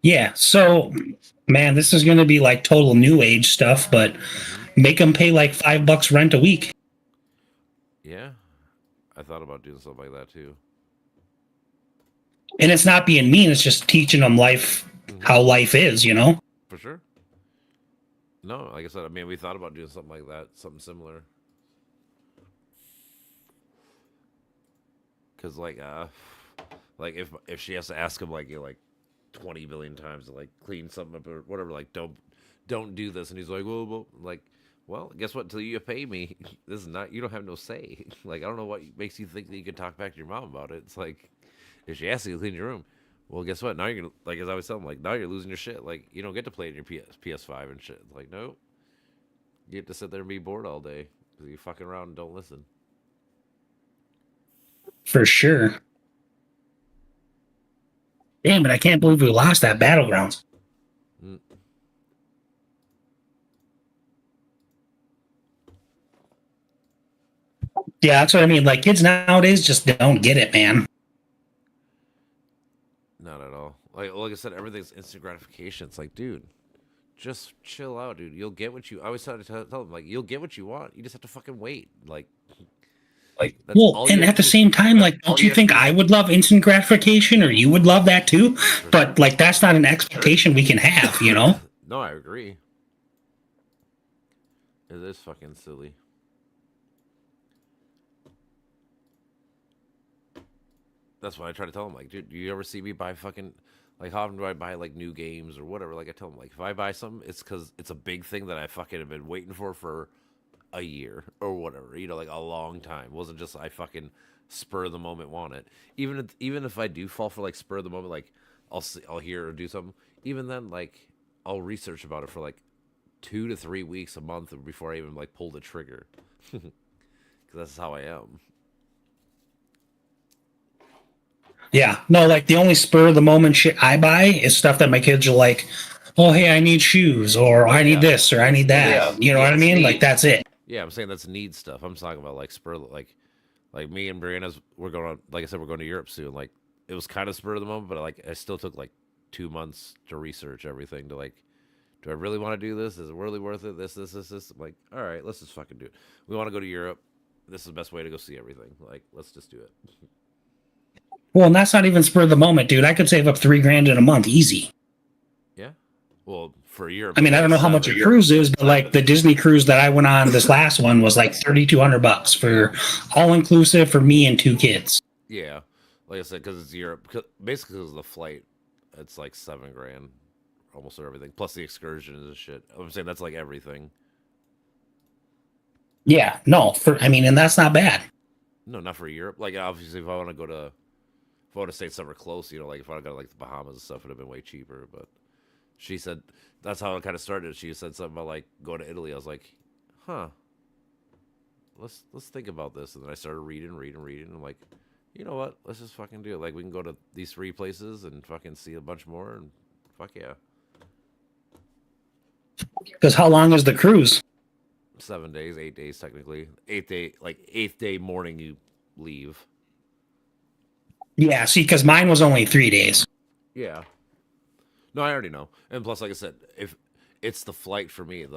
Yeah. So, man, this is going to be like total new age stuff, but make him pay like $5 rent a week. Yeah, I thought about doing something like that too. And it's not being mean; it's just teaching them life, how life is. You know. For sure. No, like I said, I mean, we thought about doing something like that, something similar. Cause like if she has to ask him like 20 billion times to like clean something up or whatever, like don't do this, and he's like, well, guess what? Until you pay me, this is not. You don't have no say. Like I don't know what makes you think that you can talk back to your mom about it. It's like if she asks you to clean your room. Well, guess what? Now you're gonna, like, as I always tell them, like, now you're losing your shit. Like, you don't get to play in your PS5 and shit. Like, no, you get to sit there and be bored all day because you fucking around and don't listen. For sure. Damn it! I can't believe we lost that Battlegrounds. Mm. Yeah, that's what I mean. Like kids nowadays just don't get it, man. Not at all. Like I said, everything's instant gratification. It's like, dude, just chill out, dude. You'll get what you. I always tell them, like, you'll get what you want. You just have to fucking wait. Like that's Well, all you and have at the to do. same time, like, don't you think I would love instant gratification, or you would love that too? But like, that's not an expectation we can have, you know? No, I agree. It is fucking silly. That's why I try to tell them, like, dude, do you ever see me buy fucking, like, how often do I buy, like, new games or whatever? Like, I tell them, like, if I buy something, it's because it's a big thing that I fucking have been waiting for a year or whatever, you know, like, a long time. It wasn't just I fucking spur of the moment want it. Even if I do fall for, like, spur of the moment, like, I'll hear or do something, even then, like, I'll research about it for, like, 2 to 3 weeks, a month before I even, like, pull the trigger. Because that's how I am. Yeah, no, like the only spur of the moment shit I buy is stuff that my kids are like, oh, hey, I need shoes, or I need this, or I need that. Yeah. You know what I mean? Like, that's it. Yeah, I'm saying that's need stuff. I'm talking about like spur, like me and Brianna's. We're going on. Like I said, we're going to Europe soon. Like it was kind of spur of the moment, but like I still took like 2 months to research everything. To like, do I really want to do this? Is it really worth it? This. I'm like, all right, let's just fucking do it. We want to go to Europe. This is the best way to go see everything. Like, let's just do it. Well, and that's not even spur of the moment, dude. I could save up $3,000 in a month, easy. Yeah. Well, for Europe. I mean, I don't know how much a cruise is, but like the Disney cruise that I went on, this last one was like $3,200 for all inclusive for me and 2 kids. Yeah, like I said, because it's Europe. Basically, because of the flight, it's like $7,000, almost everything, plus the excursions and shit. I'm saying that's like everything. Yeah, no, and that's not bad. No, not for Europe. Like obviously, if I want to stay somewhere close, you know, like if I want to go to like the Bahamas and stuff, it'd have been way cheaper. But she said that's how it kind of started. She said something about like going to Italy. I was like, huh. Let's think about this. And then I started reading. I'm like, you know what? Let's just fucking do it. Like we can go to these 3 places and fucking see a bunch more, and fuck yeah. Because how long is the cruise? 7 days, 8 days technically. 8th day morning you leave. Yeah, see, because mine was only 3 days. Yeah. No, I already know. And plus, like I said, if it's the flight for me,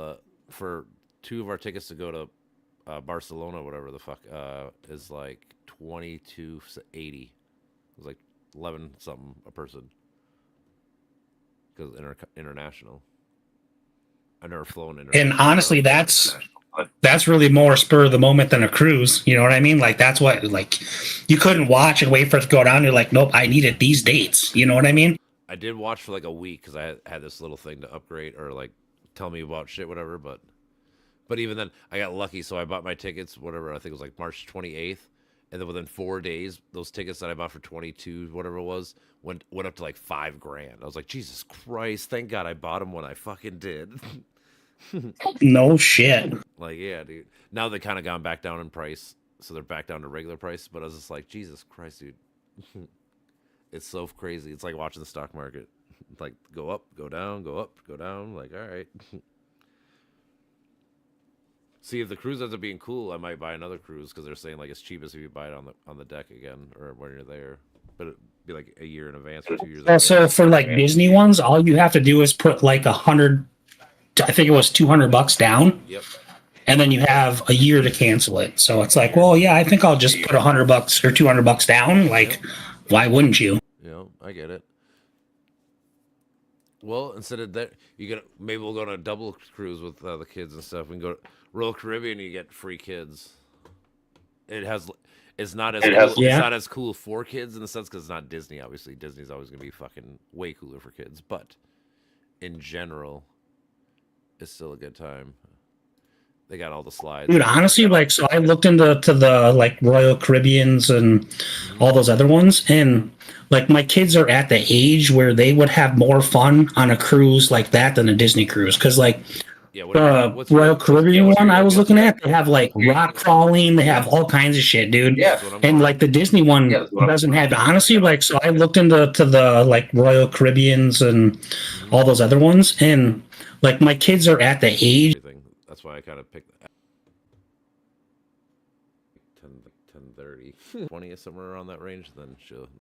for 2 of our tickets to go to Barcelona, whatever the fuck, is like $22.80. It was like 11 something a person because international. I've never flown international. And honestly, that's really more spur of the moment than a cruise. You know what I mean? Like that's what, like, you couldn't watch and wait for it to go down. You're like, nope, I need it these dates. You know what I mean? I did watch for like a week because I had this little thing to upgrade or like tell me about shit, whatever. But even then, I got lucky, so I bought my tickets, whatever. I think it was like March 28th, And then within 4 days, those tickets that I bought for 22, whatever it was, went up to like $5,000. I was like, Jesus Christ! Thank God I bought them when I fucking did. No shit. Like, yeah, dude. Now they kind of gone back down in price, so they're back down to regular price. But I was just like, Jesus Christ, dude. It's so crazy. It's like watching the stock market. Like, go up, go down, go up, go down. Like, all right. See, if the cruise ends up being cool, I might buy another cruise because they're saying like it's cheapest if you buy it on the deck again or when you're there. But it'd be like a year in advance or 2 years. Also, for like Disney ones, all you have to do is put like 100. I think it was $200 down. Yep. And then you have a year to cancel it. So it's like, well, yeah, I think I'll just put $100 or $200 down. Like, why wouldn't you? Yeah, I get it. Well, instead of that, maybe we'll go on a double cruise with the kids and stuff. We can go to Royal Caribbean. You get free kids. It's not as cool for kids in the sense because it's not Disney. Obviously, Disney's always gonna be fucking way cooler for kids. But in general, it's still a good time. They got all the slides. Dude, honestly, like, so I looked into the like Royal Caribbeans and all those other ones, and like my kids are at the age where they would have more fun on a cruise like that than a Disney cruise. Because like the Royal Caribbean one I was looking at, they have like rock crawling, they have all kinds of shit, dude. Yeah. And like the Disney one doesn't have. Honestly, like, so I looked into the like Royal Caribbeans and all those other ones, and like my kids are at the age. That's why I kind of picked 10:30, 20 somewhere around that range. Then